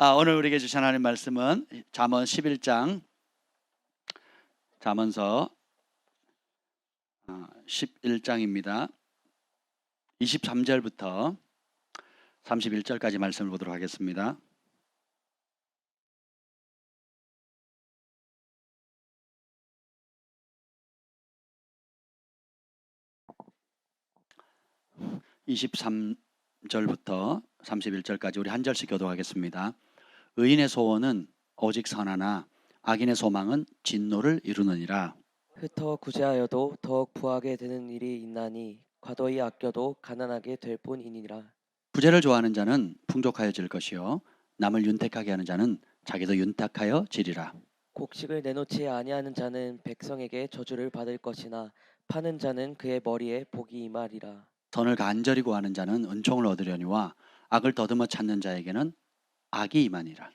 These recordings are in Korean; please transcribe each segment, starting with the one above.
오늘 우리에게 주신 하나님 말씀은 잠언 11장, 잠언서 11장입니다. 23절부터 31절까지 말씀을 보도록 하겠습니다. (23절부터) 31절까지 우리 한 절씩 교독하겠습니다. 의인의 소원은 오직 선하나 악인의 소망은 진노를 이루느니라. 흩어 구제하여도 더욱 부하게 되는 일이 있나니 과도히 아껴도 가난하게 될 뿐이니라. 부재를 좋아하는 자는 풍족하여질 것이요 남을 윤택하게 하는 자는 자기도 윤탁하여 지리라. 곡식을 내놓지 아니하는 자는 백성에게 저주를 받을 것이나 파는 자는 그의 머리에 복이 임하리라. 선을 간절히 구하는 자는 은총을 얻으려니와 악을 더듬어 찾는 자에게는 악이 임하니라.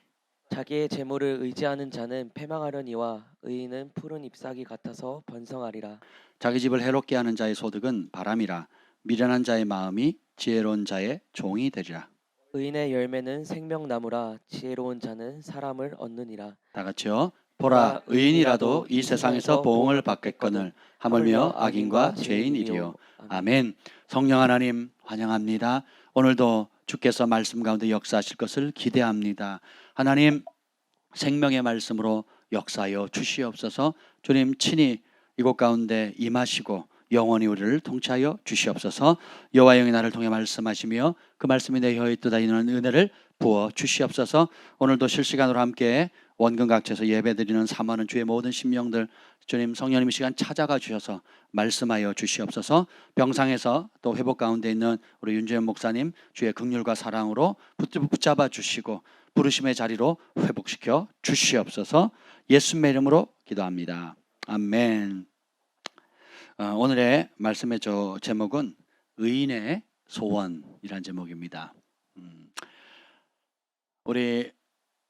자기의 재물을 의지하는 자는 패망하려니와 의인은 푸른 잎사귀 같아서 번성하리라. 자기 집을 해롭게 하는 자의 소득은 바람이라. 미련한 자의 마음이 지혜로운 자의 종이 되리라. 의인의 열매는 생명나무라. 지혜로운 자는 사람을 얻느니라. 다 같이요. 보라, 의인이라도 이 세상에서 보응을 받겠거늘 하물며 악인과 죄인이리요. 아멘. 성령 하나님 환영합니다. 오늘도 주께서 말씀 가운데 역사하실 것을 기대합니다. 하나님 생명의 말씀으로 역사하여 주시옵소서. 주님 친히 이곳 가운데 임하시고 영원히 우리를 통치하여 주시옵소서. 여호와 영이 나를 통해 말씀하시며 그 말씀이 내 혀에 뜨다이는 은혜를 부어 주시옵소서. 오늘도 실시간으로 함께 원근각처에서 예배드리는 사모하는 주의 모든 심령들 주님 성령님 이 시간 찾아가 주셔서 말씀하여 주시옵소서. 병상에서 또 회복 가운데 있는 우리 윤재현 목사님 주의 긍휼과 사랑으로 붙잡아 주시고 부르심의 자리로 회복시켜 주시옵소서. 예수님의 이름으로 기도합니다. 아멘. 오늘의 말씀의 제목은 의인의 소원이라는 제목입니다. 우리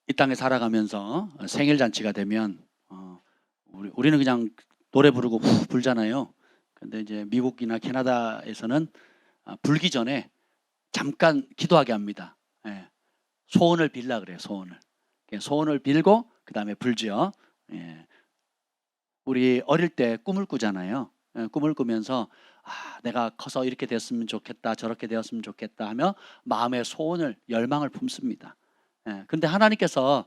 이 땅에 살아가면서 생일 잔치가 되면 우리는 그냥 노래 부르고 후 불잖아요. 근데 이제 미국이나 캐나다에서는 불기 전에 잠깐 기도하게 합니다. 예. 소원을 빌라 그래요. 소원을 빌고 그 다음에 불지요. 예. 우리 어릴 때 꿈을 꾸잖아요. 예. 꿈을 꾸면서 내가 커서 이렇게 됐으면 좋겠다, 저렇게 되었으면 좋겠다 하며 마음의 소원을 열망을 품습니다. 그런데 하나님께서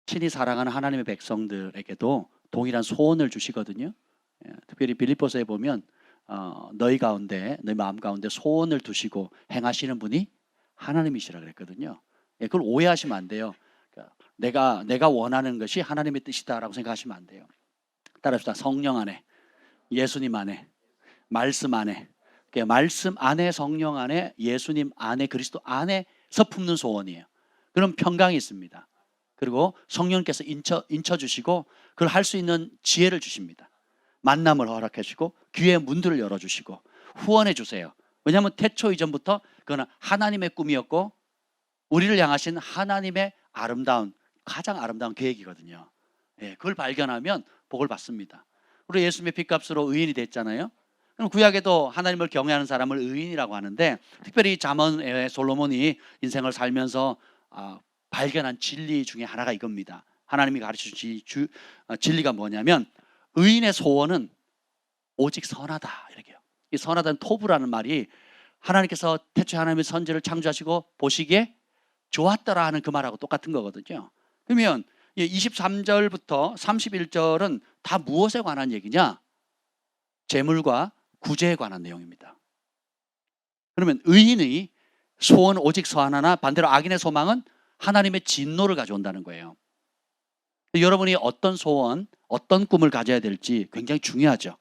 친히 사랑하는 하나님의 백성들에게도 동일한 소원을 주시거든요. 특별히 빌립보서에 보면 너희 마음 가운데 소원을 두시고 행하시는 분이 하나님이시라 그랬거든요. 그걸 오해하시면 안 돼요. 내가 원하는 것이 하나님의 뜻이다라고 생각하시면 안 돼요. 따라합시다. 성령 안에, 예수님 안에, 말씀 안에, 말씀 안에, 성령 안에, 예수님 안에, 그리스도 안에서 품는 소원이에요. 그런 평강이 있습니다. 그리고 성령께서 인쳐주시고 그걸 할 수 있는 지혜를 주십니다. 만남을 허락해 주시고 귀의 문들을 열어주시고 후원해 주세요. 왜냐하면 태초 이전부터 그건 하나님의 꿈이었고 우리를 향하신 하나님의 가장 아름다운 계획이거든요. 그걸 발견하면 복을 받습니다. 우리 예수님의 핏값으로 의인이 됐잖아요. 그럼 구약에도 하나님을 경외하는 사람을 의인이라고 하는데 특별히 잠언의 솔로몬이 인생을 살면서 발견한 진리 중에 하나가 이겁니다. 하나님이 가르쳐주신 진리가 뭐냐면 의인의 소원은 오직 선하다 이렇게요. 이 선하다는 토부라는 말이 하나님께서 태초에 하나님의 선지를 창조하시고 보시기에 좋았더라 하는 그 말하고 똑같은 거거든요. 그러면 23절부터 31절은 다 무엇에 관한 얘기냐? 재물과 구제에 관한 내용입니다. 그러면 의인의 소원 오직 선하나 반대로 악인의 소망은 하나님의 진노를 가져온다는 거예요. 여러분이 어떤 소원, 어떤 꿈을 가져야 될지 굉장히 중요하죠.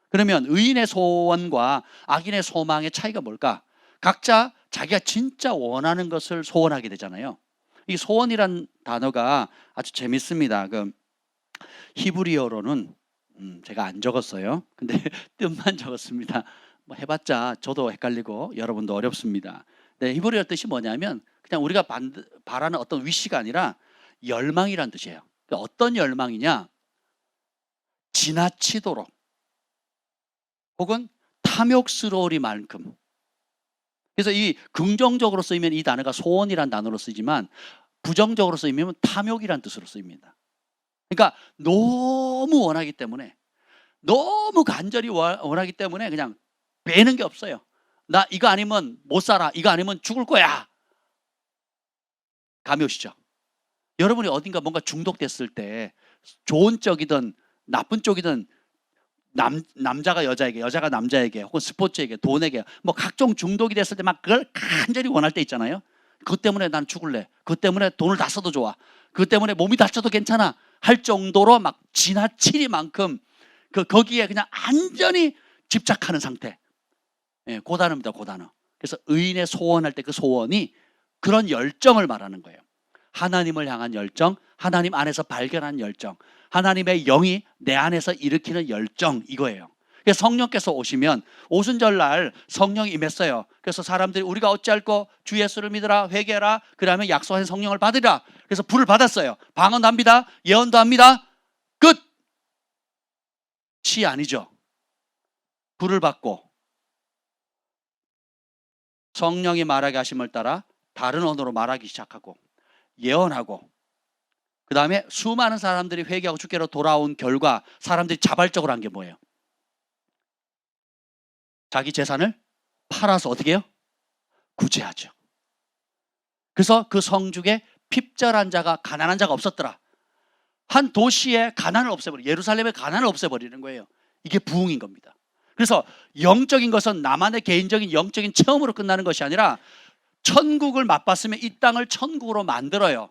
그러면 의인의 소원과 악인의 소망의 차이가 뭘까? 각자 자기가 진짜 원하는 것을 소원하게 되잖아요. 이 소원이란 단어가 아주 재밌습니다. 그 히브리어로는 제가 안 적었어요. 근데 뜻만 적었습니다. 뭐 해봤자 저도 헷갈리고 여러분도 어렵습니다. 네, 히브리어 뜻이 뭐냐면 그냥 우리가 바라는 어떤 위시가 아니라 열망이란 뜻이에요. 그러니까 어떤 열망이냐? 지나치도록 혹은 탐욕스러우리만큼 그래서 이 긍정적으로 쓰이면 이 단어가 소원이란 단어로 쓰이지만 부정적으로 쓰이면 탐욕이란 뜻으로 쓰입니다. 그러니까 너무 원하기 때문에, 너무 간절히 원하기 때문에 그냥 빼는 게 없어요. 나 이거 아니면 못 살아. 이거 아니면 죽을 거야. 감이 오시죠? 여러분이 어딘가 뭔가 중독됐을 때 좋은 쪽이든 나쁜 쪽이든 남자가 여자에게, 여자가 남자에게, 혹은 스포츠에게, 돈에게 뭐 각종 중독이 됐을 때 막 그걸 간절히 원할 때 있잖아요. 그것 때문에 난 죽을래. 그것 때문에 돈을 다 써도 좋아. 그것 때문에 몸이 다쳐도 괜찮아. 할 정도로 막 지나치리만큼 거기에 그냥 완전히 집착하는 상태. 예, 그 단어입니다. 그 단어. 그래서 의인의 소원할 때 그 소원이 그런 열정을 말하는 거예요. 하나님을 향한 열정, 하나님 안에서 발견한 열정, 하나님의 영이 내 안에서 일으키는 열정, 이거예요. 그래서 성령께서 오시면 오순절날 성령이 임했어요. 그래서 사람들이 우리가 어찌할꼬 주 예수를 믿으라, 회개하라, 그 다음에 약속한 성령을 받으라. 그래서 불을 받았어요. 방언도 합니다. 예언도 합니다. 끝! 치 아니죠. 불을 받고 성령이 말하게 하심을 따라 다른 언어로 말하기 시작하고 예언하고, 그 다음에 수많은 사람들이 회개하고 주께로 돌아온 결과 사람들이 자발적으로 한 게 뭐예요? 자기 재산을 팔아서 어떻게 해요? 구제하죠. 그래서 그 성중에 핍절한 자가, 가난한 자가 없었더라. 한 도시의 가난을 예루살렘의 가난을 없애버리는 거예요. 이게 부흥인 겁니다. 그래서 영적인 것은 나만의 개인적인 영적인 체험으로 끝나는 것이 아니라 천국을 맛봤으면 이 땅을 천국으로 만들어요.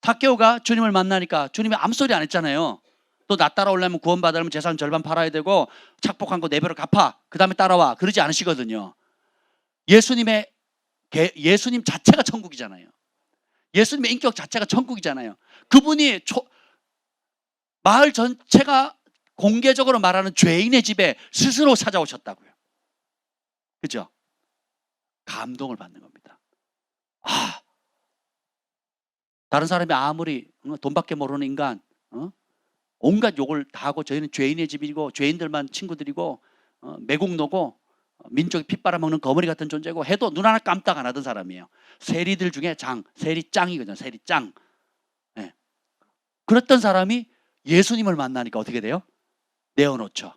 삭개오가 주님을 만나니까 주님이 아무 소리 안 했잖아요. 또 나 따라오려면 구원받으려면 재산 절반 팔아야 되고 착복한 거 4배로 갚아, 그 다음에 따라와, 그러지 않으시거든요. 예수님 자체가 천국이잖아요. 예수님의 인격 자체가 천국이잖아요. 그분이 마을 전체가 공개적으로 말하는 죄인의 집에 스스로 찾아오셨다고요. 그죠? 감동을 받는 겁니다. 다른 사람이 아무리 돈밖에 모르는 인간, 온갖 욕을 다 하고 저희는 죄인의 집이고 죄인들만 친구들이고 매국노고 민족이 피 빨아먹는 거머리 같은 존재고 해도 눈 하나 깜딱 안 하던 사람이에요. 세리들 중에 세리 짱이거든요. 세리 짱. 네. 그랬던 사람이 예수님을 만나니까 어떻게 돼요? 내어놓죠.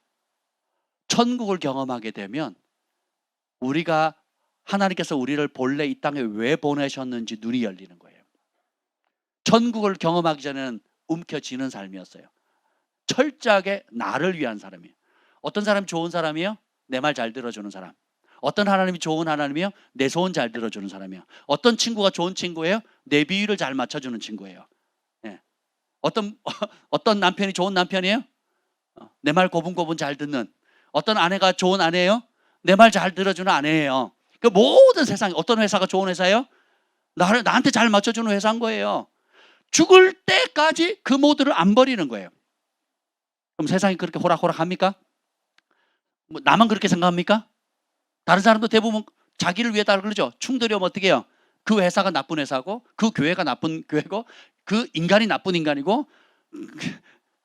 천국을 경험하게 되면 우리가, 하나님께서 우리를 본래 이 땅에 왜 보내셨는지 눈이 열리는 거예요. 천국을 경험하기 전에는 움켜쥐는 삶이었어요. 철저하게 나를 위한 사람이에요. 어떤 사람이 좋은 사람이에요? 내 말 잘 들어주는 사람. 어떤 하나님이 좋은 하나님이에요? 내 소원 잘 들어주는 사람이에요. 어떤 친구가 좋은 친구예요? 내 비위를 잘 맞춰주는 친구예요. 예. 어떤 남편이 좋은 남편이에요? 내 말 고분고분 잘 듣는. 어떤 아내가 좋은 아내예요? 내 말 잘 들어주는 아내예요. 그 모든 세상에 어떤 회사가 좋은 회사예요? 나한테 잘 맞춰주는 회사인 거예요. 죽을 때까지 그 모드를 안 버리는 거예요. 그럼 세상이 그렇게 호락호락합니까? 뭐 나만 그렇게 생각합니까? 다른 사람도 대부분 자기를 위해다 그러죠. 충돌이 오면 어떻게 해요? 그 회사가 나쁜 회사고, 그 교회가 나쁜 교회고, 그 인간이 나쁜 인간이고,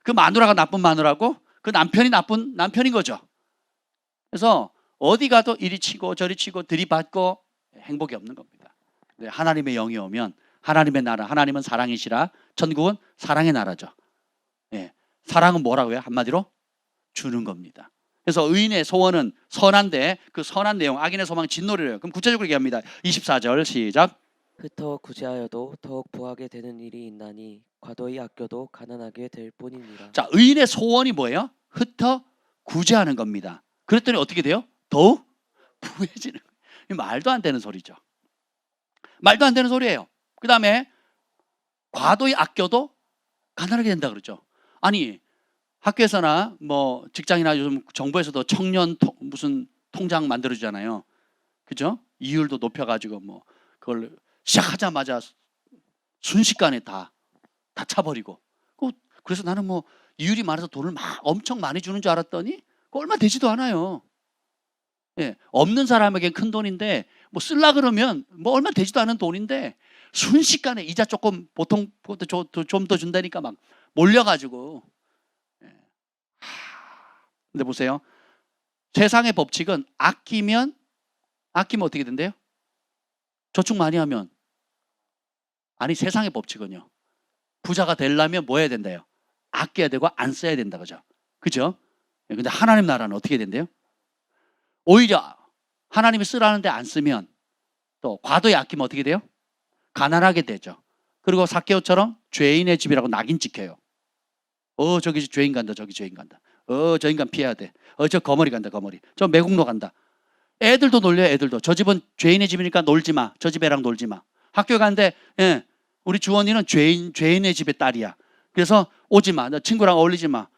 그 마누라가 나쁜 마누라고, 그 남편이 나쁜 남편인 거죠. 그래서 어디 가도 이리 치고 저리 치고 들이받고 행복이 없는 겁니다. 하나님의 영이 오면, 하나님의 나라, 하나님은 사랑이시라, 천국은 사랑의 나라죠. 예. 사랑은 뭐라고요? 한마디로 주는 겁니다. 그래서 의인의 소원은 선한데 그 선한 내용, 악인의 소망은 진노래래요. 그럼 구체적으로 얘기합니다. 24절 시작. 흩어 구제하여도 더욱 부하게 되는 일이 있나니 과도히 아껴도 가난하게 될 뿐이니라. 자, 의인의 소원이 뭐예요? 흩어 구제하는 겁니다. 그랬더니 어떻게 돼요? 더욱 부해지는 거예요. 말도 안 되는 소리죠. 말도 안 되는 소리예요. 그 다음에 과도히 아껴도 가난하게 된다 그러죠. 아니, 학교에서나 뭐 직장이나 요즘 정부에서도 청년 무슨 통장 만들어주잖아요. 그죠? 이율도 높여가지고 뭐 그걸 시작하자마자 순식간에 다 차버리고. 그래서 나는 뭐 이율이 많아서 돈을 엄청 많이 주는 줄 알았더니 얼마 되지도 않아요. 예, 없는 사람에게 큰 돈인데 뭐 쓸라 그러면 뭐 얼마 되지도 않은 돈인데 순식간에 이자 조금 보통 좀 더 준다니까 막 몰려가지고. 근데 보세요. 세상의 법칙은 아끼면 아끼면 어떻게 된대요? 저축 많이 하면, 아니 세상의 법칙은요, 부자가 되려면 뭐 해야 된대요? 아껴야 되고 안 써야 된다, 그죠? 그죠? 근데 하나님 나라는 어떻게 된대요? 오히려 하나님이 쓰라는데 안 쓰면, 또 과도히 아끼면 어떻게 돼요? 가난하게 되죠. 그리고 삭개오처럼 죄인의 집이라고 낙인 찍혀요. 저기 죄인 간다, 저기 죄인 간다. 저 인간 피해야 돼. 저 거머리 간다, 거머리. 저 매국노 간다. 애들도 놀려요, 애들도. 저 집은 죄인의 집이니까 놀지 마. 저 집 애랑 놀지 마. 학교에 가는데, 예, 우리 주원이는 죄인의 집의 딸이야. 그래서 오지 마. 너 친구랑 어울리지 마.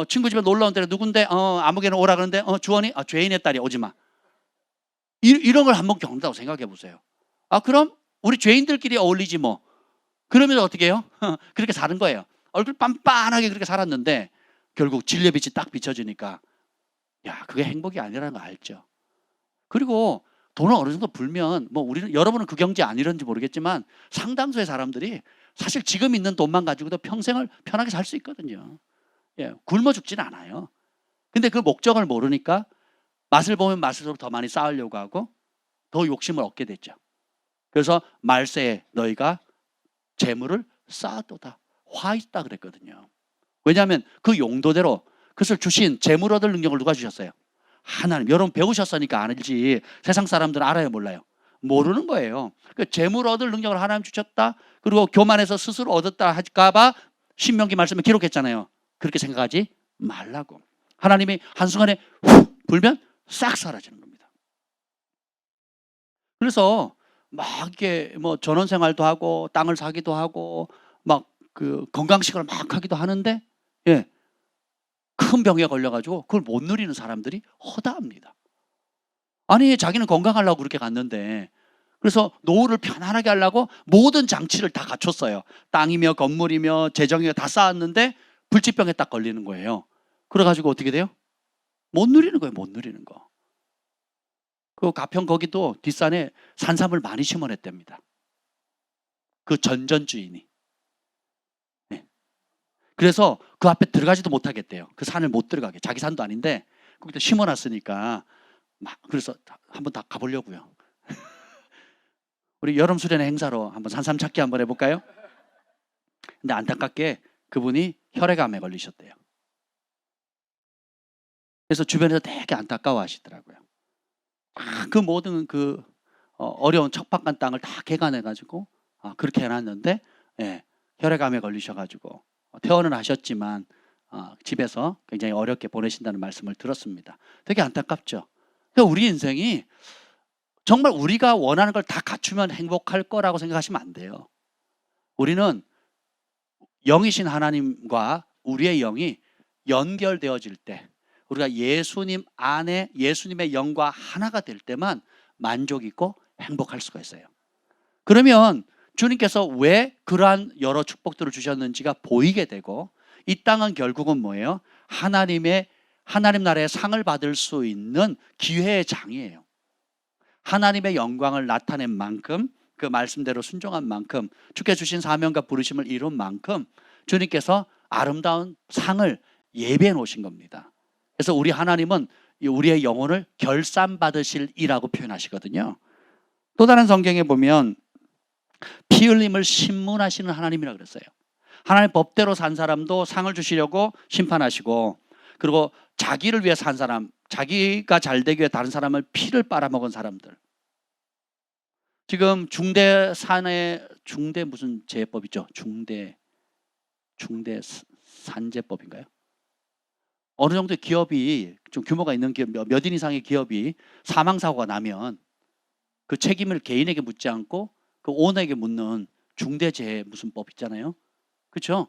친구 집에 놀러 온데 누군데? 아무개나 오라 그러는데, 주원이? 죄인의 딸이야, 오지 마. 이런 걸 한번 겪는다고 생각해 보세요. 그럼 우리 죄인들끼리 어울리지 뭐. 그러면 어떻게 해요? 그렇게 사는 거예요. 얼굴 빤빤하게 그렇게 살았는데 결국 진리의 빛이 딱 비춰지니까, 야, 그게 행복이 아니라는 거 알죠. 그리고 돈을 어느 정도 벌면, 뭐 우리는, 여러분은 그 경제 아니런지 모르겠지만 상당수의 사람들이 사실 지금 있는 돈만 가지고도 평생을 편하게 살 수 있거든요. 예, 굶어 죽지는 않아요. 근데 그 목적을 모르니까 맛을 보면 맛을수록 더 많이 쌓으려고 하고 더 욕심을 얻게 됐죠. 그래서 말세에 너희가 재물을 쌓아도다 화 있다 그랬거든요. 왜냐하면 그 용도대로 그것을 주신 재물 얻을 능력을 누가 주셨어요? 하나님. 여러분 배우셨으니까 알지, 세상 사람들은 알아요, 몰라요? 모르는 거예요. 그 재물 얻을 능력을 하나님 주셨다. 그리고 교만해서 스스로 얻었다 할까봐 신명기 말씀에 기록했잖아요. 그렇게 생각하지 말라고. 하나님이 한순간에 훅 불면 싹 사라지는 겁니다. 그래서 막 이렇게 뭐 전원 생활도 하고 땅을 사기도 하고 막 그 건강식을 막 하기도 하는데, 예, 큰 병에 걸려가지고 그걸 못 누리는 사람들이 허다합니다. 아니 자기는 건강하려고 그렇게 갔는데, 그래서 노후를 편안하게 하려고 모든 장치를 다 갖췄어요. 땅이며 건물이며 재정이며 다 쌓았는데 불치병에 딱 걸리는 거예요. 그래가지고 어떻게 돼요? 못 누리는 거예요, 못 누리는 거. 그 가평 거기도 뒷산에 산삼을 많이 심어냈답니다. 그 전전 주인이. 네. 그래서 그 앞에 들어가지도 못하겠대요. 그 산을 못 들어가게. 자기 산도 아닌데 거기다 심어놨으니까 막, 그래서 한번 다 가보려고요. 우리 여름 수련회 행사로 한번 산삼 찾기 한번 해볼까요? 근데 안타깝게 그분이 혈액암에 걸리셨대요. 그래서 주변에서 되게 안타까워하시더라고요. 그 모든 그 어려운 척박한 땅을 다 개간해가지고 그렇게 해놨는데, 예, 혈액암에 걸리셔가지고 퇴원은 하셨지만 집에서 굉장히 어렵게 보내신다는 말씀을 들었습니다. 되게 안타깝죠. 그러니까 우리 인생이 정말 우리가 원하는 걸 다 갖추면 행복할 거라고 생각하시면 안 돼요. 우리는 영이신 하나님과 우리의 영이 연결되어질 때, 우리가 예수님 안에 예수님의 영과 하나가 될 때만 만족 있고 행복할 수가 있어요. 그러면 주님께서 왜 그러한 여러 축복들을 주셨는지가 보이게 되고, 이 땅은 결국은 뭐예요? 하나님 나라의 상을 받을 수 있는 기회의 장이에요. 하나님의 영광을 나타낸 만큼, 그 말씀대로 순종한 만큼, 주께 주신 사명과 부르심을 이룬 만큼 주님께서 아름다운 상을 예비해 놓으신 겁니다. 그래서 우리 하나님은 우리의 영혼을 결산받으실 이라고 표현하시거든요. 또 다른 성경에 보면 피 흘림을 심문하시는 하나님이라고 그랬어요. 하나님 법대로 산 사람도 상을 주시려고 심판하시고, 그리고 자기를 위해 산 사람, 자기가 잘 되기 위해 다른 사람을 피를 빨아먹은 사람들. 지금 중대 무슨 제법이죠? 중대 산재법인가요? 어느 정도 기업이 좀 규모가 있는 기업, 몇 인 이상의 기업이 사망사고가 나면 그 책임을 개인에게 묻지 않고 그 오너에게 묻는 중대재해 무슨 법 있잖아요. 그렇죠?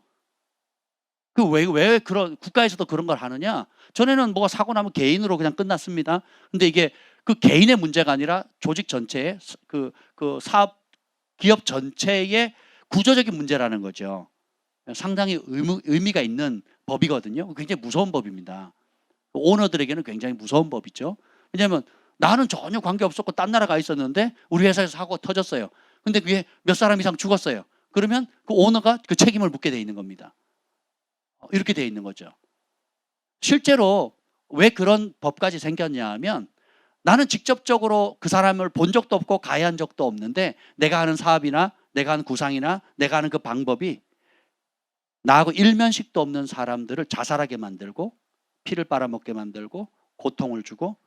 그 왜 그런 국가에서도 그런 걸 하느냐? 전에는 뭐가 사고 나면 개인으로 그냥 끝났습니다. 근데 이게 그 개인의 문제가 아니라 조직 전체의 그 사업 기업 전체의 구조적인 문제라는 거죠. 상당히 의미가 있는 법이거든요. 굉장히 무서운 법입니다. 오너들에게는 굉장히 무서운 법이죠. 왜냐하면 나는 전혀 관계 없었고 딴 나라 가 있었는데 우리 회사에서 사고가 터졌어요. 근데 그게 몇 사람 이상 죽었어요. 그러면 그 오너가 그 책임을 묻게 돼 있는 겁니다. 이렇게 돼 있는 거죠. 실제로 왜 그런 법까지 생겼냐 하면 나는 직접적으로 그 사람을 본 적도 없고 가해한 적도 없는데 내가 하는 사업이나 내가 하는 구상이나 내가 하는 그 방법이 나하고 일면식도 없는 사람들을 자살하게 만들고 피를 빨아먹게 만들고 고통을 주고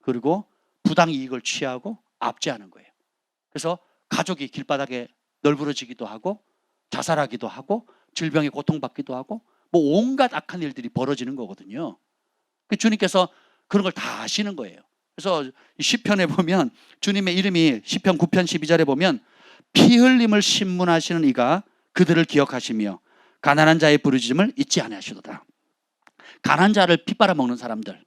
그리고 부당 이익을 취하고 압제하는 거예요. 그래서 가족이 길바닥에 널브러지기도 하고 자살하기도 하고 질병에 고통받기도 하고 뭐 온갖 악한 일들이 벌어지는 거거든요. 주님께서 그런 걸 다 아시는 거예요. 그래서 시편에 보면 주님의 이름이 시편 9편 12절에 보면 피 흘림을 신문하시는 이가 그들을 기억하시며 가난한 자의 부르짖음을 잊지 아니하시도다. 가난한 자를 피 빨아먹는 사람들,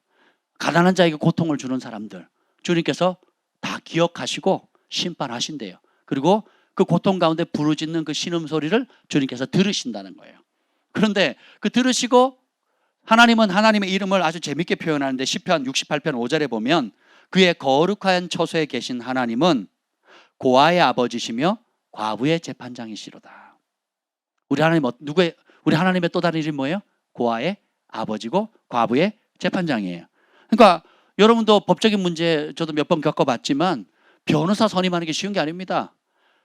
가난한 자에게 고통을 주는 사람들 주님께서 다 기억하시고 심판하신대요. 그리고 그 고통 가운데 부르짖는 그 신음소리를 주님께서 들으신다는 거예요. 그런데 그 들으시고 하나님은 하나님의 이름을 아주 재밌게 표현하는데 시편 68편 5절에 보면 그의 거룩한 처소에 계신 하나님은 고아의 아버지시며 과부의 재판장이시로다. 우리 하나님의 또 다른 이름이 뭐예요? 고아의 아버지고 과부의 재판장이에요. 그러니까 여러분도 법적인 문제 저도 몇 번 겪어봤지만 변호사 선임하는 게 쉬운 게 아닙니다.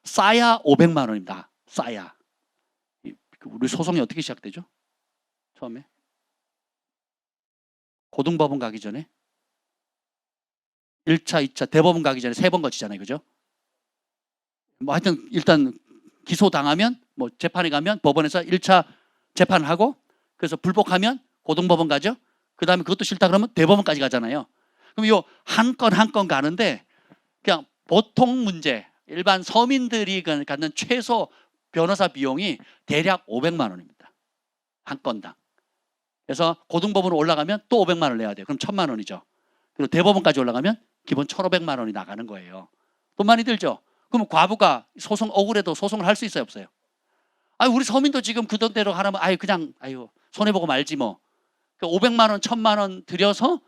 싸야 500만 원입니다. 싸야. 우리 소송이 어떻게 시작되죠? 처음에 고등법원 가기 전에 1차, 2차 대법원 가기 전에 3번 거치잖아요. 그죠? 뭐 하여튼 일단 기소당하면 뭐 재판에 가면 법원에서 1차 재판을 하고 그래서 불복하면 고등법원 가죠. 그 다음에 그것도 싫다 그러면 대법원까지 가잖아요. 그럼 요 한 건 한 건 가는데 그냥 보통 문제 일반 서민들이 갖는 최소 변호사 비용이 대략 500만 원입니다. 한 건당. 그래서 고등법원으로 올라가면 또 500만 원을 내야 돼요. 그럼 1000만 원이죠. 그리고 대법원까지 올라가면 기본 1500만 원이 나가는 거예요. 돈 많이 들죠? 그럼 과부가 소송 억울해도 소송을 할 수 있어요, 없어요? 우리 서민도 지금 그 돈대로 하라면 그냥 손해보고 말지 뭐. 500만 원, 1000만 원 들여서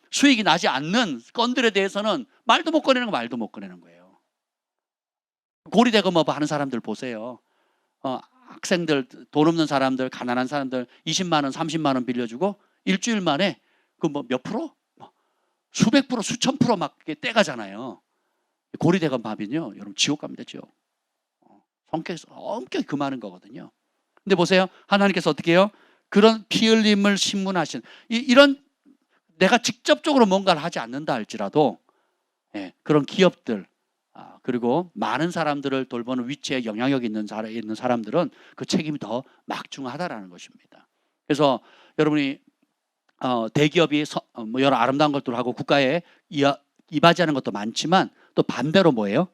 수익이 나지 않는 건들에 대해서는 말도 못 꺼내는 거 말도 못 꺼내는 거예요. 고리대금업 하는 사람들 보세요. 학생들, 돈 없는 사람들, 가난한 사람들 20만 원, 30만 원 빌려주고 일주일 만에 그 뭐 몇 프로? 수백 프로, 수천 프로 막 떼가잖아요. 고리대금업은요, 여러분 지옥 갑니다, 지옥. 성격이 엄격히 금하는 거거든요. 근데 보세요, 하나님께서 어떻게 해요? 그런 피 흘림을 신문하신 이런 내가 직접적으로 뭔가를 하지 않는다 할지라도 그런 기업들 그리고 많은 사람들을 돌보는 위치에 영향력 있는 사람들은 그 책임이 더 막중하다라는 것입니다. 그래서 여러분이 대기업이 뭐 여러 아름다운 것들을 하고 국가에 이바지하는 것도 많지만 또 반대로 뭐예요?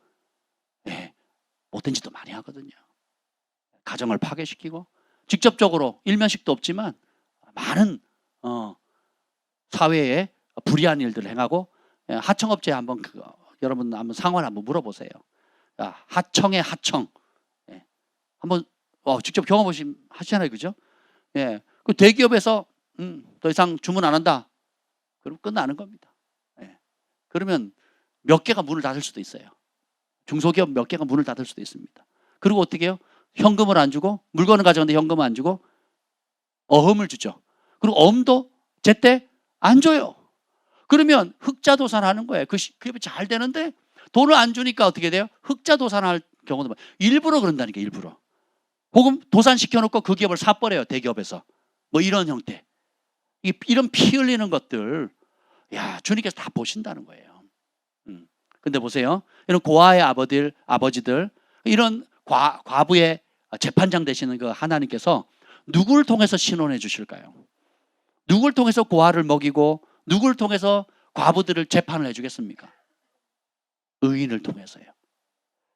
못된 짓도 많이 하거든요. 가정을 파괴시키고 직접적으로 일면식도 없지만 많은 사회에 불이한 일들을 행하고 하청업체에 한번 여러분 한번 상황을 한번 물어보세요. 하청의 하청 한번 직접 경험하시잖아요, 그죠? 그 대기업에서 더 이상 주문 안 한다. 그럼 끝나는 겁니다. 그러면 몇 개가 문을 닫을 수도 있어요. 중소기업 몇 개가 문을 닫을 수도 있습니다. 그리고 어떻게 해요? 현금을 안 주고 물건을 가져가는데 현금을 안 주고 어음을 주죠. 그리고 어음도 제때 안 줘요. 그러면 흑자도산하는 거예요. 그 기업이 잘 되는데 돈을 안 주니까 어떻게 돼요? 흑자도산할 경우도 많아요. 일부러 그런다니까, 일부러. 혹은 도산시켜놓고 그 기업을 사버려요, 대기업에서. 뭐 이런 형태. 이런 피 흘리는 것들, 주님께서 다 보신다는 거예요. 근데 보세요. 이런 고아의 아버지들, 이런 과부의 재판장 되시는 그 하나님께서 누구를 통해서 신원해 주실까요? 누구를 통해서 고아를 먹이고 누구를 통해서 과부들을 재판을 해주겠습니까? 의인을 통해서요.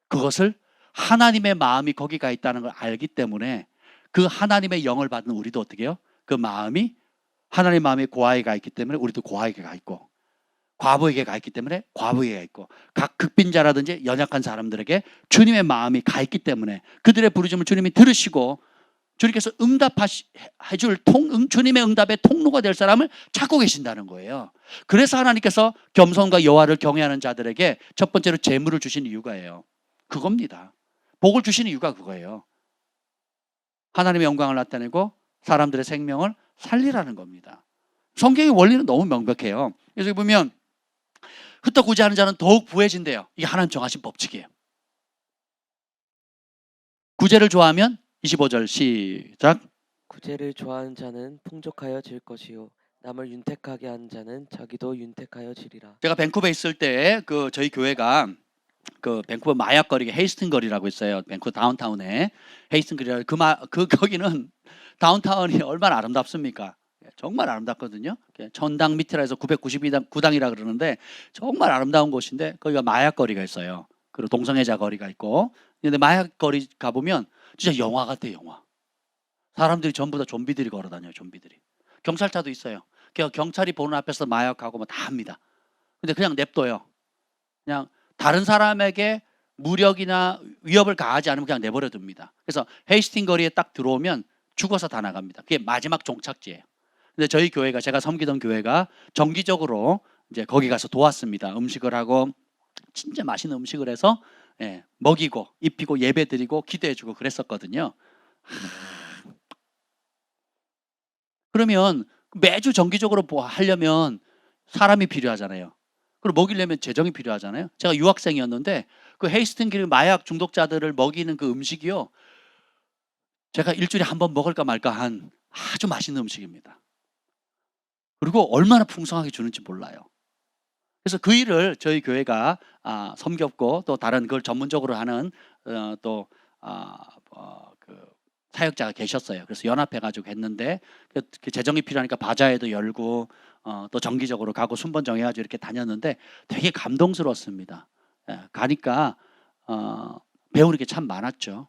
그것을 하나님의 마음이 거기 가 있다는 걸 알기 때문에 그 하나님의 영을 받는 우리도 어떻게 해요? 그 마음이 하나님의 마음이 고아에게 가 있기 때문에 우리도 고아에게 가 있고 과부에게 가 있기 때문에 과부에게 가 있고 각 극빈자라든지 연약한 사람들에게 주님의 마음이 가 있기 때문에 그들의 부르짖음을 주님이 들으시고 주님께서 응답해줄 주님의 응답의 통로가 될 사람을 찾고 계신다는 거예요. 그래서 하나님께서 겸손과 여호와를 경외하는 자들에게 첫 번째로 재물을 주신 이유가예요. 그겁니다. 복을 주시는 이유가 그거예요. 하나님의 영광을 나타내고 사람들의 생명을 살리라는 겁니다. 성경의 원리는 너무 명백해요. 그래서 보면 흩어 구제하는 자는 더욱 부해진대요. 이게 하나님 정하신 법칙이에요. 구제를 좋아하면 25절 시작. 구제를 좋아하는 자는 풍족하여질 것이요 남을 윤택하게 하는 자는 자기도 윤택하여지리라. 제가 밴쿠버에 있을 때 그 저희 교회가 그 밴쿠버 마약 거리가 헤이스튼 거리라고 있어요. 밴쿠버 다운타운에 헤이스튼 거리라 그 거기는 다운타운이 얼마나 아름답습니까? 정말 아름답거든요. 천당 밑이라 해서 992당이라 그러는데 정말 아름다운 곳인데 거기가 마약 거리가 있어요. 그리고 동성애자 거리가 있고. 근데 마약 거리 가보면 진짜 영화 같아요, 영화. 사람들이 전부 다 좀비들이 걸어다녀요, 좀비들이. 경찰차도 있어요. 경찰이 보는 앞에서 마약하고 뭐 다 합니다. 근데 그냥 냅둬요. 그냥 다른 사람에게 무력이나 위협을 가하지 않으면 그냥 내버려 둡니다. 그래서 헤이스팅 거리에 딱 들어오면 죽어서 다 나갑니다. 그게 마지막 종착지예요. 근데 저희 교회가, 제가 섬기던 교회가 정기적으로 이제 거기 가서 도왔습니다. 음식을 하고 진짜 맛있는 음식을 해서 먹이고 입히고 예배 드리고 기도해주고 그랬었거든요. 그러면 매주 정기적으로 하려면 사람이 필요하잖아요. 그리고 먹이려면 재정이 필요하잖아요. 제가 유학생이었는데 그 헤이스튼 길 마약 중독자들을 먹이는 그 음식이요, 제가 일주일에 한 번 먹을까 말까 한 아주 맛있는 음식입니다. 그리고 얼마나 풍성하게 주는지 몰라요. 그래서 그 일을 저희 교회가 섬겼고, 또 다른 그걸 전문적으로 하는 또 그 사역자가 계셨어요. 그래서 연합해가지고 했는데 그 재정이 필요하니까 바자회도 열고 또 정기적으로 가고 순번 정해가지고 이렇게 다녔는데 되게 감동스러웠습니다. 가니까 배우는 게 참 많았죠.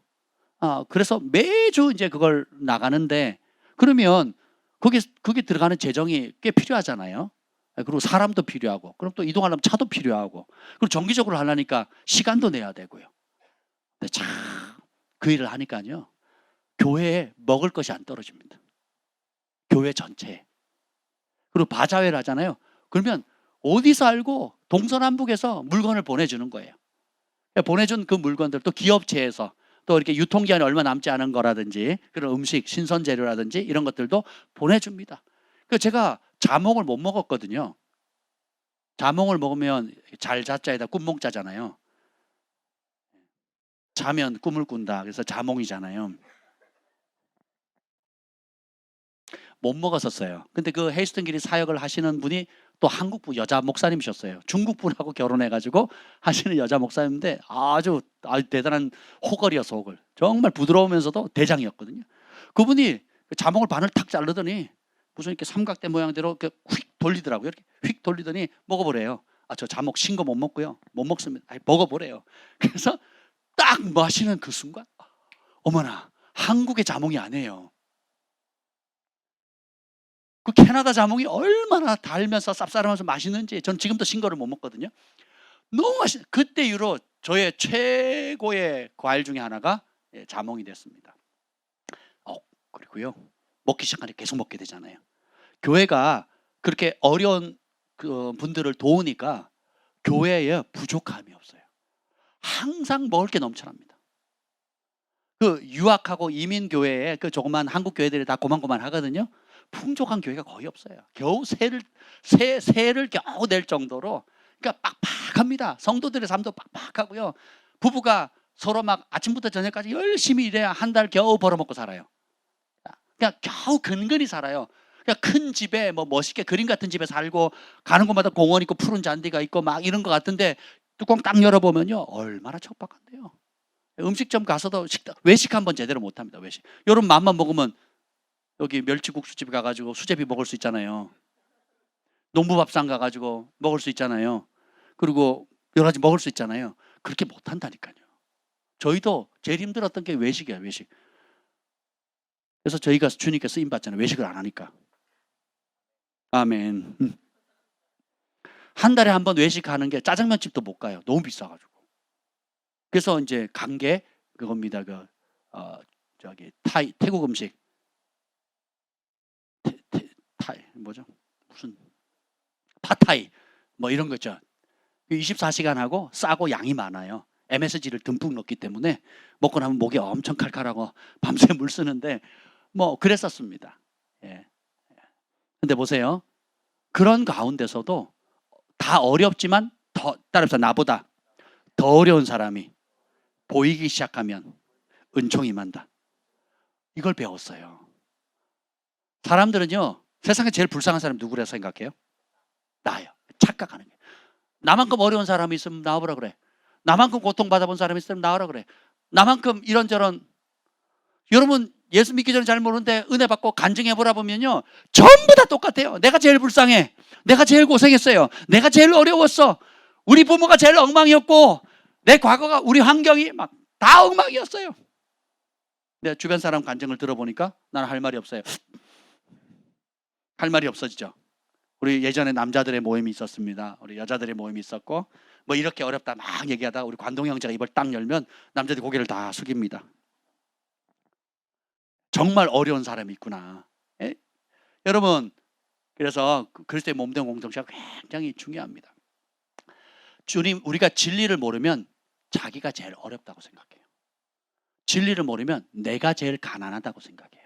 그래서 매주 이제 그걸 나가는데, 그러면 그게 들어가는 재정이 꽤 필요하잖아요. 그리고 사람도 필요하고, 그럼 또 이동하려면 차도 필요하고, 그리고 정기적으로 하려니까 시간도 내야 되고요. 근데 참 그 일을 하니까요, 교회에 먹을 것이 안 떨어집니다. 교회 전체에. 그리고 바자회를 하잖아요. 그러면 어디서 알고 동서남북에서 물건을 보내주는 거예요. 보내준 그 물건들, 또 기업체에서 또 이렇게 유통기한이 얼마 남지 않은 거라든지 그런 음식, 신선 재료라든지 이런 것들도 보내줍니다. 그래서 제가 자몽을 못 먹었거든요. 자몽을 먹으면 잘자자에다 꿈몽자잖아요. 자면 꿈을 꾼다. 그래서 자몽이잖아요. 못 먹었었어요. 근데 그 헤이스턴 길이 사역을 하시는 분이 또 한국분 여자 목사님이셨어요. 중국분하고 결혼해가지고 하시는 여자 목사님인데 아주 대단한 호걸이었어, 호걸. 정말 부드러우면서도 대장이었거든요. 그분이 자몽을 반을 탁 자르더니 무슨 이렇게 삼각대 모양대로 이렇게 휙 돌리더라고요. 이렇게 휙 돌리더니 먹어보래요. 저 자몽 신 거 못 먹고요. 못 먹습니다. 먹어보래요. 그래서 딱 마시는 그 순간, 어머나, 한국의 자몽이 아니에요. 그 캐나다 자몽이 얼마나 달면서 쌉싸름하면서 맛있는지, 전 지금도 신 거를 못 먹거든요. 너무 맛있어요. 그때 이후로 저의 최고의 과일 중에 하나가 자몽이 됐습니다. 그리고요, 먹기 시작하니까 계속 먹게 되잖아요. 교회가 그렇게 어려운 그 분들을 도우니까 교회에 부족함이 없어요. 항상 먹을 게 넘쳐납니다. 그 유학하고 이민 교회에 그 조그만 한국 교회들이 다 고만고만 하거든요. 풍족한 교회가 거의 없어요. 겨우 세를 겨우 낼 정도로, 그러니까 빡빡합니다. 성도들의 삶도 빡빡하고요. 부부가 서로 막 아침부터 저녁까지 열심히 일해야 한 달 겨우 벌어먹고 살아요. 그냥 겨우 근근히 살아요. 그냥 큰 집에 뭐 멋있게 그림 같은 집에 살고, 가는 곳마다 공원 있고 푸른 잔디가 있고 막 이런 것 같은데, 뚜껑 딱 열어보면요, 얼마나 척박한데요. 음식점 가서도 외식 한번 제대로 못합니다. 외식. 여러분 맘만 먹으면 여기 멸치국수집 가가지고 수제비 먹을 수 있잖아요. 농부밥상 가가지고 먹을 수 있잖아요. 그리고 여러 가지 먹을 수 있잖아요. 그렇게 못한다니까요. 저희도 제일 힘들었던 게 외식이에요, 외식. 그래서 저희가 주님께 쓰임 받잖아요. 외식을 안 하니까. 아멘. 한 달에 한 번 외식하는 게 짜장면집도 못 가요. 너무 비싸가지고. 그래서 이제 간 게 그겁니다. 태국 음식. 타이 뭐죠? 무슨 팟타이 뭐 이런 거 있죠. 24시간 하고 싸고 양이 많아요. MSG를 듬뿍 넣기 때문에 먹고 나면 목이 엄청 칼칼하고 밤새 물 쓰는데 뭐 그랬었습니다. 예. 근데 보세요. 그런 가운데서도 다 어렵지만 따라서 나보다 더 어려운 사람이 보이기 시작하면 은총이 임한다. 이걸 배웠어요. 사람들은요, 세상에 제일 불쌍한 사람이 누구라 생각해요? 나예요. 착각하는 거예요. 나만큼 어려운 사람이 있으면 나와보라 그래. 나만큼 고통받아본 사람이 있으면 나와라 그래. 나만큼 이런저런. 여러분 예수 믿기 전에 잘 모르는데 은혜 받고 간증해보라 보면요, 전부 다 똑같아요. 내가 제일 불쌍해. 내가 제일 고생했어요. 내가 제일 어려웠어. 우리 부모가 제일 엉망이었고 내 과거가, 우리 환경이 막 다 엉망이었어요. 내 주변 사람 간증을 들어보니까 나는 할 말이 없어요. 할 말이 없어지죠. 우리 예전에 남자들의 모임이 있었습니다. 우리 여자들의 모임이 있었고 뭐 이렇게 어렵다 막 얘기하다가 우리 관동 형제가 입을 딱 열면 남자들이 고개를 다 숙입니다. 정말 어려운 사람이 있구나. 예? 여러분, 그래서 그리스도의 몸된 공동체가 굉장히 중요합니다. 주님, 우리가 진리를 모르면 자기가 제일 어렵다고 생각해요. 진리를 모르면 내가 제일 가난하다고 생각해요.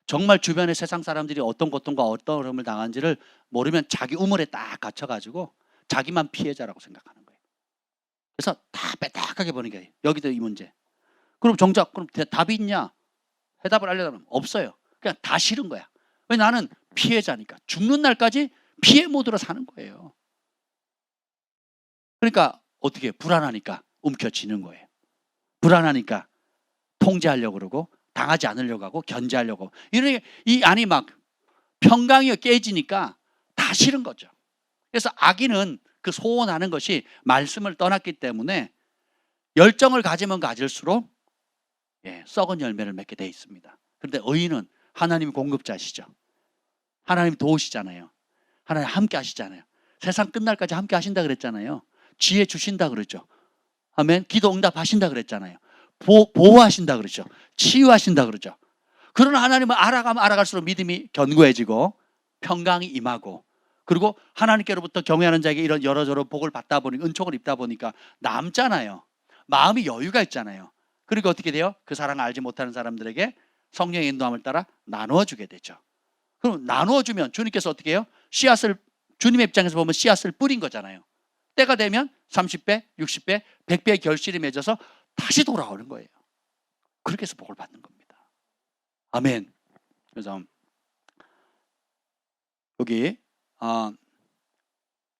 정말 주변의 세상 사람들이 어떤 고통과 어떤 어려움을 당한지를 모르면 자기 우물에 딱 갇혀가지고 자기만 피해자라고 생각하는 거예요. 그래서 다 빼딱하게 보는 거예요. 여기도 이 문제. 그럼 정작 그럼 답이 있냐? 해답을 알려면 없어요. 그냥 다 싫은 거야. 왜? 나는 피해자니까. 죽는 날까지 피해 모드로 사는 거예요. 그러니까 어떻게 해요? 불안하니까 움켜쥐는 거예요. 불안하니까 통제하려고 그러고 당하지 않으려고 하고 견제하려고. 이 안이 막 평강이 깨지니까 다 싫은 거죠. 그래서 악인은 그 소원하는 것이 말씀을 떠났기 때문에 열정을 가지면 가질수록 썩은 열매를 맺게 돼 있습니다. 그런데 의인은 하나님 공급자시죠. 하나님 도우시잖아요. 하나님 함께 하시잖아요. 세상 끝날까지 함께 하신다 그랬잖아요. 지혜 주신다 그랬죠. 아멘. 기도 응답하신다 그랬잖아요. 보호하신다 그러죠. 치유하신다 그러죠. 그러나 하나님을 알아가면 알아갈수록 믿음이 견고해지고 평강이 임하고, 그리고 하나님께로부터 경외하는 자에게 이런 여러저러 복을 받다 보니, 은총을 입다 보니까 남잖아요. 마음이 여유가 있잖아요. 그리고 어떻게 돼요? 그 사랑을 알지 못하는 사람들에게 성령의 인도함을 따라 나누어 주게 되죠. 그럼 나누어 주면 주님께서 어떻게 해요? 씨앗을, 주님의 입장에서 보면 씨앗을 뿌린 거잖아요. 때가 되면 30배, 60배, 100배의 결실이 맺어서 다시 돌아오는 거예요. 그렇게 해서 복을 받는 겁니다. 아멘. 그래서 여기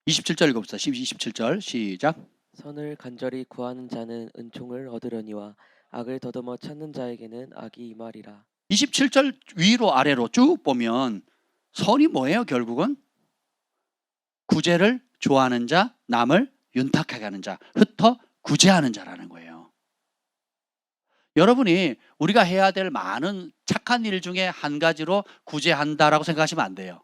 27절 읽어봅시다. 27절 시작. 선을 간절히 구하는 자는 은총을 얻으려니와 악을 더듬어 찾는 자에게는 악이 임하리라. 27절 위로 아래로 쭉 보면 선이 뭐예요? 결국은 구제를 좋아하는 자, 남을 윤탁하게 하는 자, 흩어 구제하는 자라는 거예요. 여러분이 우리가 해야 될 많은 착한 일 중에 한 가지로 구제한다라고 생각하시면 안 돼요.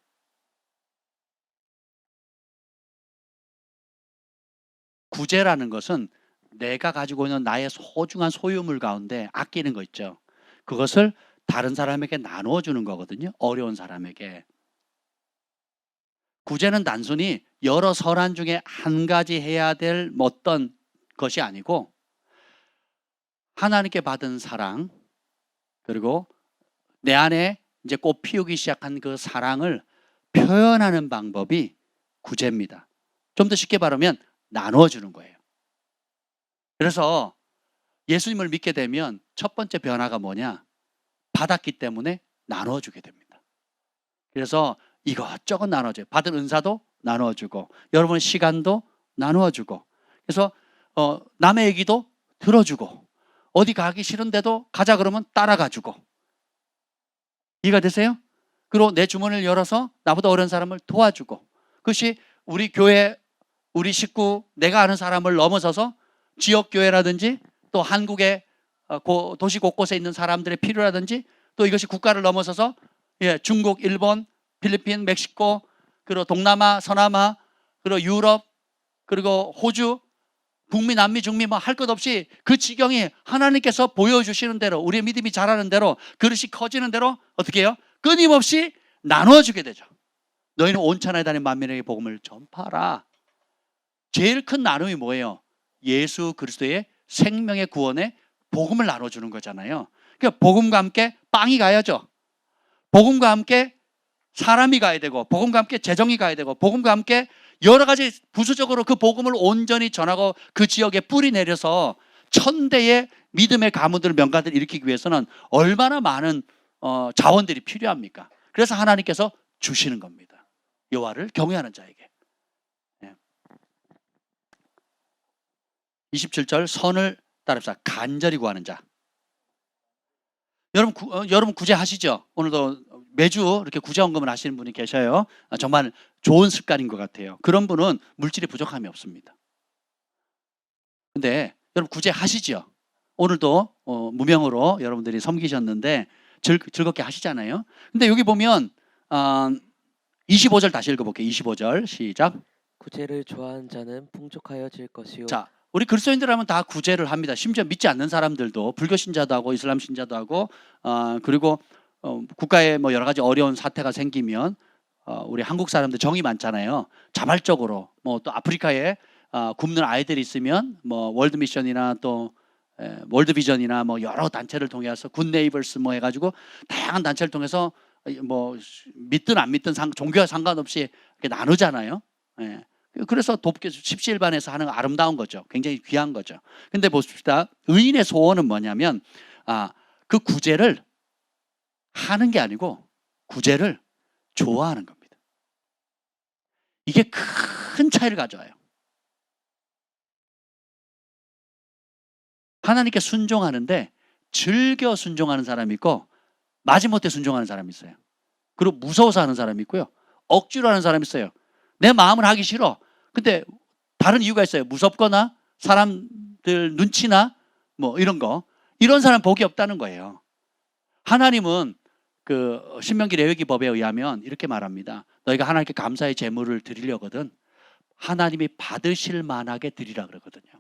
구제라는 것은 내가 가지고 있는 나의 소중한 소유물 가운데 아끼는 거 있죠. 그것을 다른 사람에게 나누어 주는 거거든요. 어려운 사람에게. 구제는 단순히 여러 선한 중에 한 가지 해야 될 어떤 것이 아니고, 하나님께 받은 사랑, 그리고 내 안에 이제 꽃 피우기 시작한 그 사랑을 표현하는 방법이 구제입니다. 좀 더 쉽게 말하면 나누어 주는 거예요. 그래서 예수님을 믿게 되면 첫 번째 변화가 뭐냐? 받았기 때문에 나누어 주게 됩니다. 그래서 이것저것 나눠줘요. 받은 은사도 나누어주고, 여러분의 시간도 나누어주고, 그래서 남의 얘기도 들어주고, 어디 가기 싫은데도 가자 그러면 따라가주고. 이해가 되세요? 그리고 내 주머니를 열어서 나보다 어려운 사람을 도와주고, 그것이 우리 교회, 우리 식구, 내가 아는 사람을 넘어서서 지역교회라든지 또 한국의 도시 곳곳에 있는 사람들의 필요라든지, 또 이것이 국가를 넘어서서 중국, 일본, 필리핀, 멕시코, 그리고 동남아, 서남아, 그리고 유럽, 그리고 호주, 북미, 남미, 중미 뭐 할 것 없이 그 지경이 하나님께서 보여주시는 대로, 우리의 믿음이 자라는 대로, 그릇이 커지는 대로 어떻게 해요? 끊임없이 나누어주게 되죠. 너희는 온 천하에 다니는 만민에게 복음을 전파하라. 제일 큰 나눔이 뭐예요? 예수 그리스도의 생명의 구원의 복음을 나눠주는 거잖아요. 그러니까 복음과 함께 빵이 가야죠. 복음과 함께 사람이 가야 되고, 복음과 함께 재정이 가야 되고, 복음과 함께 여러 가지 부수적으로 그 복음을 온전히 전하고 그 지역에 뿌리 내려서 천대의 믿음의 가문들 명가들을 일으키기 위해서는 얼마나 많은 자원들이 필요합니까? 그래서 하나님께서 주시는 겁니다. 여호와를 경외하는 자에게. 27절 선을 따릅시다. 간절히 구하는 자. 여러분 구제하시죠? 오늘도 매주 이렇게 구제 헌금을 하시는 분이 계셔요. 정말 좋은 습관인 것 같아요. 그런 분은 물질의 부족함이 없습니다. 근데 여러분 구제하시죠? 오늘도 무명으로 여러분들이 섬기셨는데 즐겁게 하시잖아요. 근데 여기 보면 25절 다시 읽어볼게요. 25절 시작. 구제를 좋아하는 자는 풍족하여질 것이요. 자, 우리 그리스도인들 하면 다 구제를 합니다. 심지어 믿지 않는 사람들도 불교 신자도 하고 이슬람 신자도 하고 그리고 국가에 뭐 여러 가지 어려운 사태가 생기면 우리 한국 사람들 정이 많잖아요. 자발적으로 뭐 또 아프리카에 굶는 아이들이 있으면 뭐 월드 미션이나 또 월드 비전이나 뭐 여러 단체를 통해서 굿 네이버스 뭐 해가지고 다양한 단체를 통해서 뭐 믿든 안 믿든 종교와 상관없이 이렇게 나누잖아요. 예. 그래서 돕게 십시일반에서 하는 아름다운 거죠. 굉장히 귀한 거죠. 근데 보십시다. 의인의 소원은 뭐냐면 그 구제를 하는 게 아니고 구제를 좋아하는 겁니다. 이게 큰 차이를 가져와요. 하나님께 순종하는데 즐겨 순종하는 사람이 있고 마지못해 순종하는 사람이 있어요. 그리고 무서워서 하는 사람이 있고요. 억지로 하는 사람이 있어요. 내 마음을 하기 싫어. 근데 다른 이유가 있어요. 무섭거나 사람들 눈치나 뭐 이런 거. 이런 사람 복이 없다는 거예요. 하나님은 그 신명기 레위기 법에 의하면 이렇게 말합니다. 너희가 하나님께 감사의 제물을 드리려거든 하나님이 받으실 만하게 드리라 그러거든요.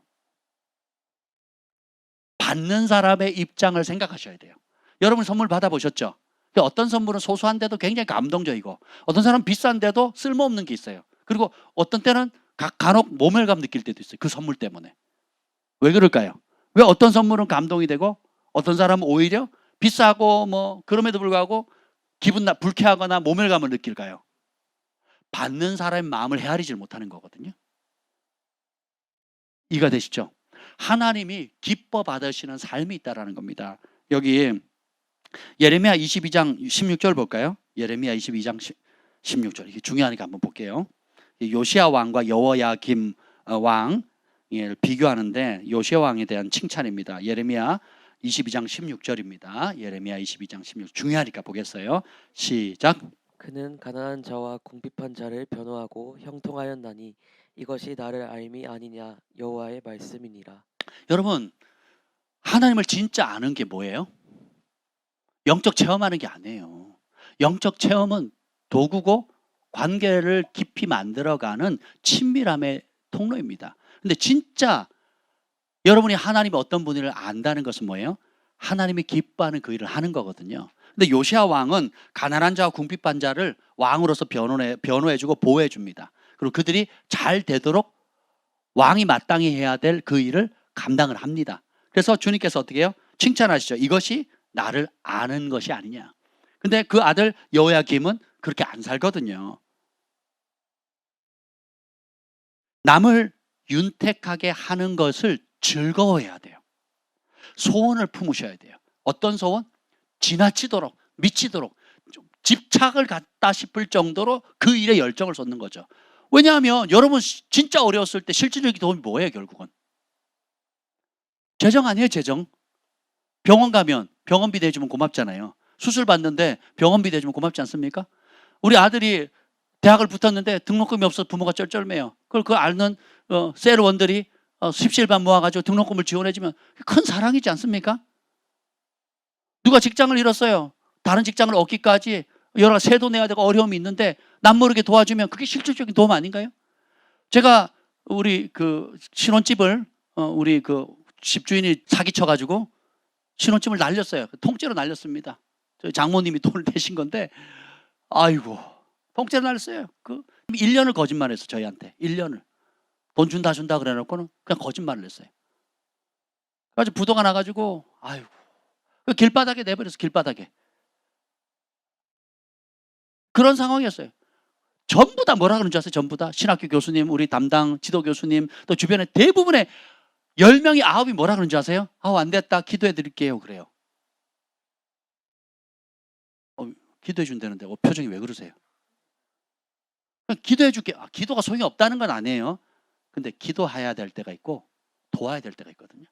받는 사람의 입장을 생각하셔야 돼요. 여러분 선물 받아보셨죠? 어떤 선물은 소소한데도 굉장히 감동적이고 어떤 사람은 비싼데도 쓸모없는 게 있어요. 그리고 어떤 때는 간혹 모멸감 느낄 때도 있어요. 그 선물 때문에. 왜 그럴까요? 왜 어떤 선물은 감동이 되고 어떤 사람은 오히려 비싸고 뭐 그럼에도 불구하고 불쾌하거나 모멸감을 느낄까요? 받는 사람의 마음을 헤아리질 못하는 거거든요. 이해가 되시죠? 하나님이 기뻐 받으시는 삶이 있다라는 겁니다. 여기 예레미야 22장 16절 볼까요? 예레미야 22장 16절. 이게 중요하니까 한번 볼게요. 요시야 왕과 여호야김 왕을 비교하는데 요시야 왕에 대한 칭찬입니다. 예레미야 22장 16절입니다. 예레미야 22장 16. 중요하니까 보겠어요. 시작. 그는 가난한 자와 궁핍한 자를 변호하고 형통하였나니 이것이 나를 알미 아니냐 여호와의 말씀이니라. 여러분 하나님을 진짜 아는 게 뭐예요? 영적 체험하는 게 아니에요. 영적 체험은 도구고 관계를 깊이 만들어가는 친밀함의 통로입니다. 근데 진짜 여러분이 하나님이 어떤 분을 안다는 것은 뭐예요? 하나님이 기뻐하는 그 일을 하는 거거든요. 근데 요시야 왕은 가난한 자와 궁핍한 자를 왕으로서 변호해주고 보호해줍니다. 그리고 그들이 잘 되도록 왕이 마땅히 해야 될 그 일을 감당을 합니다. 그래서 주님께서 어떻게 해요? 칭찬하시죠. 이것이 나를 아는 것이 아니냐. 근데 그 아들 여호야김은 그렇게 안 살거든요. 남을 윤택하게 하는 것을 즐거워해야 돼요. 소원을 품으셔야 돼요. 어떤 소원? 지나치도록 미치도록 좀 집착을 갖다 싶을 정도로 그 일에 열정을 쏟는 거죠. 왜냐하면 여러분 진짜 어려웠을 때 실질적인 도움이 뭐예요? 결국은 재정 아니에요. 재정. 병원 가면 병원비 대주면 고맙잖아요. 수술 받는데 병원비 대주면 고맙지 않습니까? 우리 아들이 대학을 붙었는데 등록금이 없어서 부모가 쩔쩔매요. 그걸 그 아는 셀원들이 십시일반 모아가지고 등록금을 지원해주면 큰 사랑이지 않습니까? 누가 직장을 잃었어요. 다른 직장을 얻기까지 여러 세도 내야 되고 어려움이 있는데 남모르게 도와주면 그게 실질적인 도움 아닌가요? 제가 우리 그 신혼집을 우리 그 집주인이 사기쳐가지고 신혼집을 날렸어요. 통째로 날렸습니다. 저희 장모님이 돈을 대신 건데 아이고 통째로 날렸어요. 그 1년을 거짓말했어 저희한테. 1년을 돈 준다 그래놓고는 그냥 거짓말을 했어요. 그래서 부도가 나가지고 아이고 그 길바닥에 내버렸어. 길바닥에. 그런 상황이었어요. 전부 다 뭐라 그러는 줄 아세요? 전부 다 신학교 교수님, 우리 담당 지도 교수님, 또 주변에 대부분의 10명이 9이 뭐라 그러는 줄 아세요? 안 됐다, 기도해 드릴게요, 그래요. 기도해 준다는데 표정이 왜 그러세요? 기도해 줄게. 기도가 소용이 없다는 건 아니에요. 근데 기도해야 될 때가 있고 도와야 될 때가 있거든요.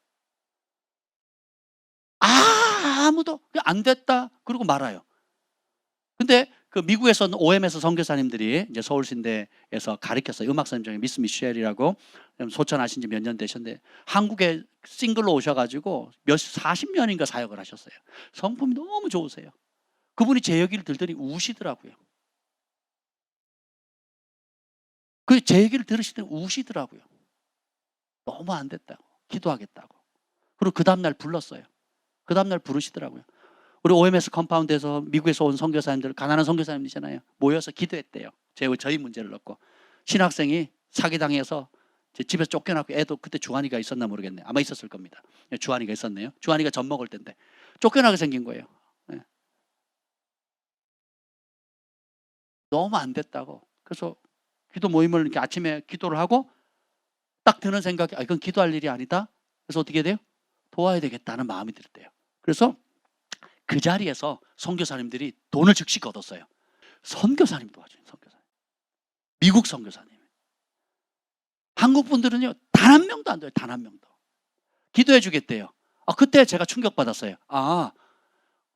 아무도 안 됐다 그러고 말아요. 근데 그 미국에서 OM에서 선교사님들이 이제 서울신대에서 가르쳤어요. 음악 선생님 중에 미스 미셸이라고 소천하신 지 몇 년 되셨는데 한국에 싱글로 오셔가지고 40년인가 사역을 하셨어요. 성품이 너무 좋으세요. 그분이 제 얘기를 들더니 우시더라고요. 제 얘기를 들으시더니 우시더라고요. 너무 안 됐다고, 기도하겠다고. 그리고 그 다음날 불렀어요. 그 다음날 부르시더라고요. 우리 OMS 컴파운드에서 미국에서 온 선교사님들, 가난한 선교사님들이잖아요. 모여서 기도했대요. 저희 문제를 넣고. 신학생이 사기당해서 집에서 쫓겨나고, 애도 그때 주한이가 있었나 모르겠네요. 아마 있었을 겁니다. 주한이가 있었네요. 주한이가 젖 먹을 때인데 쫓겨나게 생긴 거예요. 네. 너무 안 됐다고. 그래서 기도 모임을 이렇게 아침에 기도를 하고 딱 드는 생각이, 이건 기도할 일이 아니다. 그래서 어떻게 돼요? 도와야 되겠다는 마음이 들었대요. 그래서 그 자리에서 선교사님들이 돈을 즉시 걷었어요. 선교사님 도와줘요. 선교사님. 미국 선교사님. 한국 분들은요, 단 한 명도 안 돼요. 단 한 명도. 기도해 주겠대요. 그때 제가 충격받았어요.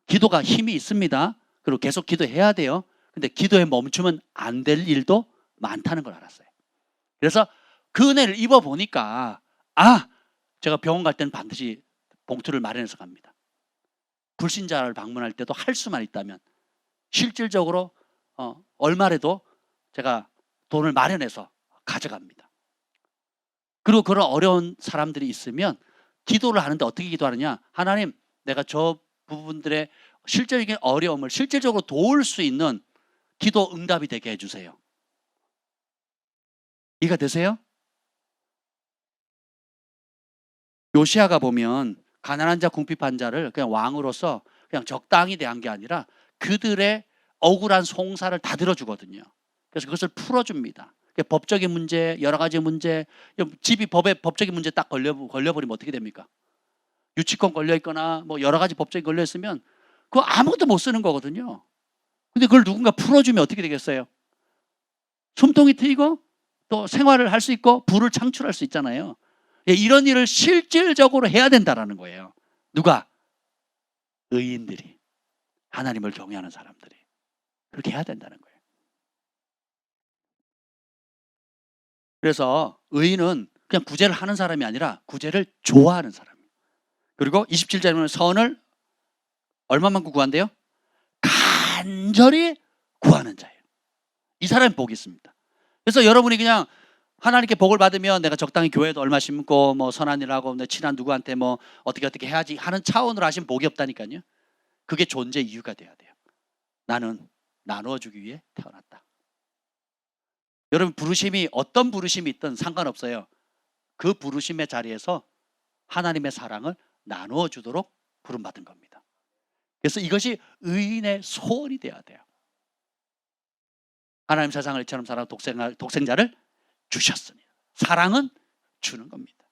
기도가 힘이 있습니다. 그리고 계속 기도해야 돼요. 근데 기도에 멈추면 안 될 일도 많다는 걸 알았어요. 그래서 그 은혜를 입어보니까 제가 병원 갈 때는 반드시 봉투를 마련해서 갑니다. 불신자를 방문할 때도 할 수만 있다면 실질적으로 얼마라도 제가 돈을 마련해서 가져갑니다. 그리고 그런 어려운 사람들이 있으면 기도를 하는데 어떻게 기도하느냐, 하나님, 내가 저 부분들의 실질적인 어려움을 실질적으로 도울 수 있는 기도 응답이 되게 해주세요. 이해가 되세요? 요시아가 보면 가난한 자, 궁핍한 자를 그냥 왕으로서 그냥 적당히 대한 게 아니라 그들의 억울한 송사를 다 들어주거든요. 그래서 그것을 풀어줍니다. 법적인 문제, 여러 가지 문제, 집이 법적인 문제 딱 걸려버리면 어떻게 됩니까? 유치권 걸려있거나 뭐 여러 가지 법적이 걸려있으면 그거 아무것도 못 쓰는 거거든요. 근데 그걸 누군가 풀어주면 어떻게 되겠어요? 숨통이 트이고 또 생활을 할 수 있고 부를 창출할 수 있잖아요. 이런 일을 실질적으로 해야 된다는 거예요. 누가? 의인들이, 하나님을 경외하는 사람들이 그렇게 해야 된다는 거예요. 그래서 의인은 그냥 구제를 하는 사람이 아니라 구제를 좋아하는 사람이에요. 그리고 27절에 보면 선을 얼마만큼 구한대요? 간절히 구하는 자예요. 이 사람이 복이 있습니다. 그래서 여러분이 그냥 하나님께 복을 받으면 내가 적당히 교회도 얼마 심고 뭐 선한 일 하고 내 친한 누구한테 뭐 어떻게 해야지 하는 차원으로 하시면 복이 없다니까요. 그게 존재 이유가 돼야 돼요. 나는 나누어주기 위해 태어났다. 여러분, 부르심이 어떤 부르심이 있든 상관없어요. 그 부르심의 자리에서 하나님의 사랑을 나누어 주도록 부름받은 겁니다. 그래서 이것이 의인의 소원이 돼야 돼요. 하나님 세상을 이처럼 사랑 독생자를 주셨으니 사랑은 주는 겁니다.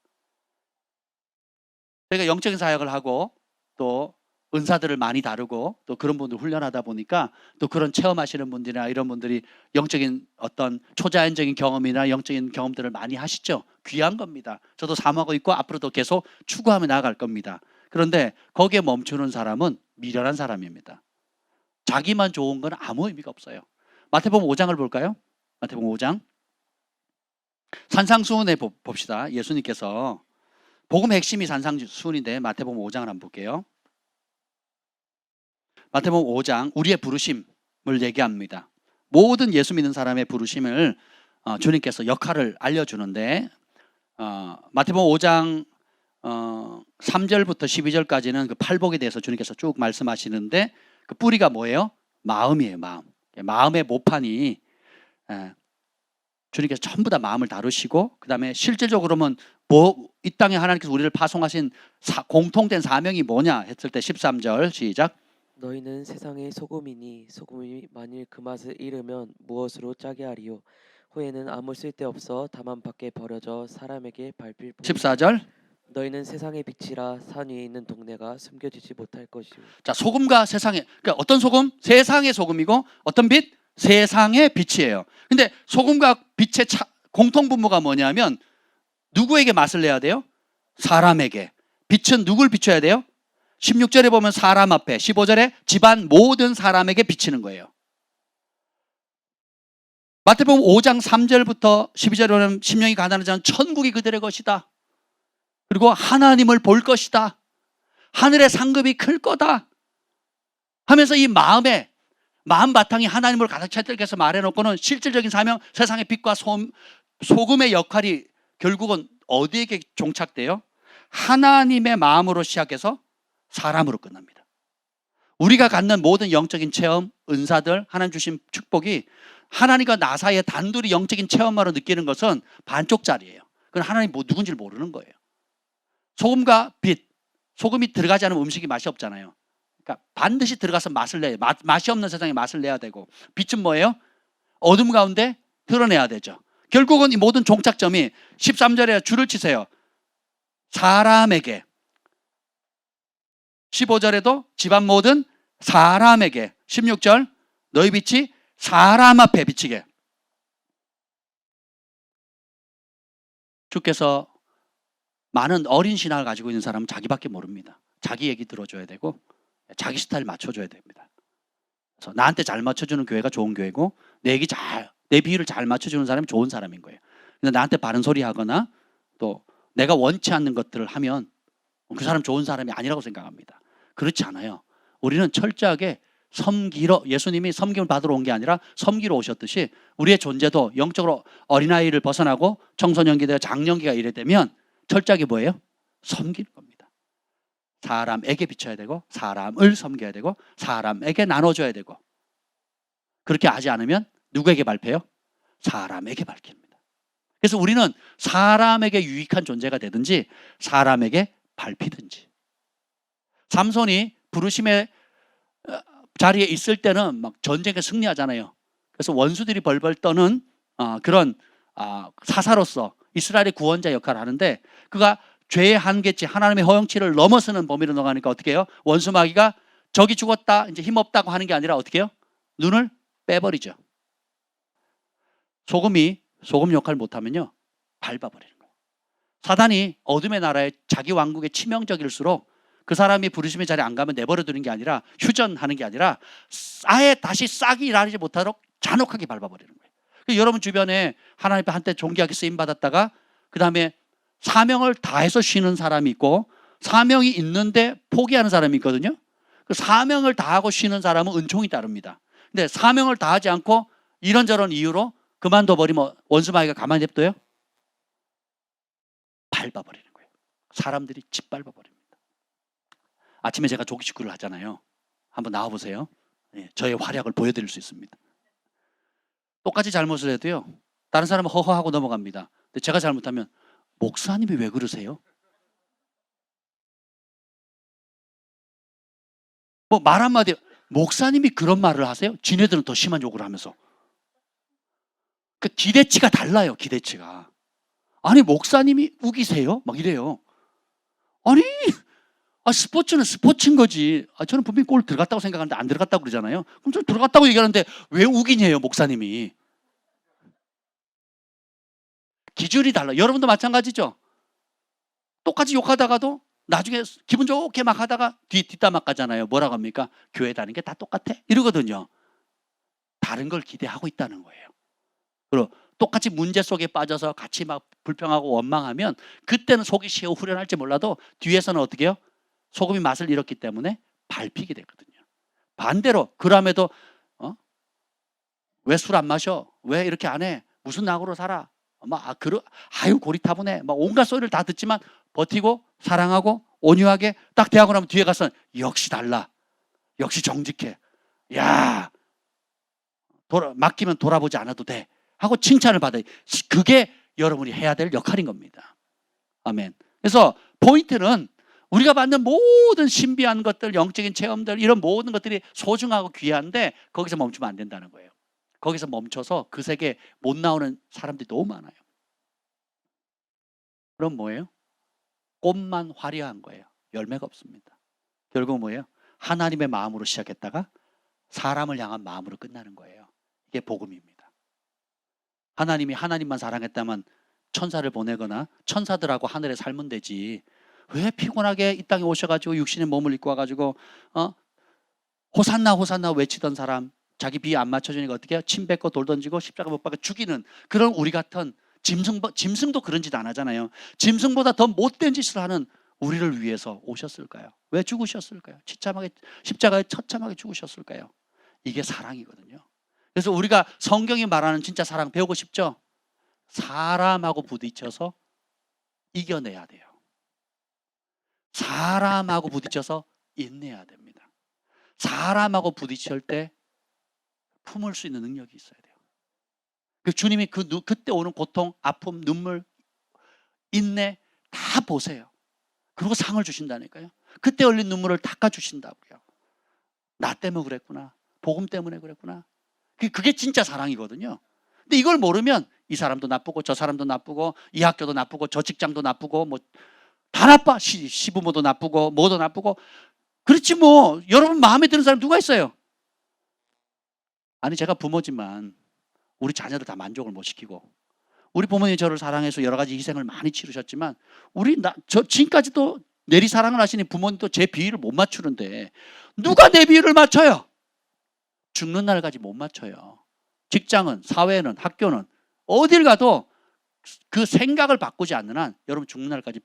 제가 영적인 사역을 하고 또 은사들을 많이 다루고 또 그런 분들 훈련하다 보니까 또 그런 체험하시는 분들이나 이런 분들이 영적인 어떤 초자연적인 경험이나 영적인 경험들을 많이 하시죠. 귀한 겁니다. 저도 사모하고 있고 앞으로도 계속 추구하며 나아갈 겁니다. 그런데 거기에 멈추는 사람은 미련한 사람입니다. 자기만 좋은 건 아무 의미가 없어요. 마태복음 5장을 볼까요? 마태복음 5장. 산상수훈에 봅시다. 예수님께서 복음의 핵심이 산상수훈인데 마태복음 5장을 한번 볼게요. 마태복음 5장 우리의 부르심을 얘기합니다. 모든 예수 믿는 사람의 부르심을 주님께서 역할을 알려주는데 마태복음 5장 3절부터 12절까지는 그 팔복에 대해서 주님께서 쭉 말씀하시는데 그 뿌리가 뭐예요? 마음이에요. 마음의 모판이 주님께서 전부 다 마음을 다루시고 그 다음에 실질적으로는 이 땅에 하나님께서 우리를 파송하신 공통된 사명이 뭐냐 했을 때 13절 시작. 너희는 세상의 소금이니 소금이 만일 그 맛을 잃으면 무엇으로 짜게 하리요. 후에는 아무 쓸데없어 다만 밖에 버려져 사람에게 밟힐 뿐이니 14절. 너희는 세상의 빛이라. 산 위에 있는 동네가 숨겨지지 못할 것이요. 자, 소금과 세상의, 그러니까 어떤 소금? 세상의 소금이고 어떤 빛? 세상의 빛이에요. 근데 소금과 빛의 공통 분모가 뭐냐면 누구에게 맛을 내야 돼요? 사람에게. 빛은 누굴 비춰야 돼요? 16절에 보면 사람 앞에, 15절에 집안 모든 사람에게 비치는 거예요. 마태복음 5장 3절부터 12절에 보면 심령이 가난한 자는 천국이 그들의 것이다. 그리고 하나님을 볼 것이다. 하늘의 상급이 클 거다. 하면서 이 마음 바탕이 하나님을 가득 찼다 해서 말해놓고는 실질적인 사명, 세상의 빛과 소금의 역할이 결국은 어디에게 종착돼요? 하나님의 마음으로 시작해서 사람으로 끝납니다. 우리가 갖는 모든 영적인 체험, 은사들, 하나님 주신 축복이 하나님과 나 사이에 단둘이 영적인 체험으로 느끼는 것은 반쪽짜리예요. 그건 하나님 누군지를 모르는 거예요. 소금과 빛, 소금이 들어가지 않으면 음식이 맛이 없잖아요. 그러니까 반드시 들어가서 맛을 내야 돼요. 맛이 없는 세상에 맛을 내야 되고, 빛은 뭐예요? 어둠 가운데 드러내야 되죠. 결국은 이 모든 종착점이 13절에 줄을 치세요. 사람에게. 15절에도 집안 모든 사람에게. 16절 너희 빛이 사람 앞에 비치게. 주께서 많은 어린 신앙을 가지고 있는 사람은 자기밖에 모릅니다. 자기 얘기 들어줘야 되고 자기 스타일 맞춰줘야 됩니다. 그래서 나한테 잘 맞춰주는 교회가 좋은 교회고 내 비율을 잘 맞춰주는 사람이 좋은 사람인 거예요. 근데 나한테 바른 소리 하거나 또 내가 원치 않는 것들을 하면 그 사람 좋은 사람이 아니라고 생각합니다. 그렇지 않아요. 우리는 철저하게 섬기러, 예수님이 섬김을 받으러 온 게 아니라 섬기러 오셨듯이 우리의 존재도 영적으로 어린아이를 벗어나고 청소년기가 장년기가 이래 되면 철저하게 뭐예요? 섬기는 겁니다. 사람에게 비춰야 되고 사람을 섬겨야 되고 사람에게 나눠줘야 되고, 그렇게 하지 않으면 누구에게 밟혀요? 사람에게 밟힙니다. 그래서 우리는 사람에게 유익한 존재가 되든지 사람에게 밟히든지. 삼손이 부르심의 자리에 있을 때는 막 전쟁에 승리하잖아요. 그래서 원수들이 벌벌 떠는 그런 사사로서 이스라엘의 구원자 역할을 하는데, 그가 죄의 한계치, 하나님의 허용치를 넘어서는 범위로 나가니까 어떻게 해요? 원수 마귀가 적이 죽었다, 이제 힘없다고 하는 게 아니라 어떻게 해요? 눈을 빼버리죠. 소금이 소금 역할을 못하면요, 밟아버리는 거예요. 사단이 어둠의 나라에 자기 왕국에 치명적일수록 그 사람이 부르심의 자리에 안 가면 내버려 두는 게 아니라, 휴전하는 게 아니라 아예 다시 싹이 일하지 못하도록 잔혹하게 밟아버리는 거예요. 여러분 주변에 하나님 한때 존귀하게 쓰임받았다가 그 다음에 사명을 다해서 쉬는 사람이 있고 사명이 있는데 포기하는 사람이 있거든요. 그 사명을 다하고 쉬는 사람은 은총이 따릅니다. 근데 사명을 다하지 않고 이런저런 이유로 그만둬 버리면 원수 마귀가 가만히 냅둬요? 밟아버리는 거예요. 사람들이 짓밟아버립니다. 아침에 제가 조기축구를 하잖아요. 한번 나와보세요. 저의 활약을 보여드릴 수 있습니다. 똑같이 잘못을 해도요, 다른 사람은 허허하고 넘어갑니다. 근데 제가 잘못하면 목사님이 왜 그러세요? 뭐 말 한마디, 목사님이 그런 말을 하세요? 지네들은 더 심한 욕을 하면서. 그 기대치가 달라요. 기대치가. 아니 목사님이 우기세요? 막 이래요. 아니 스포츠는 스포츠인 거지. 저는 분명히 골 들어갔다고 생각하는데 안 들어갔다고 그러잖아요. 그럼 저 들어갔다고 얘기하는데 왜 우기냐요, 목사님이. 기준이 달라. 여러분도 마찬가지죠. 똑같이 욕하다가도 나중에 기분 좋게 막 하다가 뒷담화 가잖아요. 뭐라고 합니까? 교회 다니는 게 다 똑같아? 이러거든요. 다른 걸 기대하고 있다는 거예요. 그리고 똑같이 문제 속에 빠져서 같이 막 불평하고 원망하면 그때는 속이 시어 후련할지 몰라도 뒤에서는 어떻게 해요? 소금이 맛을 잃었기 때문에 밟히게 되거든요. 반대로 그럼에도 왜 술 안 마셔? 왜 이렇게 안 해? 무슨 낙으로 살아? 아유 고리타분해. 막 온갖 소리를 다 듣지만 버티고 사랑하고 온유하게 딱 대하고 나면 뒤에 가서 역시 달라. 역시 정직해. 야, 맡기면 돌아보지 않아도 돼. 하고 칭찬을 받아요. 그게 여러분이 해야 될 역할인 겁니다. 아멘. 그래서 포인트는 우리가 받는 모든 신비한 것들, 영적인 체험들, 이런 모든 것들이 소중하고 귀한데 거기서 멈추면 안 된다는 거예요. 거기서 멈춰서 그 세계에 못 나오는 사람들이 너무 많아요. 그럼 뭐예요? 꽃만 화려한 거예요. 열매가 없습니다. 결국 뭐예요? 하나님의 마음으로 시작했다가 사람을 향한 마음으로 끝나는 거예요. 이게 복음입니다. 하나님이 하나님만 사랑했다면 천사를 보내거나 천사들하고 하늘에 살면 되지. 왜 피곤하게 이 땅에 오셔가지고 육신의 몸을 입고 와가지고 호산나 호산나 외치던 사람, 자기 비위 안 맞춰주니까 어떻게 해요? 침 뱉고 돌 던지고 십자가 못 박아 죽이는 그런 우리 같은 짐승도 그런 짓 안 하잖아요. 짐승보다 더 못된 짓을 하는 우리를 위해서 오셨을까요? 왜 죽으셨을까요? 십자가에 처참하게 죽으셨을까요? 이게 사랑이거든요. 그래서 우리가 성경이 말하는 진짜 사랑 배우고 싶죠? 사람하고 부딪혀서 이겨내야 돼요. 사람하고 부딪혀서 인내해야 됩니다. 사람하고 부딪힐 때 품을 수 있는 능력이 있어야 돼요. 주님이 그때 오는 고통, 아픔, 눈물, 인내 다 보세요. 그리고 상을 주신다니까요. 그때 흘린 눈물을 닦아주신다고요. 나 때문에 그랬구나. 복음 때문에 그랬구나. 그게 진짜 사랑이거든요. 근데 이걸 모르면 이 사람도 나쁘고 저 사람도 나쁘고 이 학교도 나쁘고 저 직장도 나쁘고 뭐 다 나빠. 시부모도 나쁘고 뭐도 나쁘고. 그렇지 뭐. 여러분 마음에 드는 사람 누가 있어요? 아니 제가 부모지만 우리 자녀들 다 만족을 못 시키고 우리 부모님이 저를 사랑해서 여러 가지 희생을 많이 치르셨지만 저 지금까지도 내리 사랑을 하시니 부모님도 제 비위를 못 맞추는데 누가 내 비위를 맞춰요? 죽는 날까지 못 맞춰요. 직장은, 사회는, 학교는 어딜 가도 그 생각을 바꾸지 않는 한 여러분 죽는 날까지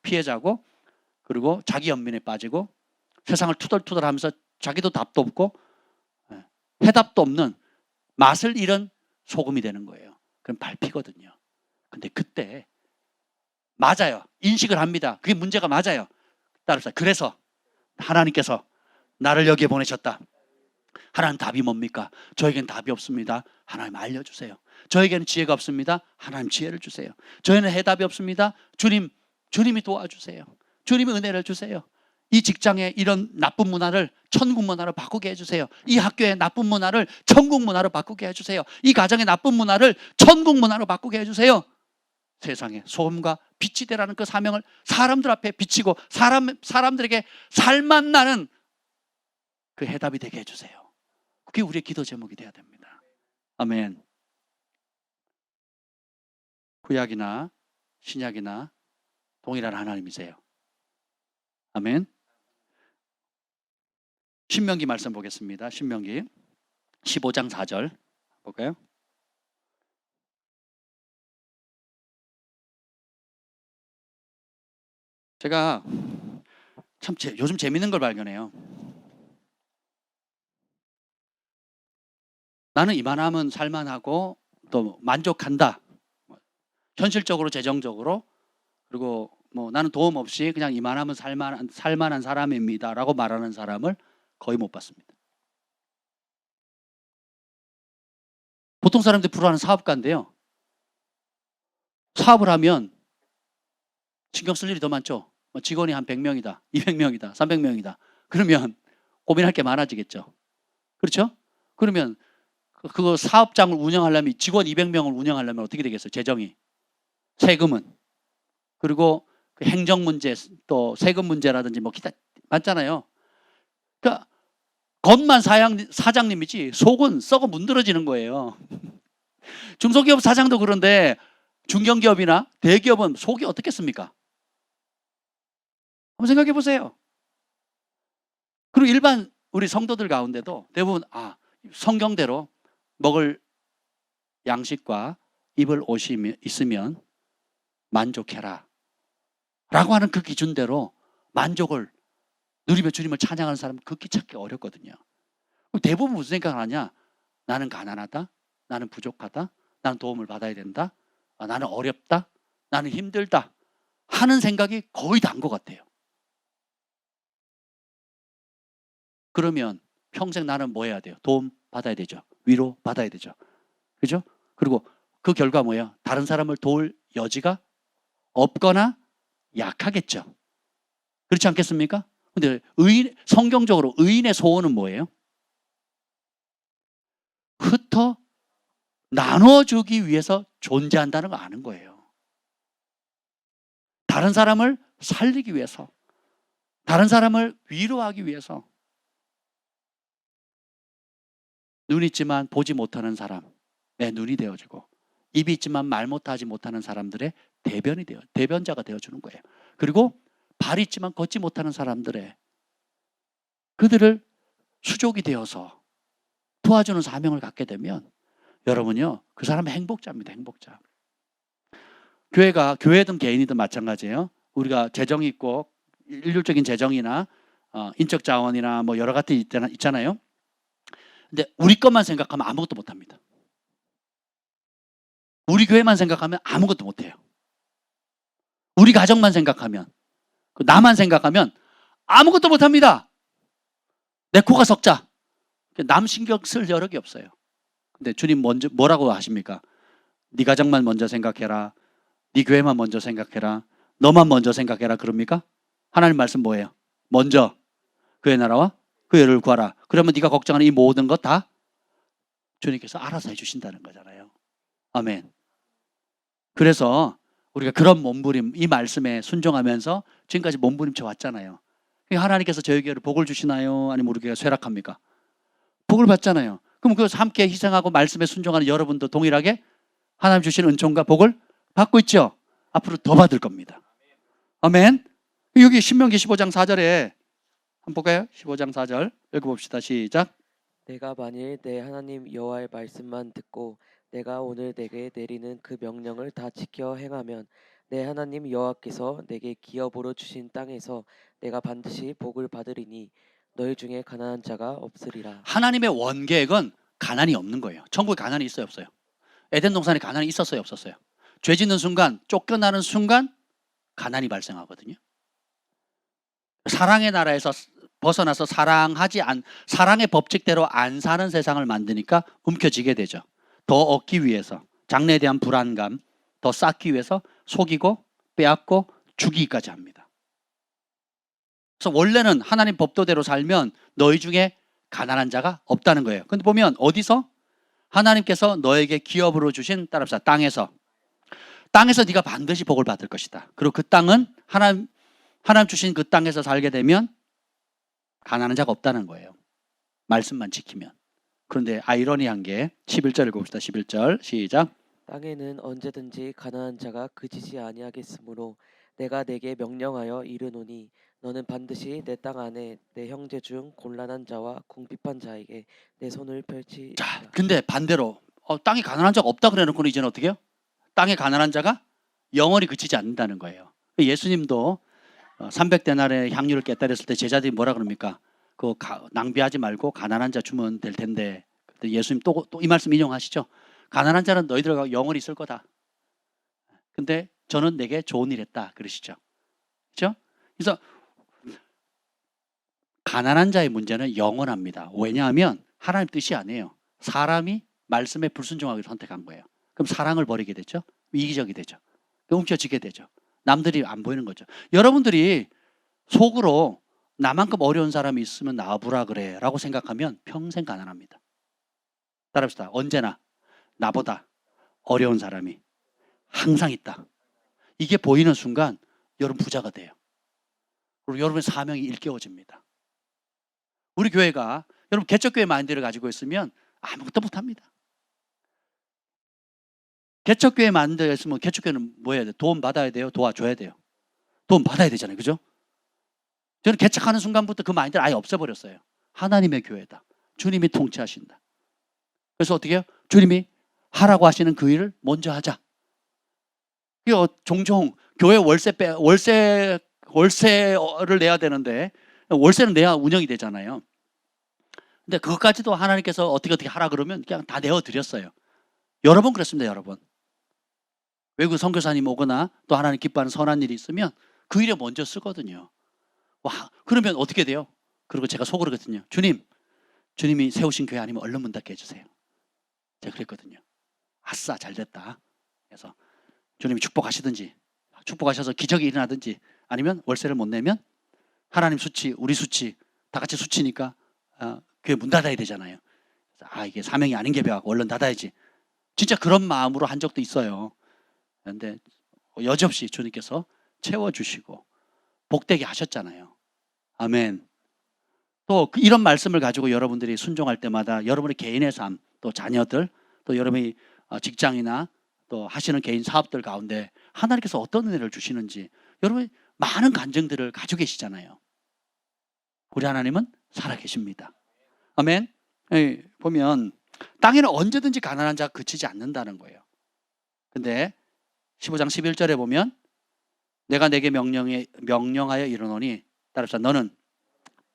피해자고 그리고 자기 연민에 빠지고 세상을 투덜투덜하면서 자기도 답도 없고 해답도 없는 맛을 잃은 소금이 되는 거예요. 그럼 밟히거든요. 근데 그때 맞아요. 인식을 합니다. 그게 문제가 맞아요. 따라서 그래서 하나님께서 나를 여기에 보내셨다. 하나님 답이 뭡니까? 저에겐 답이 없습니다. 하나님 알려주세요. 저에게는 지혜가 없습니다. 하나님 지혜를 주세요. 저에는 해답이 없습니다. 주님이 도와주세요. 주님이 은혜를 주세요. 이 직장의 이런 나쁜 문화를 천국 문화로 바꾸게 해주세요. 이 학교의 나쁜 문화를 천국 문화로 바꾸게 해주세요. 이 가정의 나쁜 문화를 천국 문화로 바꾸게 해주세요. 세상에 소금과 빛이 되라는 그 사명을 사람들 앞에 비치고 사람들에게 살맛 나는 그 해답이 되게 해주세요. 그게 우리의 기도 제목이 돼야 됩니다. 아멘. 구약이나 신약이나 동일한 하나님이세요. 아멘. 신명기 말씀 보겠습니다. 신명기 15장 4절 볼까요? 제가 참 요즘 재밌는 걸 발견해요. 나는 이만하면 살만하고 또 만족한다. 현실적으로 재정적으로 그리고 뭐 나는 도움 없이 그냥 이만하면 살만한 사람입니다라고 말하는 사람을 거의 못 봤습니다. 보통 사람들이 부러워하는 사업가인데요. 사업을 하면 신경 쓸 일이 더 많죠. 직원이 한 100명이다, 200명이다, 300명이다. 그러면 고민할 게 많아지겠죠. 그렇죠? 그러면 그거 사업장을 운영하려면 직원 200명을 운영하려면 어떻게 되겠어요? 재정이. 세금은. 그리고 그 행정 문제, 또 세금 문제라든지 뭐 기타 많잖아요. 그러니까 겉만 사장님이지 속은 썩어 문드러지는 거예요. 중소기업 사장도 그런데 중견기업이나 대기업은 속이 어떻겠습니까? 한번 생각해 보세요. 그리고 일반 우리 성도들 가운데도 대부분 성경대로 먹을 양식과 입을 옷이 있으면 만족해라 라고 하는 그 기준대로 만족을 누리며 주님을 찬양하는 사람은 극히 찾기 어렵거든요. 대부분 무슨 생각을 하냐? 나는 가난하다, 나는 부족하다, 나는 도움을 받아야 된다, 나는 어렵다, 나는 힘들다 하는 생각이 거의 다인 것 같아요. 그러면 평생 나는 뭐 해야 돼요? 도움 받아야 되죠. 위로 받아야 되죠. 그죠? 그리고 그 결과 뭐예요? 다른 사람을 도울 여지가 없거나 약하겠죠. 그렇지 않겠습니까? 근데 성경적으로 의인의 소원은 뭐예요? 흩어 나눠주기 위해서 존재한다는 거 아는 거예요. 다른 사람을 살리기 위해서, 다른 사람을 위로하기 위해서. 눈 있지만 보지 못하는 사람의 눈이 되어주고, 입이 있지만 말 못하지 못하는 사람들의 대변자가 되어주는 거예요. 그리고 발 있지만 걷지 못하는 사람들의 그들을 수족이 되어서 도와주는 사명을 갖게 되면 여러분요, 그 사람은 행복자입니다. 행복자. 교회든 개인이든 마찬가지예요. 우리가 재정이 있고 일률적인 재정이나 인적 자원이나 뭐 여러 가지 있잖아요. 근데 우리 것만 생각하면 아무것도 못합니다. 우리 교회만 생각하면 아무것도 못해요. 우리 가정만 생각하면, 나만 생각하면 아무것도 못합니다. 내 코가 석자. 남 신경 쓸 여력이 없어요. 근데 주님 먼저 뭐라고 하십니까? 네 가정만 먼저 생각해라. 네 교회만 먼저 생각해라. 너만 먼저 생각해라. 그럽니까? 하나님 말씀 뭐예요? 먼저 그의 나라와 그의 의를 구하라. 그러면 네가 걱정하는 이 모든 것 다 주님께서 알아서 해주신다는 거잖아요. 아멘. 그래서 우리가 그런 몸부림, 이 말씀에 순종하면서 지금까지 몸부림쳐 왔잖아요. 하나님께서 저희 교회를 복을 주시나요? 아니면 우리 교회가 쇠락합니까? 복을 받잖아요. 그럼 그것을 함께 희생하고 말씀에 순종하는 여러분도 동일하게 하나님 주신 은총과 복을 받고 있죠. 앞으로 더 받을 겁니다. 아멘. 여기 신명기 15장 4절에 한번 볼까요? 15장 4절 읽어봅시다. 시작. 내가 만일 내 하나님 여호와의 말씀만 듣고 내가 오늘 내게 내리는 그 명령을 다 지켜 행하면 내 하나님 여호와께서 내게 기업으로 주신 땅에서 내가 반드시 복을 받으리니 너희 중에 가난한 자가 없으리라. 하나님의 원계획은 가난이 없는 거예요. 천국에 가난이 있어요, 없어요? 에덴 동산에 가난이 있었어요, 없었어요? 죄 짓는 순간, 쫓겨나는 순간 가난이 발생하거든요. 사랑의 나라에서 벗어나서 사랑의 법칙대로 안 사는 세상을 만드니까 움켜쥐게 되죠. 더 얻기 위해서, 장래에 대한 불안감, 더 쌓기 위해서 속이고 빼앗고 죽이기까지 합니다. 그래서 원래는 하나님 법도대로 살면 너희 중에 가난한 자가 없다는 거예요. 근데 보면 어디서? 하나님께서 너에게 기업으로 주신, 따라합시다, 땅에서 네가 반드시 복을 받을 것이다. 그리고 그 땅은 하나님 주신 그 땅에서 살게 되면 가난한 자가 없다는 거예요. 말씀만 지키면. 그런데 아이러니한 게 11절 읽어봅시다. 11절 시작. 땅에는 언제든지 가난한 자가 그치지 아니하겠으므로 내가 내게 명령하여 이르노니 너는 반드시 내 땅 안에 내 형제 중 곤란한 자와 궁핍한 자에게 내 손을 펼치라. 자, 근데 반대로 땅에 가난한 자가 없다 그래놓고 이제는 어떻게 해요? 땅에 가난한 자가 영원히 그치지 않는다는 거예요. 예수님도 300데나리의 향유를 깨뜨렸을 때 제자들이 뭐라 그럽니까? 그거 낭비하지 말고 가난한 자 주면 될 텐데. 그때 예수님 또 이 말씀 인용하시죠. 가난한 자는 너희들과 영원히 있을 거다. 근데 저는 내게 좋은 일 했다 그러시죠. 그렇죠? 그래서 가난한 자의 문제는 영원합니다. 왜냐하면 하나님 뜻이 아니에요. 사람이 말씀에 불순종하기를 선택한 거예요. 그럼 사랑을 버리게 되죠. 이기적이 되죠. 움켜쥐게 되죠. 남들이 안 보이는 거죠. 여러분들이 속으로 나만큼 어려운 사람이 있으면 나와보라 그래 라고 생각하면 평생 가난합니다. 따라합시다. 언제나 나보다 어려운 사람이 항상 있다. 이게 보이는 순간 여러분 부자가 돼요. 그리고 여러분의 사명이 일깨워집니다. 우리 교회가 여러분 개척교회 마인드를 가지고 있으면 아무것도 못합니다. 개척교회 마인드가 있으면 개척교회는 뭐 해야 돼요? 도움 받아야 돼요? 도와줘야 돼요? 도움 받아야 되잖아요. 그죠? 저는 개척하는 순간부터 그 마인드를 아예 없애버렸어요. 하나님의 교회다. 주님이 통치하신다. 그래서 어떻게 해요? 주님이 하라고 하시는 그 일을 먼저 하자. 종종 교회 월세를 내야 되는데 월세는 내야 운영이 되잖아요. 근데 그것까지도 하나님께서 어떻게 하라 그러면 그냥 다 내어드렸어요. 여러 번 그랬습니다. 여러 번. 외국 선교사님 오거나 또 하나님 기뻐하는 선한 일이 있으면 그 일에 먼저 쓰거든요. 와, 그러면 어떻게 돼요? 그리고 제가 속으로 그랬거든요. 주님이 세우신 교회 아니면 얼른 문 닫게 해주세요. 제가 그랬거든요. 아싸, 잘 됐다. 그래서 주님이 축복하시든지 축복하셔서 기적이 일어나든지 아니면 월세를 못 내면 하나님 수치, 우리 수치, 다 같이 수치니까 교회 문 닫아야 되잖아요. 이게 사명이 아닌 게 배워갖고 얼른 닫아야지. 진짜 그런 마음으로 한 적도 있어요. 그런데 여지없이 주님께서 채워주시고 복되게 하셨잖아요. 아멘. 또 이런 말씀을 가지고 여러분들이 순종할 때마다 여러분의 개인의 삶, 또 자녀들, 또 여러분이 직장이나 또 하시는 개인 사업들 가운데 하나님께서 어떤 은혜를 주시는지 여러분이 많은 간증들을 가지고 계시잖아요. 우리 하나님은 살아계십니다. 아멘. 보면 땅에는 언제든지 가난한 자가 그치지 않는다는 거예요. 근데 15장 11절에 보면 내가 내게 명령하여 이르노니 따라서 너는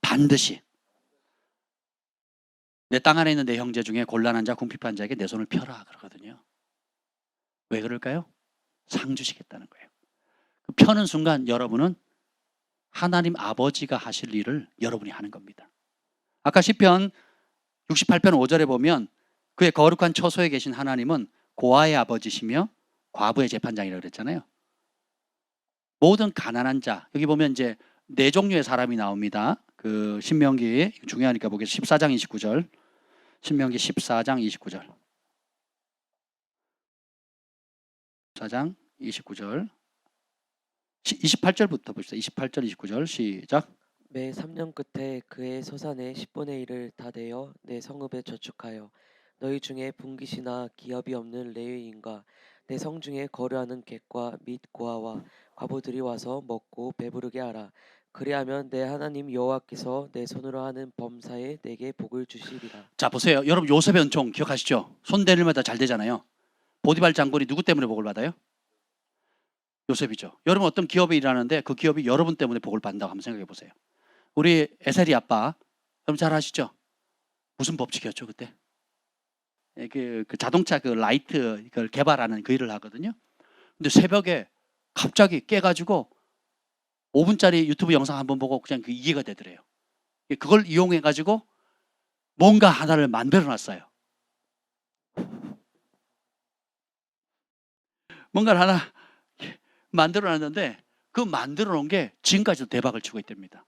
반드시 내 땅 안에 있는 내 형제 중에 곤란한 자 궁핍한 자에게 내 손을 펴라 그러거든요. 왜 그럴까요? 상 주시겠다는 거예요. 그 펴는 순간 여러분은 하나님 아버지가 하실 일을 여러분이 하는 겁니다. 아까 시편 68편 5절에 보면 그의 거룩한 처소에 계신 하나님은 고아의 아버지시며 과부의 재판장이라고 그랬잖아요. 모든 가난한 자, 여기 보면 이제 네 종류의 사람이 나옵니다. 그 신명기 중요하니까 보겠습니다. 14장 29절. 신명기 14장 29절. 14장 29절. 28절부터 봅시다. 28절 29절 시작. 매 3년 끝에 그의 소산의 10분의 1을 다 내어 내 성읍에 저축하여 너희 중에 분깃이나 기업이 없는 레위인과 내 성 중에 거류하는 객과 및 고아와 과부들이 와서 먹고 배부르게 하라. 그리하면 내 하나님 여호와께서 내 손으로 하는 범사에 내게 복을 주시리라. 자 보세요. 여러분 요셉의 은총 기억하시죠? 손 대는 마다 잘 되잖아요. 보디발 장군이 누구 때문에 복을 받아요? 요셉이죠. 여러분 어떤 기업에 일하는데 그 기업이 여러분 때문에 복을 받는다고 한번 생각해 보세요. 우리 에셀이 아빠 여러분 잘 아시죠? 무슨 법칙이었죠 그때? 그 자동차 그 라이트 그걸 개발하는 그 일을 하거든요. 근데 새벽에 갑자기 깨가지고 5분짜리 유튜브 영상 한번 보고 그냥 그 이해가 되더래요. 그걸 이용해가지고 뭔가 하나를 만들어놨어요. 뭔가를 하나 만들어놨는데 그 만들어놓은 게 지금까지도 대박을 치고 있답니다.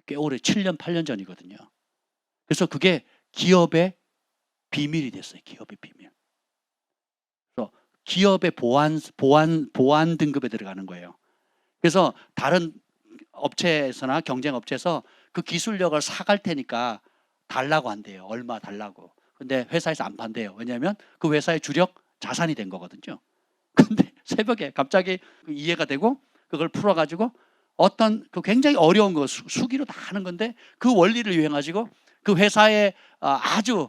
꽤 오래 7년 8년 전이거든요. 그래서 그게 기업의 비밀이 됐어요. 기업의 비밀. 그래서 기업의 보안 등급에 들어가는 거예요. 그래서 다른 업체에서나 경쟁 업체에서 그 기술력을 사갈 테니까 달라고 한대요. 얼마 달라고. 근데 회사에서 안 판대요. 왜냐하면 그 회사의 주력 자산이 된 거거든요. 근데 새벽에 갑자기 이해가 되고 그걸 풀어가지고 어떤 그 굉장히 어려운 거 수기로 다 하는 건데 그 원리를 이용해가지고 그 회사의 아주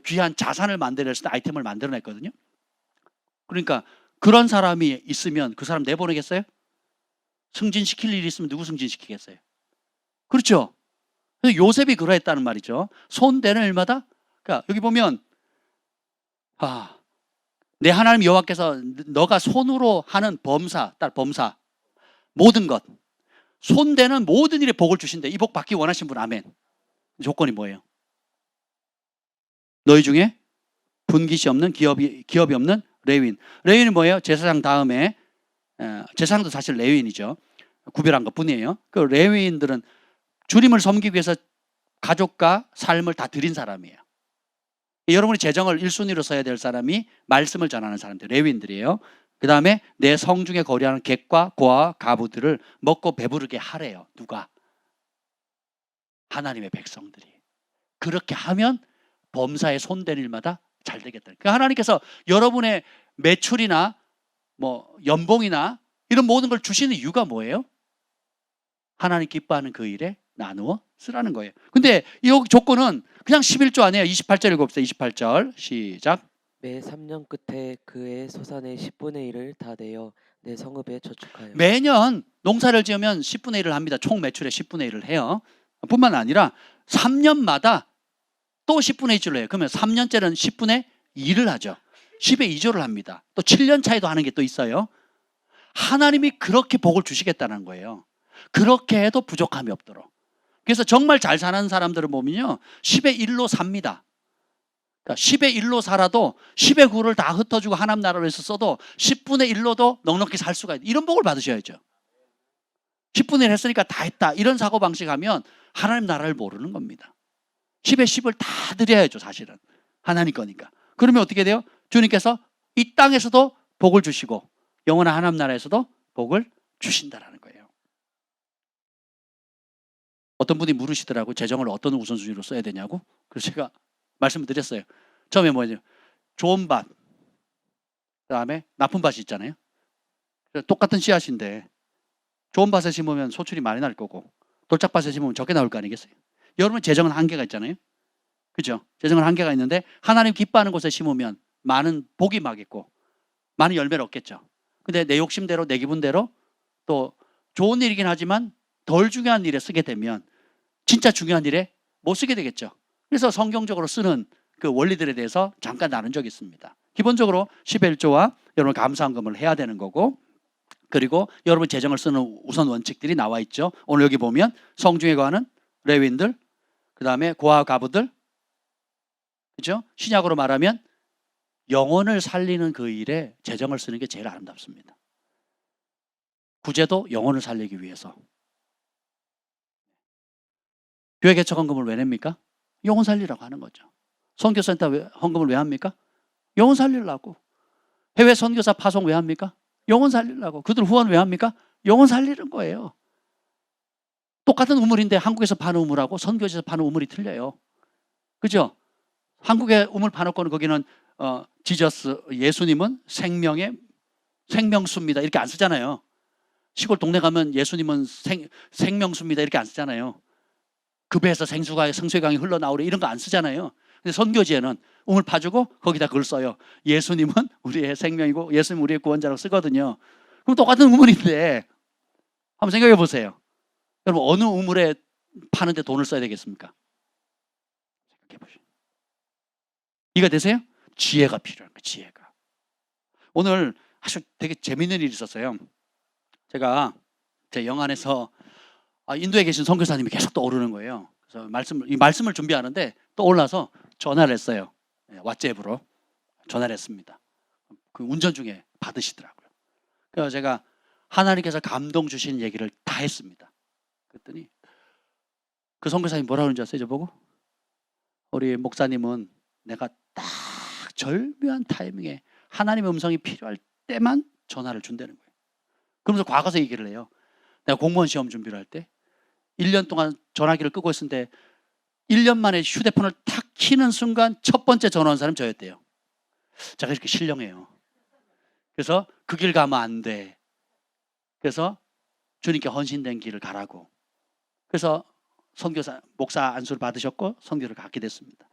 귀한 자산을 만들어낼 아이템을 만들어냈거든요. 그러니까 그런 사람이 있으면 그 사람 내보내겠어요? 승진시킬 일이 있으면 누구 승진시키겠어요? 그렇죠. 그래서 요셉이 그러했다는 말이죠. 손대는 일마다. 그러니까 여기 보면 내 하나님 여호와께서 너가 손으로 하는 범사 모든 것 손대는 모든 일에 복을 주신대. 이 복 받기 원하신 분 아멘. 조건이 뭐예요? 너희 중에 분깃이 없는 기업이 없는 레위인. 레위인은 뭐예요? 제사장 다음에 제사장도 사실 레위인이죠. 구별한 것뿐이에요. 그 레위인들은 주님을 섬기기 위해서 가족과 삶을 다 드린 사람이에요. 여러분이 재정을 1순위로 써야 될 사람이 말씀을 전하는 사람들, 레위인들이에요. 그 다음에 내 성 중에 거류하는 객과 고아 가부들을 먹고 배부르게 하래요. 누가? 하나님의 백성들이. 그렇게 하면 범사에 손댄 일마다 잘 되겠다. 그러니까 하나님께서 여러분의 매출이나 뭐 연봉이나 이런 모든 걸 주시는 이유가 뭐예요? 하나님 기뻐하는 그 일에 나누어 쓰라는 거예요. 근데 이 조건은 그냥 11조 아니에요. 28절 읽어봅시다. 28절 시작. 매 3년 끝에 그의 소산의 10분의 1을 다 내어 내 성읍에 저축하여. 매년 농사를 지으면 10분의 1을 합니다. 총 매출의 10분의 1을 해요. 뿐만 아니라 3년마다 또 10분의 1을 해요. 그러면 3년째는 10분의 2를 하죠. 10의 2조를 합니다. 또 7년 차에도 하는 게 또 있어요. 하나님이 그렇게 복을 주시겠다는 거예요. 그렇게 해도 부족함이 없도록. 그래서 정말 잘 사는 사람들을 보면요 10의 1로 삽니다. 그러니까 10의 1로 살아도 10의 9를 다 흩어주고 하나님 나라로 해서 써도 10분의 1로도 넉넉히 살 수가 있어요. 이런 복을 받으셔야죠. 10분의 1 했으니까 다 했다. 이런 사고방식 하면 하나님 나라를 모르는 겁니다. 10에 10을 다 드려야죠, 사실은. 하나님 거니까. 그러면 어떻게 돼요? 주님께서 이 땅에서도 복을 주시고 영원한 하나님 나라에서도 복을 주신다라는 거예요. 어떤 분이 물으시더라고요. 재정을 어떤 우선순위로 써야 되냐고. 그래서 제가 말씀을 드렸어요. 처음에 뭐죠? 좋은 밭, 그다음에 나쁜 밭이 있잖아요. 똑같은 씨앗인데 좋은 밭에 심으면 소출이 많이 날 거고 돌짝밭에 심으면 적게 나올 거 아니겠어요? 여러분 재정은 한계가 있잖아요. 그죠? 재정은 한계가 있는데 하나님 기뻐하는 곳에 심으면 많은 복이 막겠고 많은 열매를 얻겠죠. 근데 내 욕심대로 내 기분대로 또 좋은 일이긴 하지만 덜 중요한 일에 쓰게 되면 진짜 중요한 일에 못 쓰게 되겠죠. 그래서 성경적으로 쓰는 그 원리들에 대해서 잠깐 나눈 적이 있습니다. 기본적으로 10의 1조와 여러분 감사헌금을 해야 되는 거고, 그리고 여러분 재정을 쓰는 우선 원칙들이 나와 있죠. 오늘 여기 보면 성중에 거하는 레위인들, 그 다음에 고아 과부들, 그죠? 신약으로 말하면 영혼을 살리는 그 일에 재정을 쓰는 게 제일 아름답습니다. 구제도 영혼을 살리기 위해서. 교회 개척헌금을 왜 냅니까? 영혼 살리라고 하는 거죠. 선교센터 헌금을 왜 합니까? 영혼 살리려고. 해외 선교사 파송 왜 합니까? 영혼 살리려고. 그들 후원 왜 합니까? 영혼 살리는 거예요. 똑같은 우물인데 한국에서 파는 우물하고 선교지에서 파는 우물이 틀려요. 그죠? 한국에 우물 파놓고는 거기는 지저스, 예수님은 생명수입니다 이렇게 안 쓰잖아요. 시골 동네 가면 예수님은 생명수입니다 이렇게 안 쓰잖아요. 그 배에서 생수의 강이 흘러나오래 이런 거 안 쓰잖아요. 근데 선교지에는 우물 파주고 거기다 그걸 써요. 예수님은 우리의 생명이고 예수님 우리의 구원자라고 쓰거든요. 그럼 똑같은 우물인데 한번 생각해 보세요. 여러분 어느 우물에 파는데 돈을 써야 되겠습니까? 생각해 보시죠. 이해가 되세요? 지혜가 필요한 거예요. 지혜가. 오늘 아주 되게 재밌는 일이 있었어요. 제가 제 영안에서 인도에 계신 선교사님이 계속 떠오르는 거예요. 그래서 이 말씀을 준비하는데 떠올라서 전화를 했어요. 왓츠앱으로 전화를 했습니다. 그 운전 중에 받으시더라고요. 그래서 제가 하나님께서 감동 주신 얘기를 다 했습니다. 그랬더니 그 선교사님이 뭐라 그러는지 아세요? 저보고 우리 목사님은 내가 딱 절묘한 타이밍에 하나님의 음성이 필요할 때만 전화를 준다는 거예요. 그러면서 과거서 얘기를 해요. 내가 공무원 시험 준비를 할 때 1년 동안 전화기를 끄고 있었는데 1년 만에 휴대폰을 탁 키는 순간 첫 번째 전화 온 사람이 저였대요. 제가 이렇게 신령해요. 그래서 그 길 가면 안 돼. 그래서 주님께 헌신된 길을 가라고. 그래서 선교사 목사 안수를 받으셨고 선교를 갖게 됐습니다.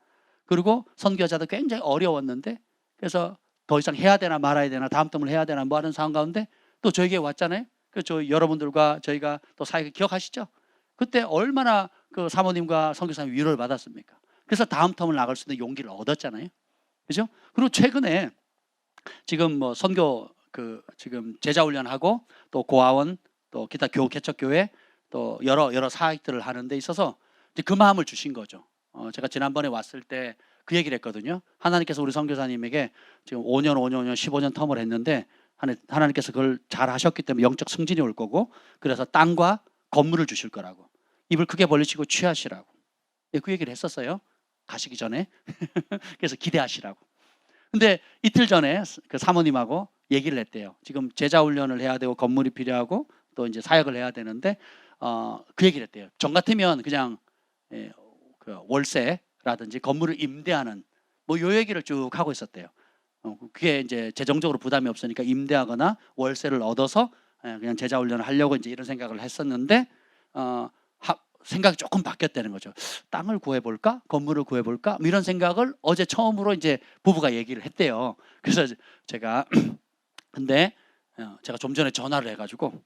그리고 선교자도 굉장히 어려웠는데 그래서 더 이상 해야 되나 말아야 되나 다음 덤을 해야 되나 뭐 하는 상황 가운데 또 저에게 왔잖아요. 그래서 저희 여러분들과 저희가 또 사역을 기억하시죠? 그때 얼마나 그 사모님과 선교사님 위로를 받았습니까? 그래서 다음 텀을 나갈 수 있는 용기를 얻었잖아요. 그죠? 그리고 최근에 지금 뭐 선교 지금 제자 훈련하고 또 고아원 또 기타 개척교회 또 여러 사역들을 하는 데 있어서 이제 그 마음을 주신 거죠. 제가 지난번에 왔을 때 그 얘기를 했거든요. 하나님께서 우리 선교사님에게 지금 5년, 15년 텀을 했는데 하나님께서 그걸 잘 하셨기 때문에 영적 승진이 올 거고 그래서 땅과 건물을 주실 거라고. 입을 크게 벌리시고 취하시라고. 그 얘기를 했었어요. 가시기 전에. 그래서 기대하시라고. 근데 이틀 전에 그 사모님하고 얘기를 했대요. 지금 제자 훈련을 해야 되고 건물이 필요하고 또 이제 사역을 해야 되는데 그 얘기를 했대요. 전 같으면 그냥 그 월세라든지 건물을 임대하는 뭐 요 얘기를 쭉 하고 있었대요. 그게 이제 재정적으로 부담이 없으니까 임대하거나 월세를 얻어서 그냥 제자 훈련을 하려고 이제 이런 생각을 했었는데 생각이 조금 바뀌었다는 거죠. 땅을 구해볼까? 건물을 구해볼까? 뭐 이런 생각을 어제 처음으로 이제 부부가 얘기를 했대요. 그래서 제가 근데 제가 좀 전에 전화를 해가지고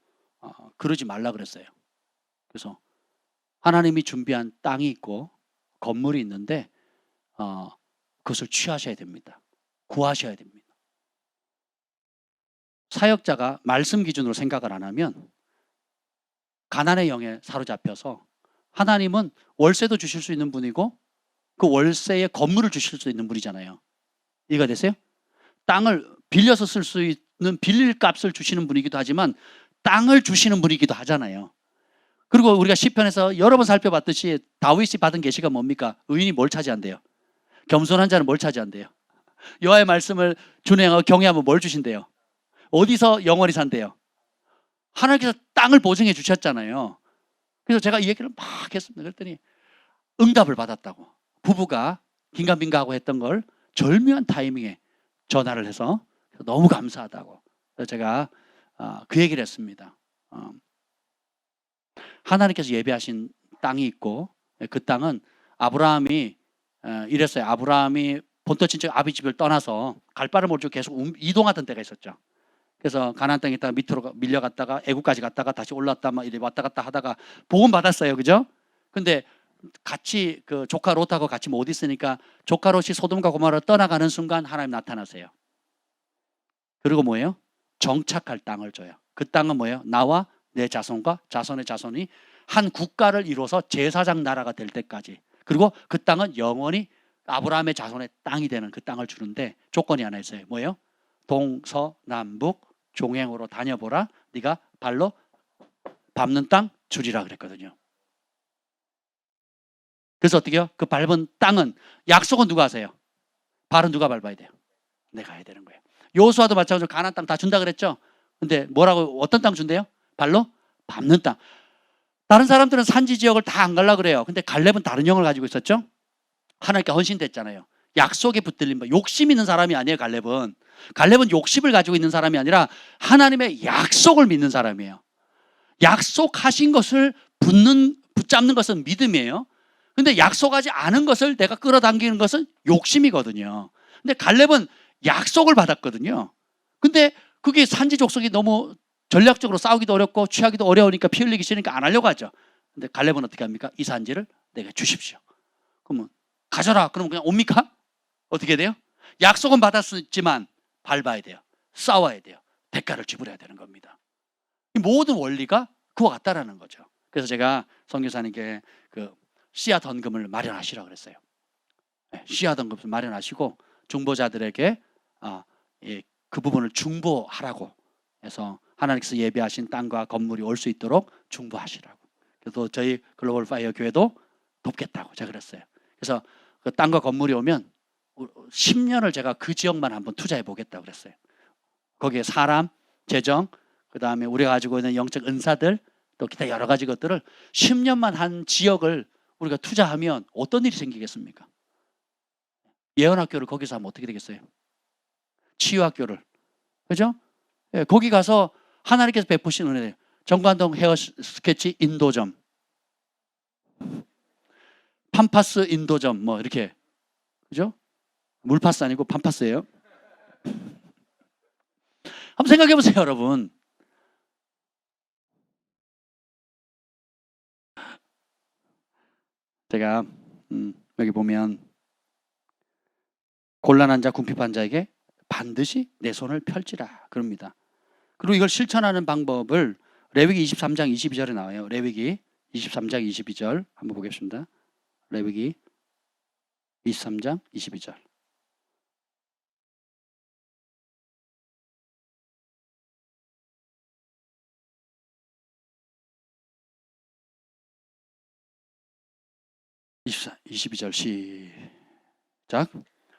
그러지 말라 그랬어요. 그래서 하나님이 준비한 땅이 있고 건물이 있는데 그것을 취하셔야 됩니다. 구하셔야 됩니다. 사역자가 말씀 기준으로 생각을 안 하면 가난의 영에 사로잡혀서 하나님은 월세도 주실 수 있는 분이고 그 월세에 건물을 주실 수 있는 분이잖아요. 이해가 되세요? 땅을 빌려서 쓸 수 있는 빌릴 값을 주시는 분이기도 하지만 땅을 주시는 분이기도 하잖아요. 그리고 우리가 시편에서 여러 번 살펴봤듯이 다윗이 받은 계시가 뭡니까? 의인이 뭘 차지한대요? 겸손한 자는 뭘 차지한대요? 여호와의 말씀을 준행하고 경외하면 뭘 주신대요? 어디서 영원히 산대요? 하나님께서 땅을 보증해 주셨잖아요. 그래서 제가 이 얘기를 막 했습니다. 그랬더니 응답을 받았다고. 부부가 긴가민가하고 했던 걸 절묘한 타이밍에 전화를 해서 너무 감사하다고. 그래서 제가 그 얘기를 했습니다. 하나님께서 예비하신 땅이 있고 그 땅은 아브라함이 이랬어요. 아브라함이 본토 친척 아비 집을 떠나서 갈 바를 모르고 계속 이동하던 때가 있었죠. 그래서 가나안 땅에 있다가 밑으로 밀려갔다가 애국까지 갔다가 다시 올랐다 막 이래 왔다 갔다 하다가 복음 받았어요. 그죠? 근데 같이 그 조카 롯하고 같이 못 있으니까 조카 롯이 소돔과 고모라를 떠나가는 순간 하나님 나타나세요. 그리고 뭐예요? 정착할 땅을 줘요. 그 땅은 뭐예요? 나와 내 자손과 자손의 자손이 한 국가를 이루어서 제사장 나라가 될 때까지. 그리고 그 땅은 영원히 아브라함의 자손의 땅이 되는 그 땅을 주는데 조건이 하나 있어요. 뭐예요? 동서남북 종행으로 다녀보라. 네가 발로 밟는 땅 주리라 그랬거든요. 그래서 어떻게 해요? 그 밟은 땅은 약속은 누가 하세요? 발은 누가 밟아야 돼요? 내가 해야 되는 거예요. 여호수아도 마찬가지로 가나안 땅 다 준다 그랬죠? 근데 뭐라고 어떤 땅 준대요? 발로 밟는 땅. 다른 사람들은 산지 지역을 다 안 가려고 그래요. 근데 갈렙은 다른 영을 가지고 있었죠? 하나님께 헌신됐잖아요. 약속에 붙들린 거. 욕심 있는 사람이 아니에요. 갈렙은 욕심을 가지고 있는 사람이 아니라 하나님의 약속을 믿는 사람이에요. 약속하신 것을 붙잡는 것은 믿음이에요. 근데 약속하지 않은 것을 내가 끌어당기는 것은 욕심이거든요. 근데 갈렙은 약속을 받았거든요. 근데 그게 산지 족속이 너무 전략적으로 싸우기도 어렵고 취하기도 어려우니까 피 흘리기 싫으니까 안 하려고 하죠. 근데 갈렙은 어떻게 합니까? 이 산지를 내게 주십시오. 그러면 가져라. 그러면 그냥 옵니까? 어떻게 돼요? 약속은 받았지만 밟아야 돼요. 싸워야 돼요. 대가를 지불해야 되는 겁니다. 이 모든 원리가 그와 같다라는 거죠. 그래서 제가 선교사님께 그 씨앗 헌금을 마련하시라고 그랬어요. 씨앗 헌금을 마련하시고 중보자들에게 그 부분을 중보하라고 해서 하나님께서 예배하신 땅과 건물이 올 수 있도록 중보하시라고. 그래서 저희 글로벌 파이어 교회도 돕겠다고 제가 그랬어요. 그래서 그 땅과 건물이 오면 10년을 제가 그 지역만 한번 투자해 보겠다고 그랬어요. 거기에 사람, 재정, 그 다음에 우리가 가지고 있는 영적 은사들 또 기타 여러 가지 것들을 10년만 한 지역을 우리가 투자하면 어떤 일이 생기겠습니까? 예언학교를 거기서 하면 어떻게 되겠어요? 치유학교를. 그죠? 예, 거기 가서 하나님께서 베푸신 은혜, 정관동 헤어 스케치 인도점, 팜파스 인도점, 뭐 이렇게. 그죠? 물파스 아니고 팜파스예요. 한번 생각해 보세요, 여러분. 제가 여기 보면 곤란한 자, 궁핍한 자에게 반드시 내 손을 펼치라 그럽니다. 그리고 이걸 실천하는 방법을 레위기 23장 22절에 나와요. 레위기 23장 22절 한번 보겠습니다. 레위기 23장 22절. (24) 22절 시작.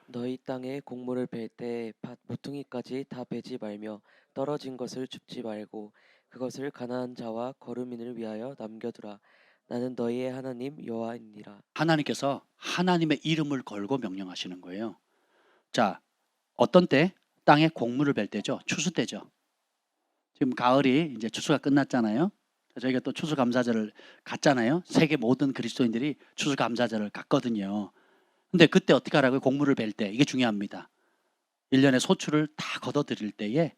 너희 땅에 곡물을 벨 때 밭 모퉁이까지 다 베지 말며 떨어진 것을 줍지 말고 그것을 가난한 자와 거류민을 위하여 남겨두라. 나는 너희의 하나님 여호와이니라. 하나님께서 하나님의 이름을 걸고 명령하시는 거예요. 자, 어떤 때? 땅에 곡물을 벨 때죠. 추수 때죠. 지금 가을이 이제 추수가 끝났잖아요. 저희가 또 추수감사절을 갔잖아요. 세계 모든 그리스도인들이 추수감사절을 갔거든요. 근데 그때 어떻게 하라고요? 곡물을 벨 때. 이게 중요합니다. 1년에 소출을 다 걷어들일 때에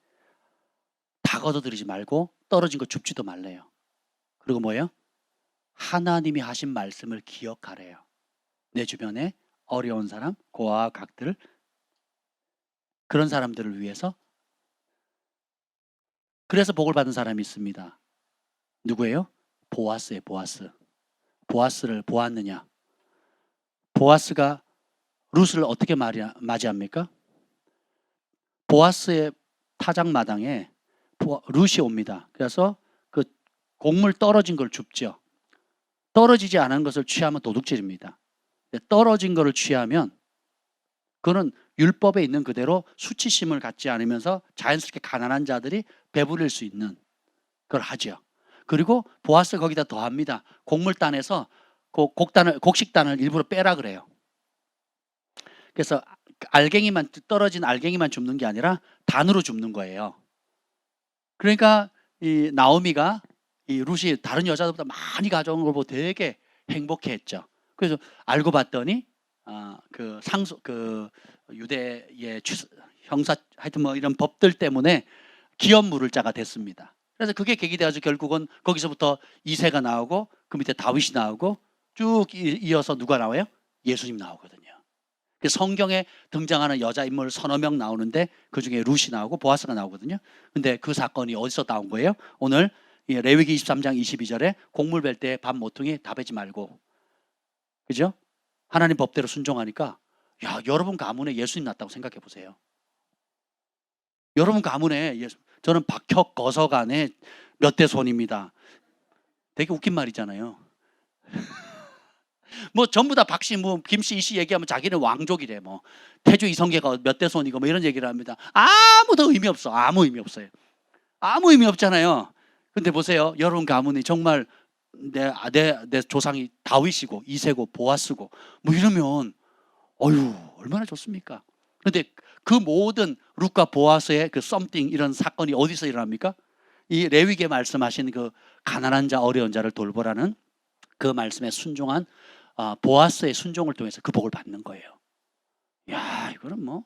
다 걷어들이지 말고 떨어진 거 줍지도 말래요. 그리고 뭐예요? 하나님이 하신 말씀을 기억하래요. 내 주변에 어려운 사람, 고아와 각들, 그런 사람들을 위해서. 그래서 복을 받은 사람이 있습니다. 누구예요? 보아스예요. 보아스. 보아스를 보았느냐? 보아스가 룻을 어떻게 맞이합니까? 보아스의 타작마당에 룻이 옵니다. 그래서 그 곡물 떨어진 걸 줍죠. 떨어지지 않은 것을 취하면 도둑질입니다. 떨어진 것을 취하면 그거는 율법에 있는 그대로 수치심을 갖지 않으면서 자연스럽게 가난한 자들이 배부릴 수 있는 걸 하죠. 그리고 보아스 거기다 더합니다. 곡물단에서 곡식단을 일부러 빼라 그래요. 그래서 떨어진 알갱이만 줍는 게 아니라 단으로 줍는 거예요. 그러니까 이 나오미가 이 룻이 다른 여자들보다 많이 가져온 걸 보고 되게 행복해했죠. 그래서 알고 봤더니 그 유대의 형사 하여튼 뭐 이런 법들 때문에 기업 물을 자가 됐습니다. 그래서 그게 계기 돼가지고 결국은 거기서부터 이새가 나오고 그 밑에 다윗이 나오고 쭉 이어서 누가 나와요? 예수님 나오거든요. 성경에 등장하는 여자 인물 서너 명 나오는데 그중에 룻이 나오고 보아스가 나오거든요. 근데 그 사건이 어디서 나온 거예요? 오늘 레위기 23장 22절에 곡물 벨 때 밥 모퉁이 다 베지 말고, 그죠? 하나님 법대로 순종하니까 여러분 가문에 예수님 났다고 생각해 보세요. 여러분 가문에 저는 박혁 거서간의 몇 대 손입니다. 되게 웃긴 말이잖아요. 뭐 전부 다 박씨, 뭐 김씨, 이씨 얘기하면 자기는 왕족이래. 뭐 태주 이성계가 몇 대 손이고 뭐 이런 얘기를 합니다. 아무도 의미 없어. 아무 의미 없어요. 아무 의미 없잖아요. 근데 보세요. 여러분 가문이 정말 내 조상이 다윗이고 이새고 보아스고 뭐 이러면 어휴 얼마나 좋습니까? 근데 그 모든 룻과 보아스의 그 썸띵 이런 사건이 어디서 일어납니까? 이 레위기에 말씀하신 그 가난한 자 어려운 자를 돌보라는 그 말씀에 순종한 보아스의 순종을 통해서 그 복을 받는 거예요. 야, 이거는 뭐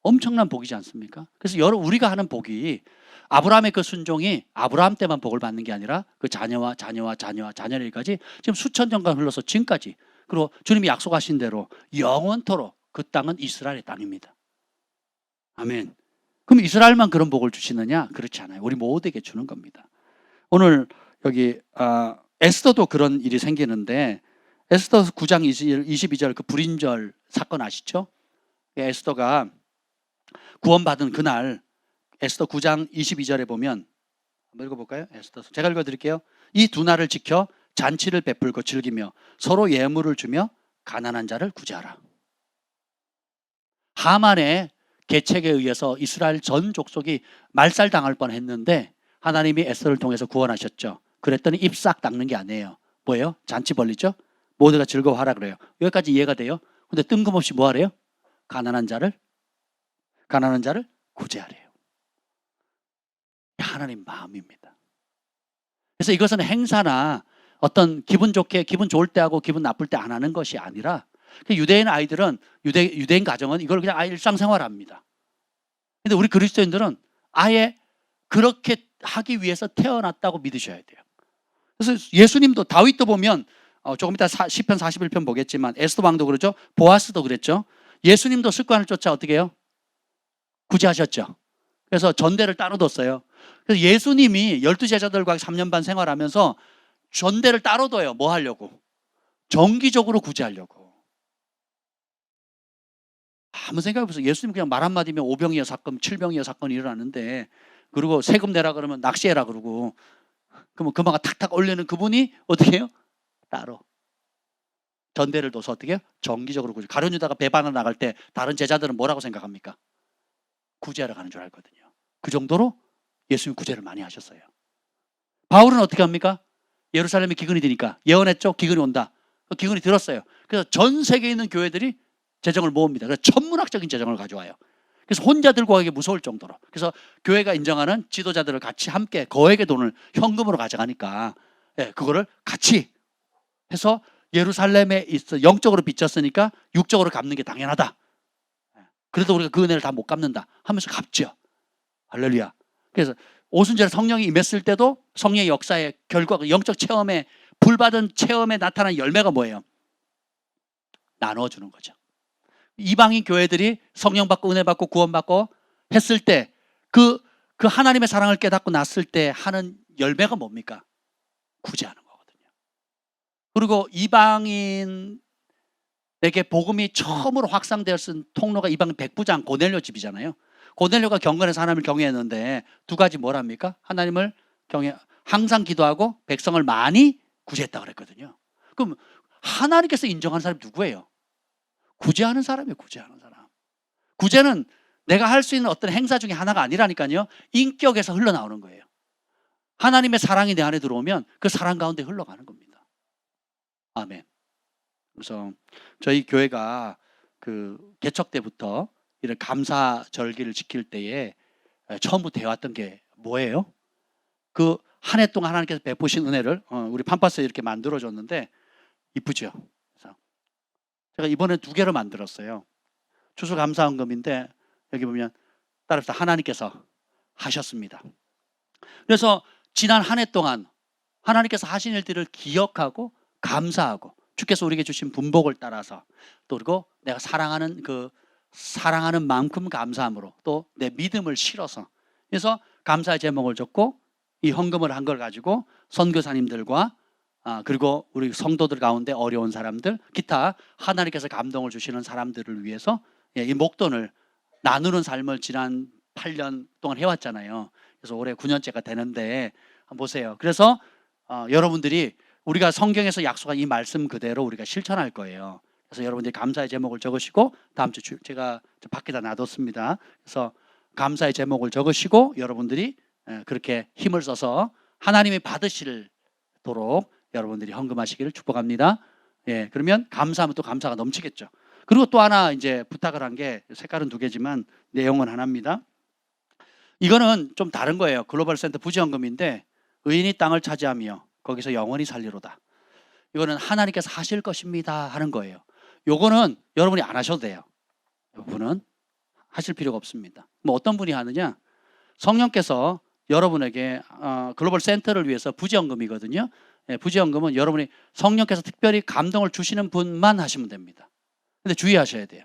엄청난 복이지 않습니까? 그래서 우리가 하는 복이 아브라함의 그 순종이 아브라함 때만 복을 받는 게 아니라 그 자녀와 자녀일까지 지금 수천 년간 흘러서 지금까지, 그리고 주님이 약속하신 대로 영원토록 그 땅은 이스라엘의 땅입니다. 아멘. 그럼 이스라엘만 그런 복을 주시느냐? 그렇지 않아요. 우리 모두에게 주는 겁니다. 오늘 여기 에스더도 그런 일이 생기는데 에스더 9장 22절 그 불임절 사건 아시죠? 에스더가 구원받은 그날 에스더 9장 22절에 보면 한번 읽어볼까요? 에스더 제가 읽어드릴게요. 이 두 날을 지켜 잔치를 베풀고 즐기며 서로 예물을 주며 가난한 자를 구제하라. 하만의 계책에 의해서 이스라엘 전 족속이 말살당할 뻔했는데 하나님이 에스더를 통해서 구원하셨죠. 그랬더니 입 싹 닦는 게 아니에요. 뭐예요? 잔치 벌리죠? 모두가 즐거워하라 그래요. 여기까지 이해가 돼요? 근데 뜬금없이 뭐 하래요? 가난한 자를 구제하래요. 하나님 마음입니다. 그래서 이것은 행사나 어떤 기분 좋을 때 하고 기분 나쁠 때 안 하는 것이 아니라 유대인 아이들은 유대인 가정은 이걸 그냥 아예 일상생활합니다. 근데 우리 그리스도인들은 아예 그렇게 하기 위해서 태어났다고 믿으셔야 돼요. 그래서 예수님도 다윗도 보면 조금 이따 시편 41편 보겠지만 에스더 왕도 그러죠. 보아스도 그랬죠. 예수님도 습관을 쫓아 어떻게 해요? 구제하셨죠. 그래서 전대를 따로 뒀어요. 그래서 예수님이 12제자들과 3년 반 생활하면서 전대를 따로 둬요. 뭐 하려고? 정기적으로 구제하려고. 한번 생각해보세요. 예수님 그냥 말 한마디면 5병이어 사건, 7병이어 사건이 일어나는데, 그리고 세금 내라 그러면 낚시해라 그러고, 그러면 금화가 탁탁 올리는 그분이 어떻게 해요? 따로 전대를 둬서 어떻게 해요? 정기적으로 구제. 가룟 유다가 배반을 나갈 때 다른 제자들은 뭐라고 생각합니까? 구제하러 가는 줄 알거든요. 그 정도로 예수님 구제를 많이 하셨어요. 바울은 어떻게 합니까? 예루살렘에 기근이 되니까 예언했죠. 기근이 온다. 기근이 들었어요. 그래서 전 세계에 있는 교회들이 재정을 모읍니다. 그래서 천문학적인 재정을 가져와요. 그래서 혼자 들고 가기 무서울 정도로. 그래서 교회가 인정하는 지도자들을 같이 함께 거액의 돈을 현금으로 가져가니까 그거를 같이 해서 예루살렘에 있어 영적으로 빚졌으니까 육적으로 갚는 게 당연하다. 그래도 우리가 그 은혜를 다 못 갚는다 하면서 갚죠. 할렐루야. 그래서 오순절 성령이 임했을 때도 성령의 역사의 결과가 영적 체험에 불받은 체험에 나타난 열매가 뭐예요? 나눠주는 거죠. 이방인 교회들이 성령 받고 은혜 받고 구원 받고 했을 때 그 하나님의 사랑을 깨닫고 났을 때 하는 열매가 뭡니까? 구제하는 거거든요. 그리고 이방인에게 복음이 처음으로 확산되었은 통로가 이방인 백부장 고넬료 집이잖아요. 고넬료가 경건해서 하나님을 경외했는데 두 가지 뭐랍니까? 하나님을 항상 기도하고 백성을 많이 구제했다고 그랬거든요. 그럼 하나님께서 인정하는 사람이 누구예요? 구제하는 사람이에요. 구제하는 사람. 구제는 내가 할 수 있는 어떤 행사 중에 하나가 아니라니까요. 인격에서 흘러나오는 거예요. 하나님의 사랑이 내 안에 들어오면 그 사랑 가운데 흘러가는 겁니다. 아멘. 그래서 저희 교회가 그 개척 때부터 이런 감사 절기를 지킬 때에 처음부터 해왔던 게 뭐예요? 그 한 해 동안 하나님께서 베푸신 은혜를 우리 팜파스에 이렇게 만들어줬는데 이쁘죠? 그래서 제가 이번에 2개로 만들었어요. 추수감사헌금인데 여기 보면 따라서 하나님께서 하셨습니다. 그래서 지난 한 해 동안 하나님께서 하신 일들을 기억하고 감사하고 주께서 우리에게 주신 분복을 따라서 또 그리고 내가 사랑하는 만큼 감사함으로 또 내 믿음을 실어서 그래서 감사의 제목을 적고 이 헌금을 한 걸 가지고 선교사님들과 그리고 우리 성도들 가운데 어려운 사람들 기타 하나님께서 감동을 주시는 사람들을 위해서 이 목돈을 나누는 삶을 지난 8년 동안 해왔잖아요. 그래서 올해 9년째가 되는데 한번 보세요. 그래서 여러분들이 우리가 성경에서 약속한 이 말씀 그대로 우리가 실천할 거예요. 그래서 여러분들이 감사의 제목을 적으시고 다음 주 제가 밖에다 놔뒀습니다. 그래서 감사의 제목을 적으시고 여러분들이 그렇게 힘을 써서 하나님이 받으시도록 여러분들이 헌금하시기를 축복합니다. 예, 그러면 감사하면 또 감사가 넘치겠죠. 그리고 또 하나 이제 부탁을 한 게 색깔은 2개지만 내용은 하나입니다. 이거는 좀 다른 거예요. 글로벌 센터 부지헌금인데 의인이 땅을 차지하며 거기서 영원히 살리로다. 이거는 하나님께서 하실 것입니다 하는 거예요. 요거는 여러분이 안 하셔도 돼요. 여러분은 하실 필요가 없습니다. 뭐 어떤 분이 하느냐? 성령께서 여러분에게 글로벌 센터를 위해서 부지헌금이거든요. 부지헌금은 여러분이 성령께서 특별히 감동을 주시는 분만 하시면 됩니다. 근데 주의하셔야 돼요.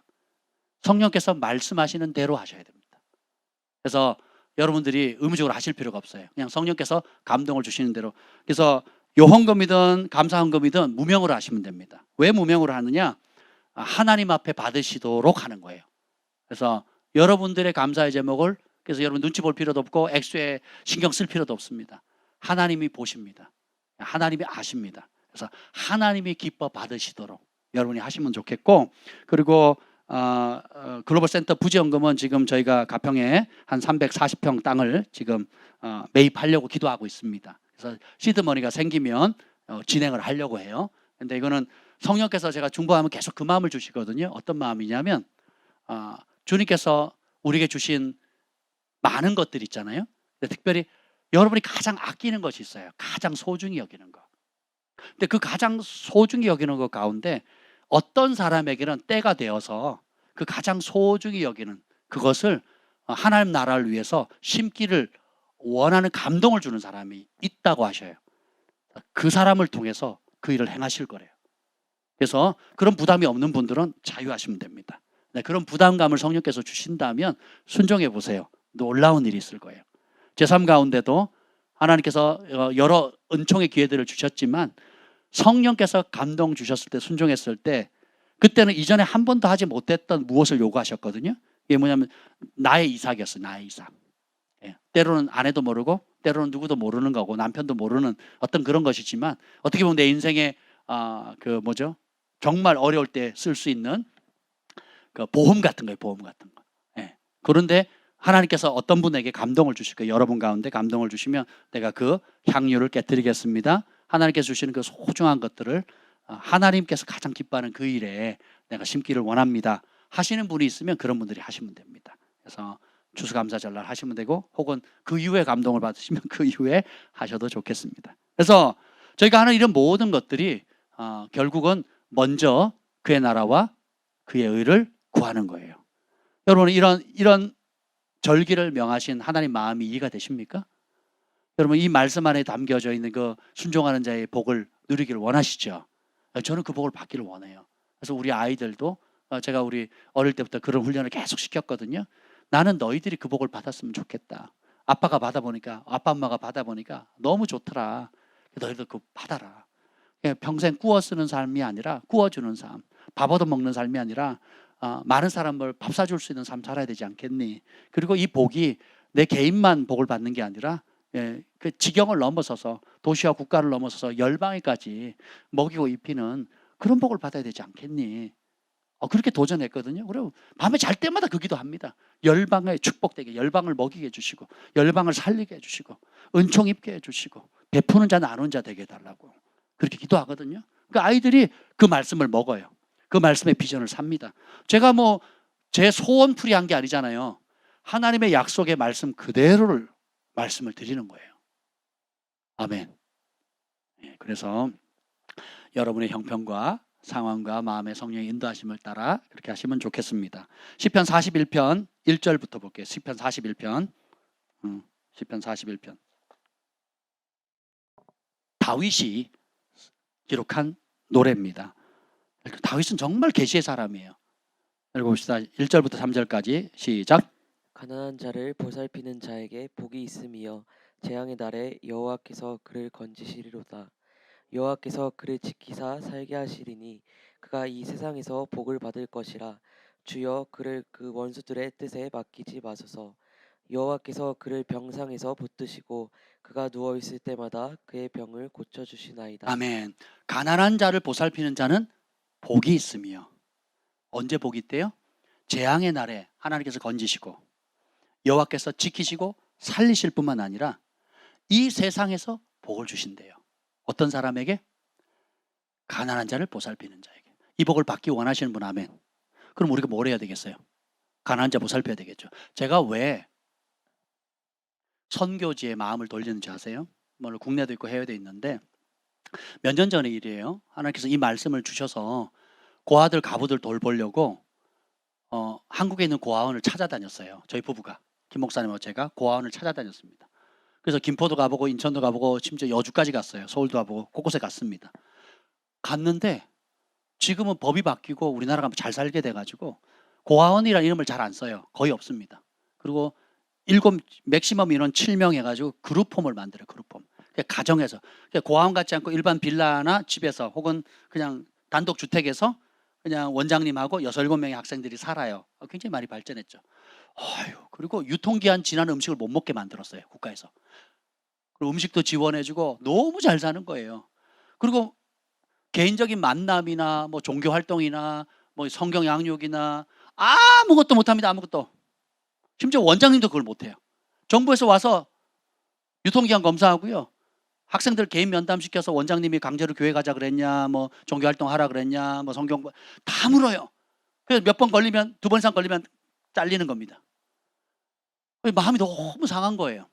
성령께서 말씀하시는 대로 하셔야 됩니다. 그래서 여러분들이 의무적으로 하실 필요가 없어요. 그냥 성령께서 감동을 주시는 대로. 그래서 요헌금이든 감사헌금이든 무명으로 하시면 됩니다. 왜 무명으로 하느냐? 하나님 앞에 받으시도록 하는 거예요. 그래서 여러분들의 감사의 제목을 그래서 여러분 눈치 볼 필요도 없고 액수에 신경 쓸 필요도 없습니다. 하나님이 보십니다. 하나님이 아십니다. 그래서 하나님이 기뻐 받으시도록 여러분이 하시면 좋겠고 그리고 글로벌 센터 부지헌금은 지금 저희가 가평에 한 340평 땅을 지금 매입하려고 기도하고 있습니다. 그래서 시드머니가 생기면 진행을 하려고 해요. 근데 이거는 성령께서 제가 중보하면 계속 그 마음을 주시거든요. 어떤 마음이냐면 주님께서 우리에게 주신 많은 것들 있잖아요. 근데 특별히 여러분이 가장 아끼는 것이 있어요. 가장 소중히 여기는 거. 근데 그 가장 소중히 여기는 것 가운데 어떤 사람에게는 때가 되어서 그 가장 소중히 여기는 그것을 하나님 나라를 위해서 심기를 원하는 감동을 주는 사람이 있다고 하셔요. 그 사람을 통해서 그 일을 행하실 거래요. 그래서 그런 부담이 없는 분들은 자유하시면 됩니다. 네, 그런 부담감을 성령께서 주신다면 순종해 보세요. 놀라운 일이 있을 거예요. 제 삶 가운데도 하나님께서 여러 은총의 기회들을 주셨지만 성령께서 감동 주셨을 때 순종했을 때 그때는 이전에 한 번도 하지 못했던 무엇을 요구하셨거든요. 이게 뭐냐면 나의 이삭이었어요. 나의 이삭. 때로는 아내도 모르고 때로는 누구도 모르는 거고 남편도 모르는 어떤 그런 것이지만 어떻게 보면 내 인생에 정말 어려울 때 쓸 수 있는 그 보험 같은 거예요. 보험 같은 거. 그런데 하나님께서 어떤 분에게 감동을 주실 거예요. 여러분 가운데 감동을 주시면 내가 그 향유를 깨뜨리겠습니다. 하나님께서 주시는 그 소중한 것들을 하나님께서 가장 기뻐하는 그 일에 내가 심기를 원합니다 하시는 분이 있으면 그런 분들이 하시면 됩니다. 그래서 추수감사절날 하시면 되고 혹은 그 이후에 감동을 받으시면 그 이후에 하셔도 좋겠습니다. 그래서 저희가 하는 이런 모든 것들이 결국은 먼저 그의 나라와 그의 의를 구하는 거예요. 여러분 이런 절기를 명하신 하나님 마음이 이해가 되십니까? 여러분 이 말씀 안에 담겨져 있는 그 순종하는 자의 복을 누리기를 원하시죠? 저는 그 복을 받기를 원해요. 그래서 우리 아이들도 제가 우리 어릴 때부터 그런 훈련을 계속 시켰거든요. 나는 너희들이 그 복을 받았으면 좋겠다. 아빠 엄마가 받아보니까 너무 좋더라. 너희들 그거 받아라. 평생 구워 쓰는 삶이 아니라 구워주는 삶, 밥 얻어 먹는 삶이 아니라 많은 사람을 밥 사줄 수 있는 삶 살아야 되지 않겠니? 그리고 이 복이 내 개인만 복을 받는 게 아니라 예, 그 지경을 넘어서서 도시와 국가를 넘어서서 열방에까지 먹이고 입히는 그런 복을 받아야 되지 않겠니? 그렇게 도전했거든요. 그리고 밤에 잘 때마다 그 기도합니다. 열방에 축복되게, 열방을 먹이게 해주시고, 열방을 살리게 해주시고, 은총 입게 해주시고, 베푸는 자 나누는 자 되게 해달라고 그렇게 기도하거든요. 그 아이들이 그 말씀을 먹어요. 그 말씀의 비전을 삽니다. 제가 뭐 제 소원풀이한 게 아니잖아요. 하나님의 약속의 말씀 그대로를 말씀을 드리는 거예요. 아멘. 예, 그래서 여러분의 형편과 상황과 마음의 성령의 인도하심을 따라 그렇게 하시면 좋겠습니다. 시편 41편 1절부터 볼게요. 시편 41편. 시편 41편. 다윗이 기록한 노래입니다. 다윗은 정말 계시의 사람이에요. 읽어봅시다. 1절부터 3절까지 시작. 가난한 자를 보살피는 자에게 복이 있음이여 재앙의 날에 여호와께서 그를 건지시리로다. 여호와께서 그를 지키사 살게 하시리니 그가 이 세상에서 복을 받을 것이라. 주여 그를 그 원수들의 뜻에 맡기지 마소서. 여호와께서 그를 병상에서 붙드시고 그가 누워 있을 때마다 그의 병을 고쳐 주시나이다. 아멘. 가난한 자를 보살피는 자는 복이 있으며, 언제 복이 있대요? 재앙의 날에 하나님께서 건지시고 여호와께서 지키시고 살리실 뿐만 아니라 이 세상에서 복을 주신대요. 어떤 사람에게? 가난한 자를 보살피는 자에게. 이 복을 받기 원하시는 분 아멘. 그럼 우리가 뭘 해야 되겠어요? 가난한 자 보살펴야 되겠죠. 제가 왜 선교지에 마음을 돌리는지 아세요? 물론 국내도 있고 해외도 있는데 몇 년 전의 일이에요. 하나님께서 이 말씀을 주셔서 고아들 가부들 돌보려고 한국에 있는 고아원을 찾아다녔어요. 저희 부부가, 김 목사님하고 제가 고아원을 찾아다녔습니다. 그래서 김포도 가보고 인천도 가보고 심지어 여주까지 갔어요. 서울도 가보고 곳곳에 갔습니다. 갔는데 지금은 법이 바뀌고 우리나라가 잘 살게 돼가지고 고아원이라는 이름을 잘 안 써요. 거의 없습니다. 그리고 맥시멈 인원 7명 해가지고 그룹홈을 만들어요. 그룹홈. 가정에서 고아원 같지 않고 일반 빌라나 집에서 혹은 그냥 단독 주택에서 그냥 원장님하고 6, 7명의 학생들이 살아요. 굉장히 많이 발전했죠. 그리고 유통기한 지난 음식을 못 먹게 만들었어요. 국가에서. 그리고 음식도 지원해주고 너무 잘 사는 거예요. 그리고 개인적인 만남이나 뭐 종교 활동이나 뭐 성경 양육이나 아무것도 못합니다. 아무것도. 심지어 원장님도 그걸 못해요. 정부에서 와서 유통기한 검사하고요. 학생들 개인 면담시켜서 원장님이 강제로 교회 가자 그랬냐, 뭐 종교 활동 하라 그랬냐, 뭐 성경 다 물어요. 그래서 몇 번 걸리면, 2번 이상 걸리면 잘리는 겁니다. 마음이 너무 상한 거예요.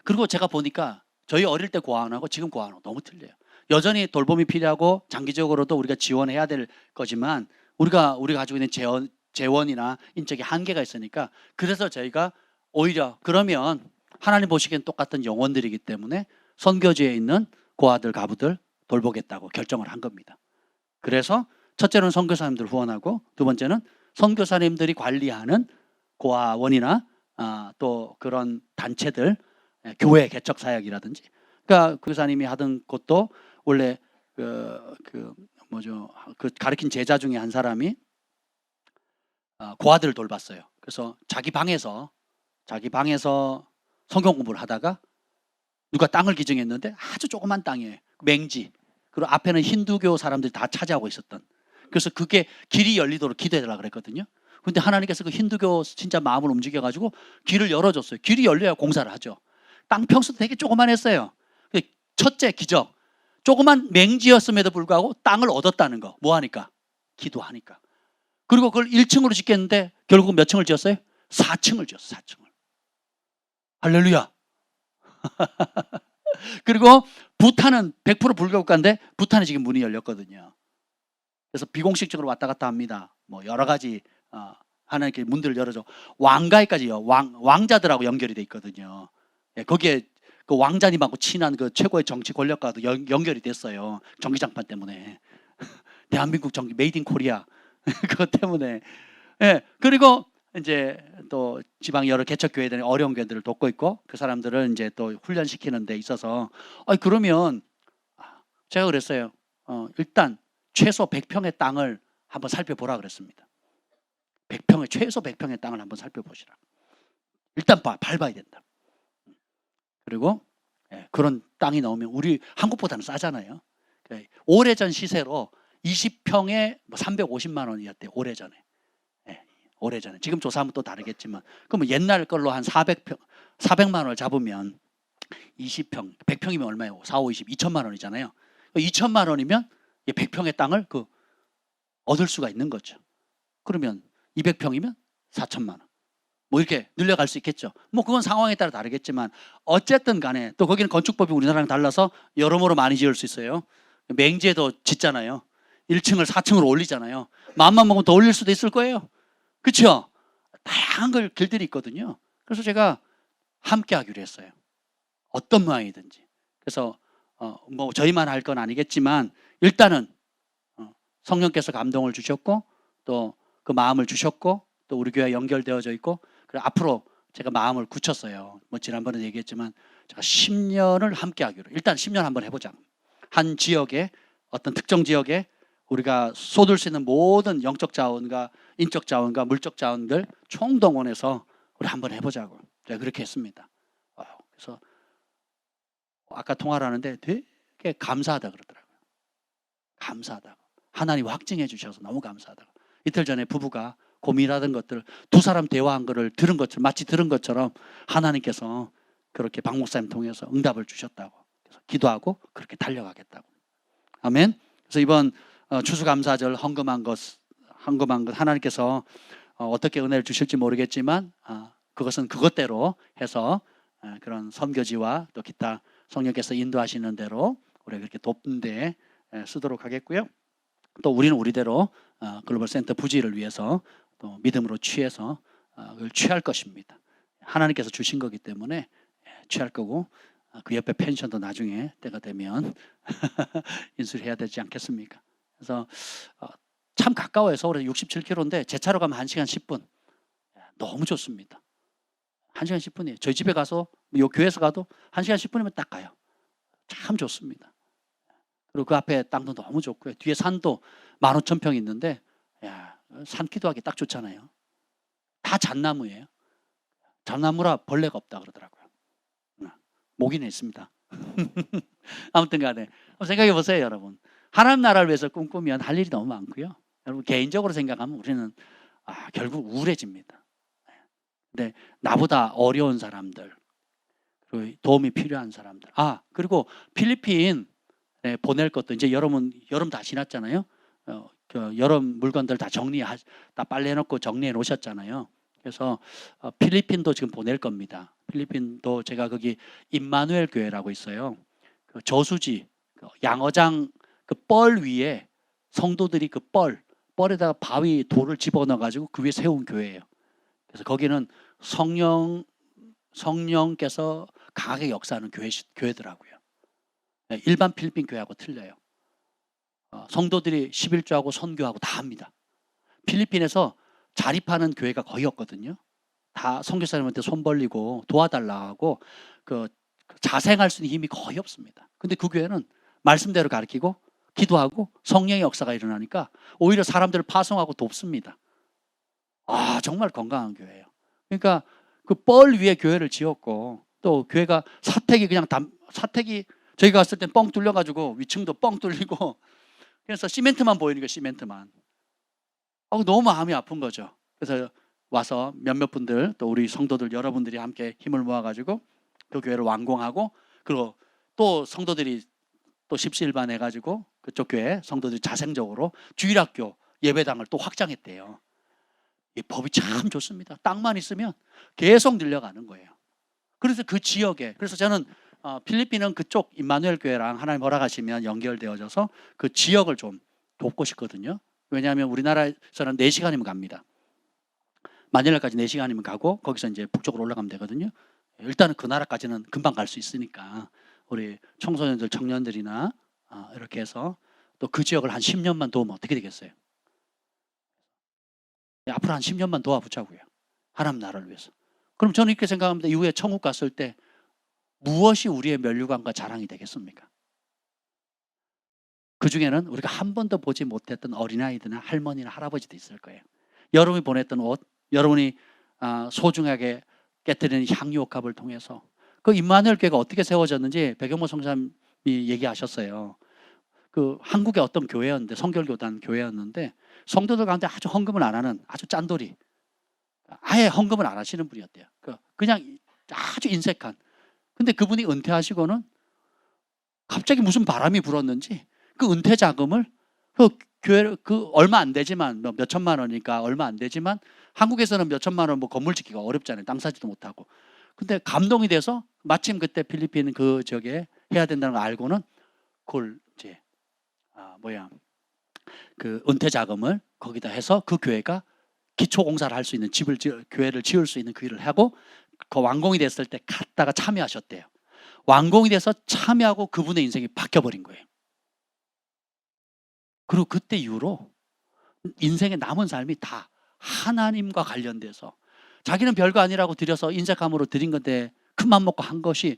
그리고 제가 보니까 저희 어릴 때 고아원하고 지금 고아원하고 너무 틀려요. 여전히 돌봄이 필요하고 장기적으로도 우리가 지원해야 될 거지만 우리가 가지고 있는 재원이나 인적인 한계가 있으니까, 그래서 저희가 오히려 그러면 하나님 보시기엔 똑같은 영혼들이기 때문에 선교지에 있는 고아들 가부들 돌보겠다고 결정을 한 겁니다. 그래서 첫째는 선교사님들 후원하고, 두 번째는 선교사님들이 관리하는 고아원이나 또 그런 단체들, 교회 개척 사역이라든지, 그러니까 그 교사님이 하던 것도 원래 그 가르친 제자 중에 한 사람이 고아들을 돌봤어요. 그래서 자기 방에서 성경 공부를 하다가 누가 땅을 기증했는데 아주 조그만 땅이에요. 맹지. 그리고 앞에는 힌두교 사람들이 다 차지하고 있었던. 그래서 그게 길이 열리도록 기도해달라 그랬거든요. 근데 하나님께서 그 힌두교 진짜 마음을 움직여가지고 길을 열어줬어요. 길이 열려야 공사를 하죠. 땅 평수도 되게 조그만했어요. 첫째 기적. 조그만 맹지였음에도 불구하고 땅을 얻었다는 거. 뭐 하니까? 기도하니까. 그리고 그걸 1층으로 짓겠는데 결국 몇 층을 지었어요? 4층을 지었어요. 4층을. 할렐루야. 그리고 부탄은 100% 불교 국가인데 부탄에 지금 문이 열렸거든요. 그래서 비공식적으로 왔다 갔다 합니다. 뭐 여러 가지 하나님께 문들을 열어줘. 왕가에까지요. 왕자들하고 연결이 돼 있거든요. 거기에 그 왕자님하고 친한 그 최고의 정치 권력과도 연결이 됐어요. 전기장판 때문에. 대한민국 전기 메이드 인 코리아 그것 때문에. 그리고 이제 또 지방 여러 개척 교회들이 어려운 교회들을 돕고 있고, 그 사람들을 이제 또 훈련시키는 데 있어서 그러면 제가 그랬어요. 일단 최소 100평의 땅을 한번 살펴보라 그랬습니다. 최소 100평의 땅을 한번 살펴보시라. 일단 밟아야 된다. 그리고 그런 땅이 나오면 우리 한국보다는 싸잖아요. 오래전 시세로 20평에 350만 원이었대요. 오래전에. 오래전에. 지금 조사하면 또 다르겠지만, 그러면 옛날 걸로 한 400만 원을 잡으면 20평, 100평이면 얼마예요? 4, 5, 20, 2천만 원이잖아요. 2천만 원이면 100평의 땅을 얻을 수가 있는 거죠. 그러면 200평이면 4천만 원. 뭐 이렇게 늘려갈 수 있겠죠. 뭐 그건 상황에 따라 다르겠지만 어쨌든 간에 또 거기는 건축법이 우리나라랑 달라서 여러모로 많이 지을 수 있어요. 맹지에도 짓잖아요. 1층을 4층으로 올리잖아요. 마음만 먹으면 더 올릴 수도 있을 거예요. 그렇죠? 다양한 길들이 있거든요. 그래서 제가 함께 하기로 했어요. 어떤 모양이든지. 그래서 뭐 저희만 할 건 아니겠지만 일단은 성령께서 감동을 주셨고 또 그 마음을 주셨고 또 우리 교회 연결되어져 있고 그리고 앞으로 제가 마음을 굳혔어요. 뭐 지난번에 얘기했지만 제가 10년을 함께 하기로. 일단 10년 한번 해보자. 한 지역에 어떤 특정 지역에 우리가 쏟을 수 있는 모든 영적 자원과 인적 자원과 물적 자원들 총동원해서 우리 한번 해보자고. 제가 그렇게 했습니다. 그래서 아까 통화를 하는데 되게 감사하다 그러더라고요. 감사하다고. 하나님 확증해 주셔서 너무 감사하다고. 이틀 전에 부부가 고민하던 것들 두 사람 대화한 거를 들은 것처럼 마치 들은 것처럼 하나님께서 그렇게 박 목사님 통해서 응답을 주셨다고. 그래서 기도하고 그렇게 달려가겠다고. 아멘. 그래서 이번 추수감사절 헌금한 것 하나님께서 어떻게 은혜를 주실지 모르겠지만 그것은 그것대로 해서 그런 선교지와 또 기타 성령께서 인도하시는 대로 우리가 그렇게 돕는 데 쓰도록 하겠고요. 또 우리는 우리대로 글로벌 센터 부지를 위해서 또 믿음으로 취해서 그걸 취할 것입니다. 하나님께서 주신 거기 때문에 취할 거고 그 옆에 펜션도 나중에 때가 되면 인수를 해야 되지 않겠습니까? 그래서 참 가까워요. 서울에 67km인데 제 차로 가면 1시간 10분. 너무 좋습니다. 1시간 10분이에요. 저희 집에 가서 요 교회에서 가도 1시간 10분이면 딱 가요. 참 좋습니다. 그리고 그 앞에 땅도 너무 좋고요. 뒤에 산도 15,000평 있는데 산기도하기 딱 좋잖아요. 다 잣나무예요. 잣나무라 벌레가 없다 그러더라고요. 모기는 있습니다. 아무튼 간에 생각해 보세요, 여러분. 하나님 나라를 위해서 꿈꾸면 할 일이 너무 많고요. 여러분 개인적으로 생각하면 우리는 결국 우울해집니다. 근데 나보다 어려운 사람들, 그리고 도움이 필요한 사람들. 그리고 필리핀 보낼 것도 이제 여름 다 지났잖아요. 여름 물건들 다 다 빨래해놓고 정리해 놓으셨잖아요. 그래서 필리핀도 지금 보낼 겁니다. 필리핀도 제가 거기 임마누엘 교회라고 있어요. 그 저수지, 양어장 그 뻘 위에 성도들이 그 뻘에다가 바위 돌을 집어넣어가지고 그 위에 세운 교회예요. 그래서 거기는 성령께서 강하게 역사하는 교회더라고요. 일반 필리핀 교회하고 틀려요. 성도들이 11조하고 선교하고 다 합니다. 필리핀에서 자립하는 교회가 거의 없거든요. 다 선교사님한테 손 벌리고 도와달라 하고 자생할 수 있는 힘이 거의 없습니다. 근데 그 교회는 말씀대로 가르치고 기도하고 성령의 역사가 일어나니까 오히려 사람들을 파송하고 돕습니다. 정말 건강한 교회예요. 그러니까 그 뻘 위에 교회를 지었고 또 교회가 사택이 저희가 갔을 땐 뻥 뚫려가지고 위층도 뻥 뚫리고 그래서 시멘트만 보이는 거예요. 시멘트만. 너무 마음이 아픈 거죠. 그래서 와서 몇몇 분들 또 우리 성도들 여러분들이 함께 힘을 모아가지고 그 교회를 완공하고 그리고 또 성도들이 또 십시일반 해가지고 그쪽 교회 성도들이 자생적으로 주일학교 예배당을 또 확장했대요. 이 법이 참 좋습니다. 땅만 있으면 계속 늘려가는 거예요. 그래서 그 지역에 그래서 저는 필리핀은 그쪽 임마누엘 교회랑 하나님 허락하시면 연결되어져서 그 지역을 좀 돕고 싶거든요. 왜냐하면 우리나라에서는 4시간이면 갑니다. 마닐라까지 4시간이면 가고 거기서 이제 북쪽으로 올라가면 되거든요. 일단은 그 나라까지는 금방 갈 수 있으니까 우리 청소년들, 청년들이나 이렇게 해서 또 그 지역을 한 10년만 도우면 어떻게 되겠어요? 앞으로 한 10년만 도와보자고요. 하나님 나라를 위해서. 그럼 저는 이렇게 생각합니다. 이후에 천국 갔을 때 무엇이 우리의 면류관과 자랑이 되겠습니까? 그 중에는 우리가 한 번도 보지 못했던 어린아이들이나 할머니나 할아버지도 있을 거예요. 여러분이 보냈던 옷, 여러분이 소중하게 깨뜨리는 향유옥합을 통해서 그 임마누엘 교회가 어떻게 세워졌는지 백영모 성사님이 얘기하셨어요. 그 한국의 어떤 교회였는데, 성결교단 교회였는데 성도들 가운데 아주 헌금을 안 하는 아주 짠돌이, 아예 헌금을 안 하시는 분이었대요. 그냥 아주 인색한. 근데 그분이 은퇴하시고는 갑자기 무슨 바람이 불었는지 그 은퇴 자금을 그 교회, 그 얼마 안 되지만 몇 천만 원이니까 얼마 안 되지만 한국에서는 몇 천만 원 뭐 건물 짓기가 어렵잖아요. 땅 사지도 못하고. 근데 감동이 돼서 마침 그때 필리핀 그 저게 해야 된다는 걸 알고는 그걸 이제 그 은퇴 자금을 거기다 해서 그 교회가 기초 공사를 할 수 있는 교회를 지을 수 있는 그 일을 하고, 그 완공이 됐을 때 갔다가 참여하셨대요. 완공이 돼서 참여하고 그분의 인생이 바뀌어버린 거예요. 그리고 그때 이후로 인생의 남은 삶이 다 하나님과 관련돼서, 자기는 별거 아니라고 드려서 인색함으로 드린 건데 큰맘 먹고 한 것이,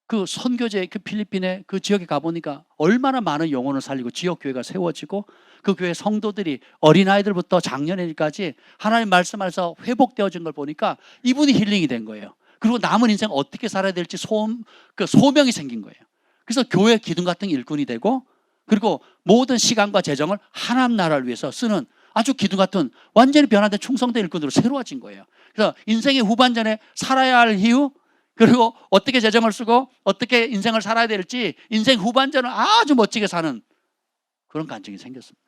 그 선교제, 그 필리핀의 그 지역에 가보니까 얼마나 많은 영혼을 살리고 지역 교회가 세워지고 그 교회 성도들이 어린아이들부터 장년일까지 하나님 말씀 안에서 회복되어진 걸 보니까 이분이 힐링이 된 거예요. 그리고 남은 인생 어떻게 살아야 될지 소명이 생긴 거예요. 그래서 교회 기둥 같은 일꾼이 되고, 그리고 모든 시간과 재정을 하나님 나라를 위해서 쓰는 아주 기둥 같은 완전히 변화된 충성된 일꾼으로 새로워진 거예요. 그래서 인생의 후반전에 살아야 할 이유, 그리고 어떻게 재정을 쓰고 어떻게 인생을 살아야 될지 인생 후반전을 아주 멋지게 사는 그런 간증이 생겼습니다.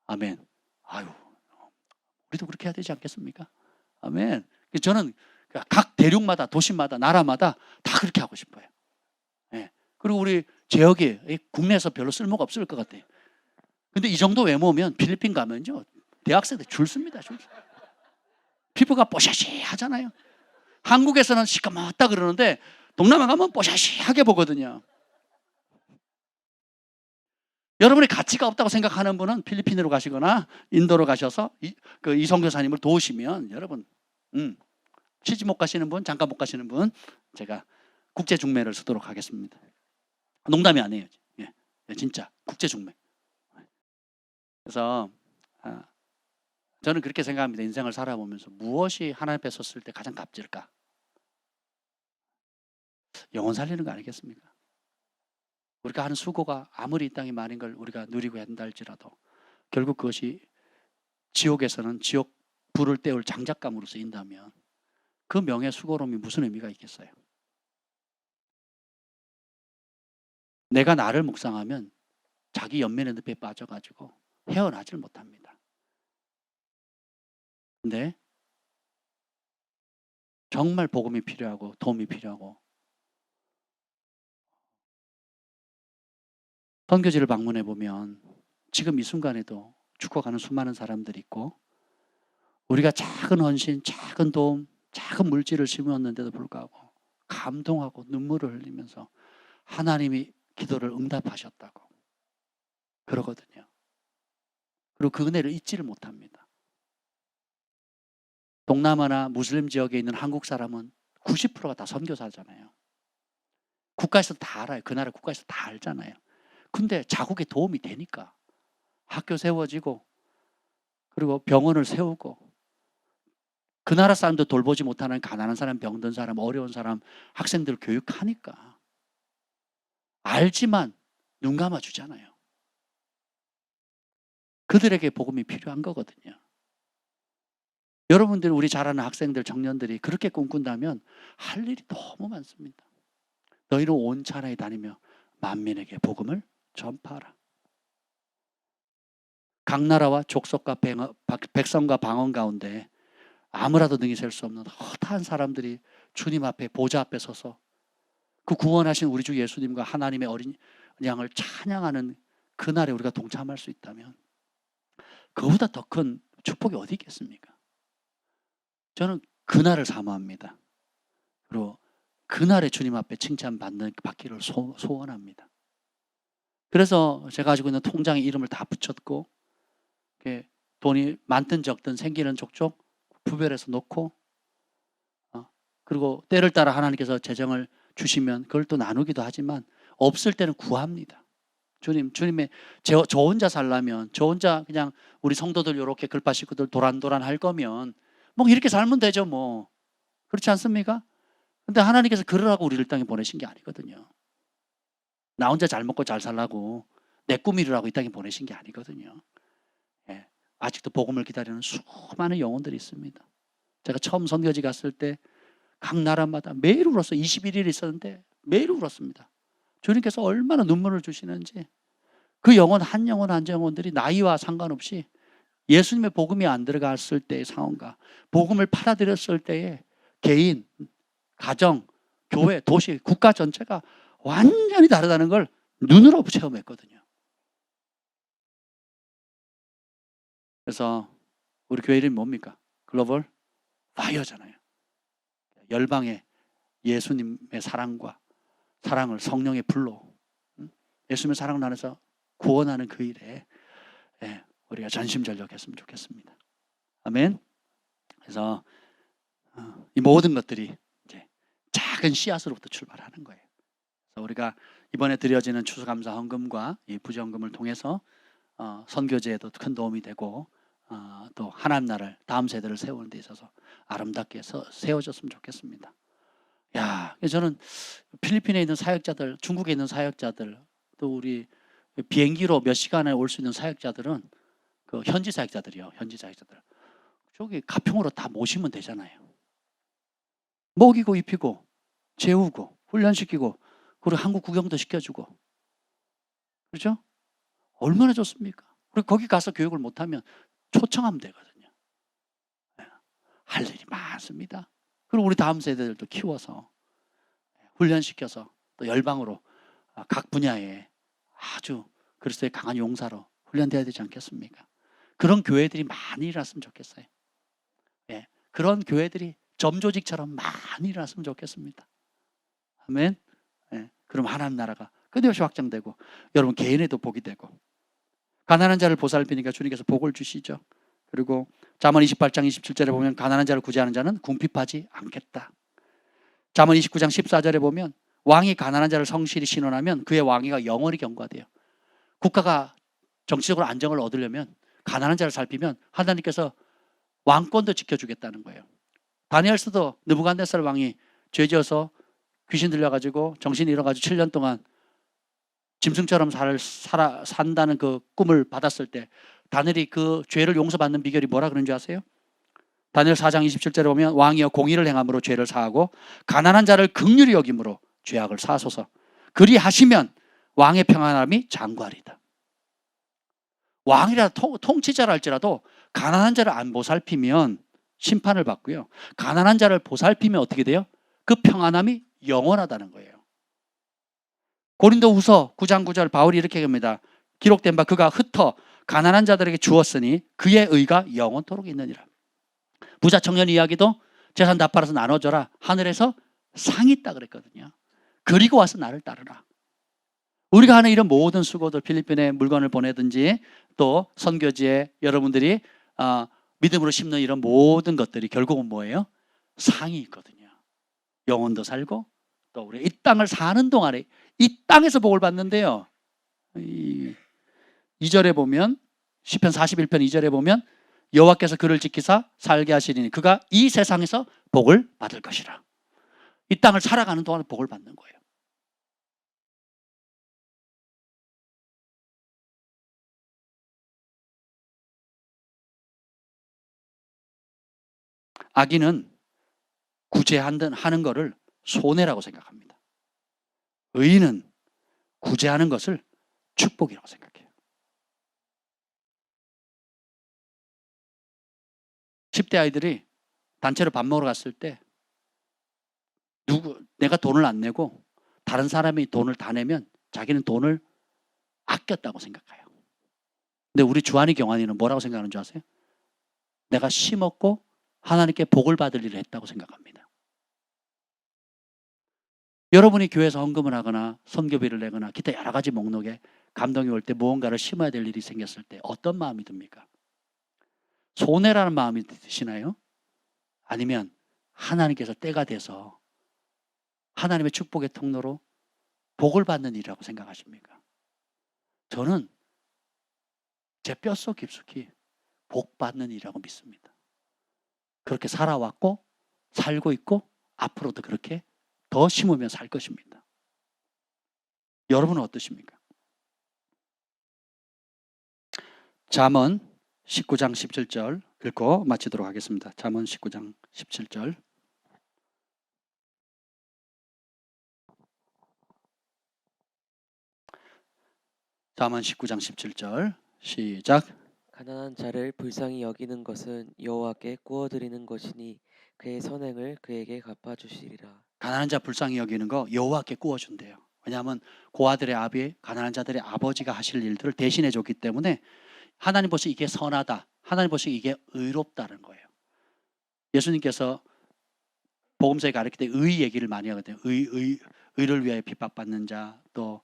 아멘. 아유, 우리도 그렇게 해야 되지 않겠습니까? 아멘. 저는 각 대륙마다, 도시마다, 나라마다 다 그렇게 하고 싶어요. 네. 그리고 우리 지역이 국내에서 별로 쓸모가 없을 것 같아요. 근데 이 정도 외모면 필리핀 가면요, 대학생들 줄 씁니다. 줄. 피부가 뽀샤시 하잖아요. 한국에서는 시커멓다 그러는데 동남아 가면 뽀샤시하게 보거든요. 여러분이 가치가 없다고 생각하는 분은 필리핀으로 가시거나 인도로 가셔서 이 선교사님을 도우시면, 여러분 시집 못 가시는 분, 잠깐 못 가시는 분 제가 국제 중매를 쓰도록 하겠습니다. 농담이 아니에요. 예, 진짜 국제 중매. 그래서 저는 그렇게 생각합니다. 인생을 살아보면서 무엇이 하나님 앞에 섰을 때 가장 값질까? 영혼 살리는 거 아니겠습니까? 우리가 하는 수고가 아무리 이 땅에 많은 걸 우리가 누리고 한다 할지라도 결국 그것이 지옥에서는 지옥 불을 때울 장작감으로 쓰인다면 그 명예 수고로움이 무슨 의미가 있겠어요? 내가 나를 묵상하면 자기 연민의 늪에 빠져가지고 헤어나질 못합니다. 근데 정말 복음이 필요하고 도움이 필요하고 선교지를 방문해 보면 지금 이 순간에도 죽어가는 수많은 사람들이 있고, 우리가 작은 헌신, 작은 도움, 작은 물질을 심었는데도 불구하고 감동하고 눈물을 흘리면서 하나님이 기도를 응답하셨다고 그러거든요. 그리고 그 은혜를 잊지를 못합니다. 동남아나 무슬림 지역에 있는 한국 사람은 90%가 다 선교사잖아요. 국가에서 다 알아요. 그 나라 국가에서 다 알잖아요. 근데 자국에 도움이 되니까 학교 세워지고, 그리고 병원을 세우고, 그 나라 사람도 돌보지 못하는 가난한 사람, 병든 사람, 어려운 사람, 학생들 교육하니까 알지만 눈 감아주잖아요. 그들에게 복음이 필요한 거거든요. 여러분들, 우리 잘 아는 학생들, 청년들이 그렇게 꿈꾼다면 할 일이 너무 많습니다. 너희는 온 천하에 다니며 만민에게 복음을 전파하라. 각 나라와 족속과 백성과 방언 가운데 아무라도 능히 셀 수 없는 허다한 사람들이 주님 앞에, 보좌 앞에 서서 그 구원하신 우리 주 예수님과 하나님의 어린 양을 찬양하는 그날에 우리가 동참할 수 있다면 그보다 더 큰 축복이 어디 있겠습니까? 저는 그날을 사모합니다. 그리고 그날에 주님 앞에 받기를 소원합니다. 그래서 제가 가지고 있는 통장에 이름을 다 붙였고, 돈이 많든 적든 생기는 족족 구별해서 놓고, 그리고 때를 따라 하나님께서 재정을 주시면 그걸 또 나누기도 하지만 없을 때는 구합니다. 주님의 저 혼자 살려면, 저 혼자 그냥 우리 성도들 이렇게 글파 식구들 도란도란 할 거면 뭐 이렇게 살면 되죠 뭐. 그렇지 않습니까? 근데 하나님께서 그러라고 우리를 땅에 보내신 게 아니거든요. 나 혼자 잘 먹고 잘 살라고 내 꿈 이루라고 이 땅에 보내신 게 아니거든요. 예. 아직도 복음을 기다리는 수많은 영혼들이 있습니다. 제가 처음 선교지 갔을 때 각 나라마다 매일 울었어요. 21일 있었는데 매일 울었습니다. 주님께서 얼마나 눈물을 주시는지. 그 영혼 한 영혼들이 나이와 상관없이 예수님의 복음이 안 들어갔을 때의 상황과 복음을 받아들였을 때의 개인, 가정, 교회, 도시, 국가 전체가 완전히 다르다는 걸 눈으로 체험했거든요. 그래서 우리 교회 이름이 뭡니까? 글로벌 파이어잖아요. 열방의 예수님의 사랑을 성령의 불로, 예수님의 사랑을 나눠서 구원하는 그 일에 우리가 전심전력했으면 좋겠습니다. 아멘. 그래서 이 모든 것들이 이제 작은 씨앗으로부터 출발하는 거예요. 그래서 우리가 이번에 드려지는 추수감사 헌금과 이 부정금을 통해서 선교제에도 큰 도움이 되고 또 하나님 나라를 다음 세대를 세우는 데 있어서 아름답게 세워졌으면 좋겠습니다. 야, 저는 필리핀에 있는 사역자들, 중국에 있는 사역자들, 또 우리 비행기로 몇 시간에 올 수 있는 사역자들은 그 현지 사역자들이요. 현지 사역자들. 저기 가평으로 다 모시면 되잖아요. 먹이고 입히고 재우고 훈련시키고 그리고 한국 구경도 시켜주고, 그렇죠? 얼마나 좋습니까? 그리고 거기 가서 교육을 못하면 초청하면 되거든요. 할 일이 많습니다. 그리고 우리 다음 세대들도 키워서 훈련시켜서 또 열방으로 각 분야에 아주 그리스도의 강한 용사로 훈련돼야 되지 않겠습니까? 그런 교회들이 많이 일어났으면 좋겠어요. 예, 그런 교회들이 점조직처럼 많이 일어났으면 좋겠습니다. 아멘. 예, 그럼 하나님 나라가 끊임없이 확장되고 여러분 개인에도 복이 되고, 가난한 자를 보살피니까 주님께서 복을 주시죠. 그리고 잠언 28장 27절에 보면 가난한 자를 구제하는 자는 궁핍하지 않겠다. 잠언 29장 14절에 보면 왕이 가난한 자를 성실히 신원하면 그의 왕위가 영원히 경과돼요. 국가가 정치적으로 안정을 얻으려면 가난한 자를 살피면 하나님께서 왕권도 지켜주겠다는 거예요. 다니엘서도 느부갓네살 왕이 죄지어서 귀신 들려가지고 정신이 잃어가지고 7년 동안 짐승처럼 산다는 그 꿈을 받았을 때 다니엘이 그 죄를 용서받는 비결이 뭐라 그런 줄 아세요? 다니엘 4장 27절에 보면 왕이여 공의를 행함으로 죄를 사하고 가난한 자를 긍휼히 여김으로 죄악을 사소서. 그리하시면 왕의 평안함이 장구하리다. 왕이라 통치자랄지라도 가난한 자를 안 보살피면 심판을 받고요. 가난한 자를 보살피면 어떻게 돼요? 그 평안함이 영원하다는 거예요. 고린도후서 9장 9절 바울이 이렇게 합니다. 기록된 바 그가 흩어 가난한 자들에게 주었으니 그의 의가 영원토록 있느니라. 부자 청년 이야기도 재산 다 팔아서 나눠줘라. 하늘에서 상이 있다 그랬거든요. 그리고 와서 나를 따르라. 우리가 하는 이런 모든 수고들, 필리핀에 물건을 보내든지 또 선교지에 여러분들이 믿음으로 심는 이런 모든 것들이 결국은 뭐예요? 상이 있거든요. 영혼도 살고 또 우리 이 땅을 사는 동안에 이 땅에서 복을 받는데요. 2절에 보면 시편 41편 2절에 보면 여호와께서 그를 지키사 살게 하시리니 그가 이 세상에서 복을 받을 것이라. 이 땅을 살아가는 동안 복을 받는 거예요. 악인은 구제하는 것을 손해라고 생각합니다. 의인은 구제하는 것을 축복이라고 생각해요. 10대 아이들이 단체로 밥 먹으러 갔을 때 내가 돈을 안 내고 다른 사람이 돈을 다 내면 자기는 돈을 아꼈다고 생각해요. 근데 우리 주한이 경환이는 뭐라고 생각하는 줄 아세요? 내가 심었고 하나님께 복을 받을 일을 했다고 생각합니다. 여러분이 교회에서 헌금을 하거나 선교비를 내거나 기타 여러 가지 목록에 감동이 올 때 무언가를 심어야 될 일이 생겼을 때 어떤 마음이 듭니까? 손해라는 마음이 드시나요? 아니면 하나님께서 때가 돼서 하나님의 축복의 통로로 복을 받는 일이라고 생각하십니까? 저는 제 뼛속 깊숙이 복 받는 일이라고 믿습니다. 그렇게 살아왔고 살고 있고 앞으로도 그렇게 더 심으며 살 것입니다. 여러분은 어떠십니까? 잠언 19장 17절 읽고 마치도록 하겠습니다. 잠언 19장 17절. 잠언 19장 17절 시작. 가난한 자를 불쌍히 여기는 것은 여호와께 구워드리는 것이니 그의 선행을 그에게 갚아주시리라. 가난한 자 불쌍히 여기는 거 여호와께 구워준대요. 왜냐하면 고아들의 아비, 가난한 자들의 아버지가 하실 일들을 대신해 줬기 때문에 하나님 보시기 이게 선하다, 하나님 보시기 이게 의롭다는 거예요. 예수님께서 복음서에 가르칠 때 의 얘기를 많이 하거든요. 의를 위하여 핍박받는 자, 또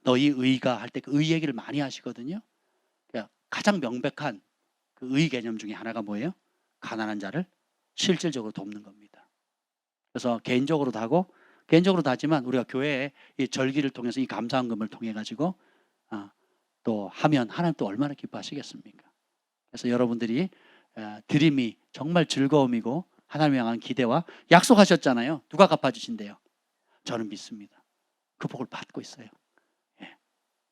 너희 의가 할 때 그 의 얘기를 많이 하시거든요. 그러니까 가장 명백한 그 의 개념 중에 하나가 뭐예요? 가난한 자를 실질적으로 돕는 겁니다. 그래서 개인적으로도 하고, 개인적으로도 하지만 우리가 교회에 이 절기를 통해서 이 감사헌금을 통해 가지고 또 하면 하나님 또 얼마나 기뻐하시겠습니까? 그래서 여러분들이 드림이 정말 즐거움이고 하나님을 향한 기대와 약속하셨잖아요. 누가 갚아주신대요? 저는 믿습니다. 그 복을 받고 있어요. 예,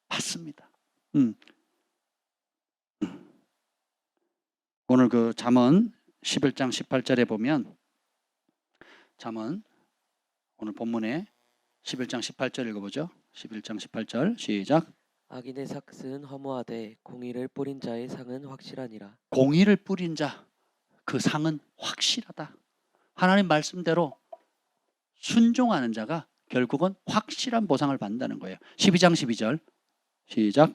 받습니다. 오늘 그 잠언 11장 18절에 보면, 잠언 오늘 본문에 11장 18절 읽어보죠. 11장 18절 시작. 악인의 삭은 허무하되 공의를 뿌린 자의 상은 확실하니라. 공의를 뿌린 자 그 상은 확실하다. 하나님 말씀대로 순종하는 자가 결국은 확실한 보상을 받는다는 거예요. 12장 12절 시작.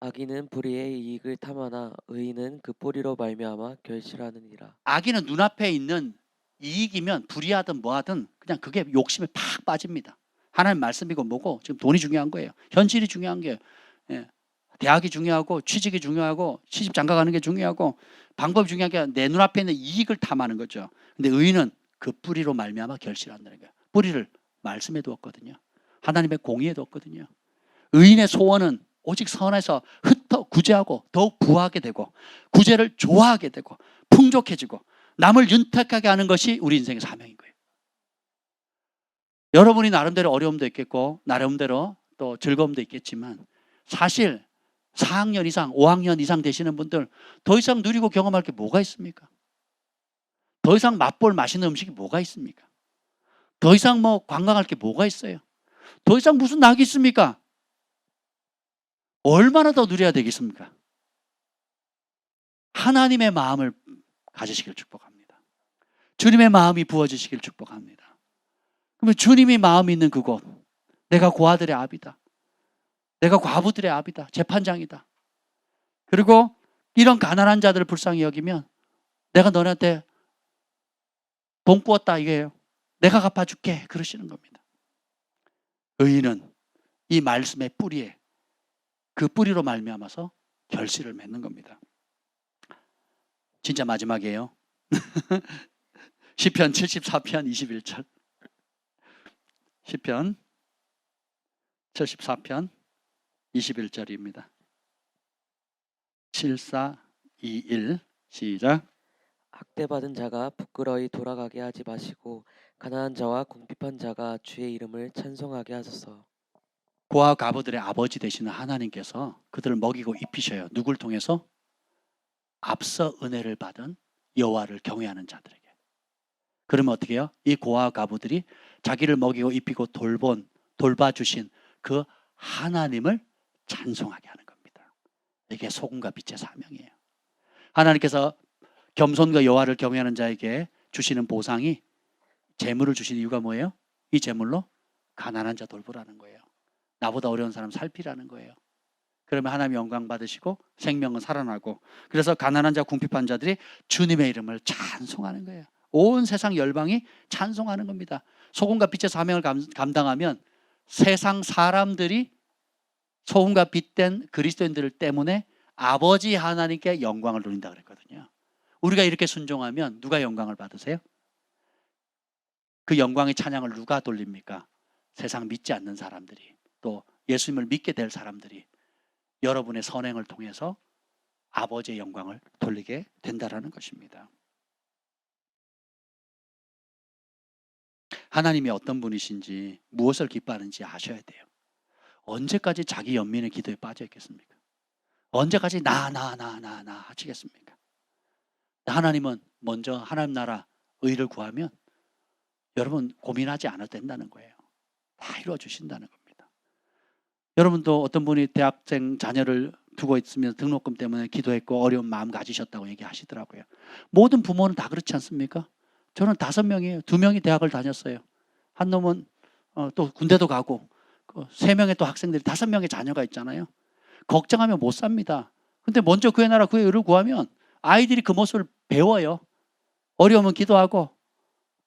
악인은 불의의 이익을 탐하나 의인은 그 뿌리로 말미암아 결실하느니라. 악인은 눈앞에 있는 이익이면 불의하든 뭐하든 그냥 그게 욕심에 팍 빠집니다. 하나님 말씀이고 뭐고 지금 돈이 중요한 거예요. 현실이 중요한 게, 대학이 중요하고 취직이 중요하고 시집 장가 가는 게 중요하고 방법이 중요한 게 내 눈앞에 있는 이익을 탐하는 거죠. 근데 의인은 그 뿌리로 말미암아 결실한다는 거예요. 뿌리를 말씀에 두었거든요. 하나님의 공의에 두었거든요. 의인의 소원은 오직 선에서 흩어 구제하고 더욱 부하게 되고 구제를 좋아하게 되고 풍족해지고 남을 윤택하게 하는 것이 우리 인생의 사명인 거예요. 여러분이 나름대로 어려움도 있겠고 나름대로 또 즐거움도 있겠지만 사실 4학년 이상, 5학년 이상 되시는 분들 더 이상 누리고 경험할 게 뭐가 있습니까? 더 이상 맛볼 맛있는 음식이 뭐가 있습니까? 더 이상 뭐 관광할 게 뭐가 있어요? 더 이상 무슨 낙이 있습니까? 얼마나 더 누려야 되겠습니까? 하나님의 마음을 가지시길 축복합니다. 주님의 마음이 부어지시길 축복합니다. 그러면 주님이 마음이 있는 그곳, 내가 고아들의 아비다. 내가 과부들의 아비다. 재판장이다. 그리고 이런 가난한 자들을 불쌍히 여기면 내가 너네한테 돈 꾸었다 이게요. 내가 갚아줄게. 그러시는 겁니다. 의인은 이 말씀의 뿌리에 그 뿌리로 말미암아서 결실을 맺는 겁니다. 진짜 마지막이에요. 시편 74편 21절. 시편 74편 21절입니다. 7421 시작. 학대받은 자가 부끄러이 돌아가게 하지 마시고 가난한 자와 궁핍한 자가 주의 이름을 찬송하게 하소서. 고아 과부들의 아버지 되시는 하나님께서 그들을 먹이고 입히셔요. 누굴 통해서? 앞서 은혜를 받은 여호와를 경외하는 자들에게. 그러면 어떻게 해요? 이 고아 과부들이 자기를 먹이고 입히고 돌봐주신 그 하나님을 찬송하게 하는 겁니다. 이게 소금과 빛의 사명이에요. 하나님께서 겸손과 여호와를 경외하는 자에게 주시는 보상이 재물을 주시는 이유가 뭐예요? 이 재물로 가난한 자 돌보라는 거예요. 나보다 어려운 사람 살피라는 거예요. 그러면 하나님 영광 받으시고 생명은 살아나고, 그래서 가난한 자 궁핍한 자들이 주님의 이름을 찬송하는 거예요. 온 세상 열방이 찬송하는 겁니다. 소금과 빛의 사명을 감당하면 세상 사람들이 소금과 빛된 그리스도인들 때문에 아버지 하나님께 영광을 돌린다 그랬거든요. 우리가 이렇게 순종하면 누가 영광을 받으세요? 그 영광의 찬양을 누가 돌립니까? 세상 믿지 않는 사람들이, 또 예수님을 믿게 될 사람들이 여러분의 선행을 통해서 아버지의 영광을 돌리게 된다라는 것입니다. 하나님이 어떤 분이신지 무엇을 기뻐하는지 아셔야 돼요. 언제까지 자기 연민의 기도에 빠져 있겠습니까? 언제까지 나 하시겠습니까? 하나님은 먼저 하나님 나라 의를 구하면 여러분 고민하지 않아도 된다는 거예요. 다 이루어 주신다는 겁니다. 여러분도 어떤 분이 대학생 자녀를 두고 있으면 등록금 때문에 기도했고 어려운 마음 가지셨다고 얘기하시더라고요. 모든 부모는 다 그렇지 않습니까? 저는 5명이에요. 2명이 대학을 다녔어요. 한 놈은 또 군대도 가고 3명의 또 학생들이 5명의 자녀가 있잖아요. 걱정하면 못 삽니다. 근데 먼저 그의 나라 그의 의를 구하면 아이들이 그 모습을 배워요. 어려우면 기도하고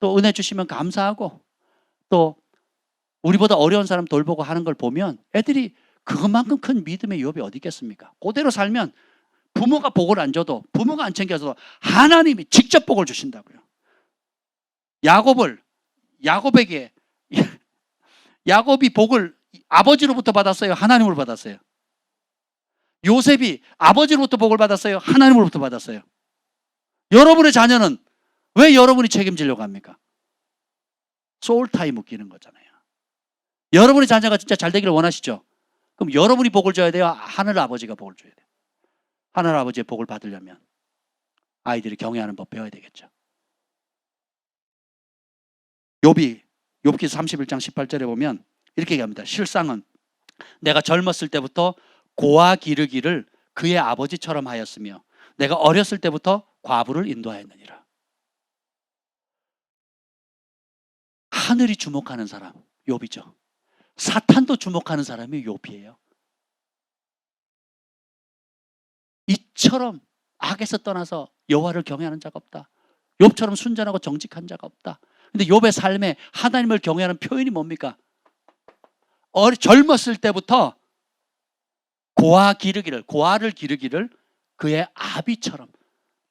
또 은혜 주시면 감사하고 또 우리보다 어려운 사람 돌보고 하는 걸 보면 애들이 그것만큼 큰 믿음의 유업이 어디 있겠습니까? 그대로 살면 부모가 복을 안 줘도 부모가 안 챙겨줘도 하나님이 직접 복을 주신다고요. 야곱이 복을 아버지로부터 받았어요? 하나님으로 받았어요? 요셉이 아버지로부터 복을 받았어요? 하나님으로부터 받았어요? 여러분의 자녀는 왜 여러분이 책임지려고 합니까? 소울타임 묶이는 거잖아요. 여러분의 자녀가 진짜 잘 되기를 원하시죠? 그럼 여러분이 복을 줘야 돼요? 하늘 아버지가 복을 줘야 돼요? 하늘 아버지의 복을 받으려면 아이들이 경외하는 법 배워야 되겠죠. 욥기서 31장 18절에 보면 이렇게 얘기합니다. 실상은 내가 젊었을 때부터 고아 기르기를 그의 아버지처럼 하였으며 내가 어렸을 때부터 과부를 인도하였느니라. 하늘이 주목하는 사람 욥이죠. 사탄도 주목하는 사람이 욥이에요. 이처럼 악에서 떠나서 여호와를 경외하는 자가 없다. 욥처럼 순전하고 정직한 자가 없다. 근데 욥의 삶에 하나님을 경외하는 표현이 뭡니까? 젊었을 때부터 고아를 기르기를 그의 아비처럼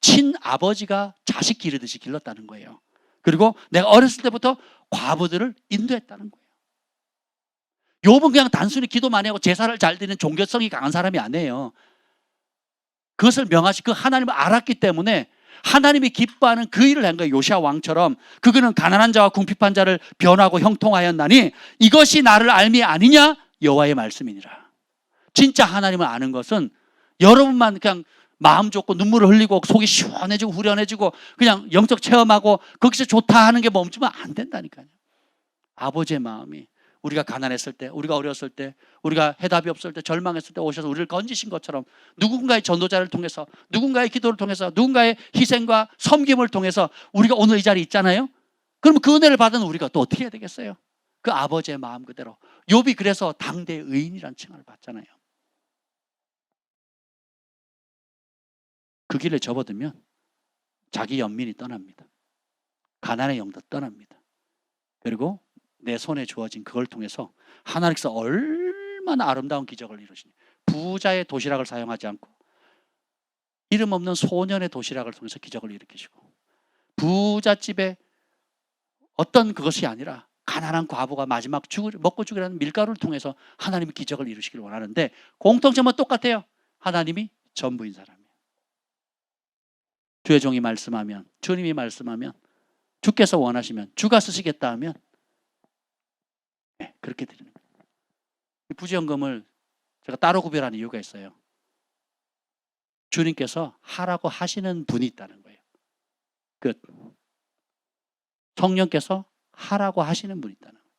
친아버지가 자식 기르듯이 길렀다는 거예요. 그리고 내가 어렸을 때부터 과부들을 인도했다는 거예요. 욥은 그냥 단순히 기도 많이 하고 제사를 잘 드리는 종교성이 강한 사람이 아니에요. 그것을 명하시 그 하나님을 알았기 때문에 하나님이 기뻐하는 그 일을 한 거예요. 요시아 왕처럼 그는 가난한 자와 궁핍한 자를 변하고 형통하였나니 이것이 나를 알미 아니냐? 여호와의 말씀이니라. 진짜 하나님을 아는 것은 여러분만 그냥 마음 좋고 눈물을 흘리고 속이 시원해지고 후련해지고 그냥 영적 체험하고 거기서 좋다 하는 게 멈추면 안 된다니까요. 아버지의 마음이 우리가 가난했을 때, 우리가 어렸을 때, 우리가 해답이 없을 때, 절망했을 때 오셔서 우리를 건지신 것처럼 누군가의 전도자를 통해서, 누군가의 기도를 통해서, 누군가의 희생과 섬김을 통해서 우리가 오늘 이 자리에 있잖아요. 그러면 그 은혜를 받은 우리가 또 어떻게 해야 되겠어요? 그 아버지의 마음 그대로. 욥이 그래서 당대 의인이라는 칭을 받잖아요. 그 길에 접어들면 자기 연민이 떠납니다. 가난의 영도 떠납니다. 그리고 내 손에 주어진 그걸 통해서 하나님께서 얼마나 아름다운 기적을 이루시니 부자의 도시락을 사용하지 않고 이름 없는 소년의 도시락을 통해서 기적을 일으키시고 부잣집에 어떤 그것이 아니라 가난한 과부가 마지막 먹고 죽으라는 밀가루를 통해서 하나님이 기적을 이루시길 원하는데 공통점은 똑같아요. 하나님이 전부인 사람이에요. 주의 종이 말씀하면, 주님이 말씀하면, 주께서 원하시면, 주가 쓰시겠다 하면 그렇게 드리는 거예요. 부지연금을 제가 따로 구별하는 이유가 있어요. 주님께서 하라고 하시는 분이 있다는 거예요. 끝. 성령께서 하라고 하시는 분이 있다는 거예요.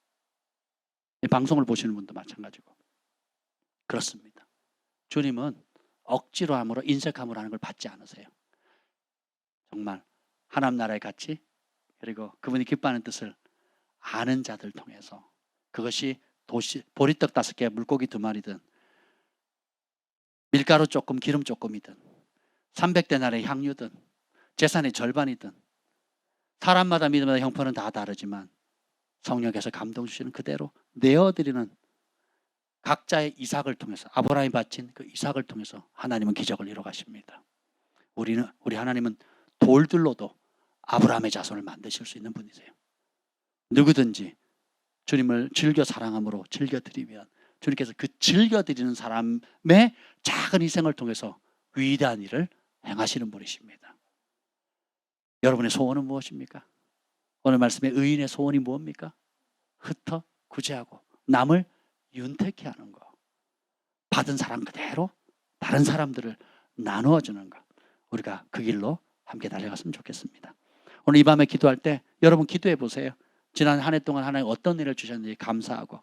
방송을 보시는 분도 마찬가지고. 그렇습니다. 주님은 억지로 함으로 인색함으로 하는 걸 받지 않으세요. 정말 하나님 나라의 가치 그리고 그분이 기뻐하는 뜻을 아는 자들 통해서 그것이 보리떡 5개 물고기 2마리든 밀가루 조금 기름 조금이든 300데나리의 향유든 재산의 절반이든 사람마다 믿음마다 형편은 다 다르지만 성령께서 감동 주시는 그대로 내어드리는 각자의 이삭을 통해서 아브라함이 바친 그 이삭을 통해서 하나님은 기적을 이루어 가십니다. 우리 하나님은 돌들로도 아브라함의 자손을 만드실 수 있는 분이세요. 누구든지 주님을 즐겨 사랑함으로 즐겨드리면 주님께서 그 즐겨드리는 사람의 작은 희생을 통해서 위대한 일을 행하시는 분이십니다. 여러분의 소원은 무엇입니까? 오늘 말씀에 의인의 소원이 무엇입니까? 흩어 구제하고 남을 윤택케 하는 거. 받은 사람 그대로 다른 사람들을 나누어 주는 것. 우리가 그 길로 함께 달려갔으면 좋겠습니다. 오늘 이 밤에 기도할 때 여러분 기도해 보세요. 지난 한 해 동안 하나님 어떤 일을 주셨는지 감사하고,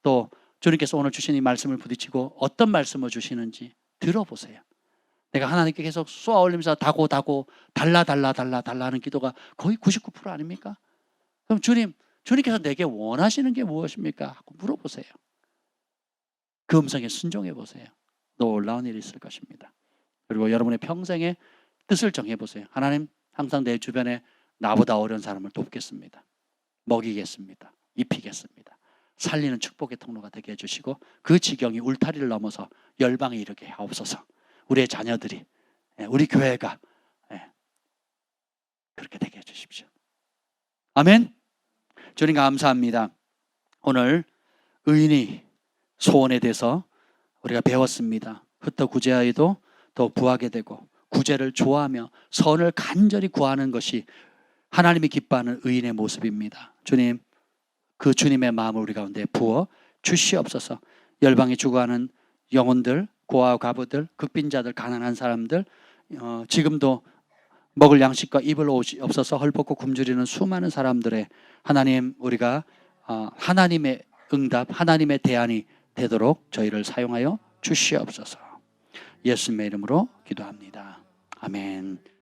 또 주님께서 오늘 주신 이 말씀을 부딪히고 어떤 말씀을 주시는지 들어보세요. 내가 하나님께 계속 쏘아 올리면서 다고 달라 하는 기도가 거의 99% 아닙니까? 그럼 주님께서 내게 원하시는 게 무엇입니까? 하고 물어보세요. 그 음성에 순종해 보세요. 놀라운 일이 있을 것입니다. 그리고 여러분의 평생의 뜻을 정해 보세요. 하나님, 항상 내 주변에 나보다 어려운 사람을 돕겠습니다. 먹이겠습니다. 입히겠습니다. 살리는 축복의 통로가 되게 해주시고, 그 지경이 울타리를 넘어서 열방에 이르게 하옵소서. 우리의 자녀들이, 우리 교회가 그렇게 되게 해주십시오. 아멘. 주님 감사합니다. 오늘 의인이 소원에 대해서 우리가 배웠습니다. 흩어 구제하여도 더 구하게 되고, 구제를 좋아하며 선을 간절히 구하는 것이 하나님이 기뻐하는 의인의 모습입니다. 주님, 그 주님의 마음을 우리 가운데 부어 주시옵소서. 열방에 죽어가는 영혼들, 고아와 과부들, 극빈자들, 가난한 사람들, 지금도 먹을 양식과 입을 옷이 없어서 헐벗고 굶주리는 수많은 사람들의 하나님, 우리가 하나님의 응답, 하나님의 대안이 되도록 저희를 사용하여 주시옵소서. 예수님의 이름으로 기도합니다. 아멘.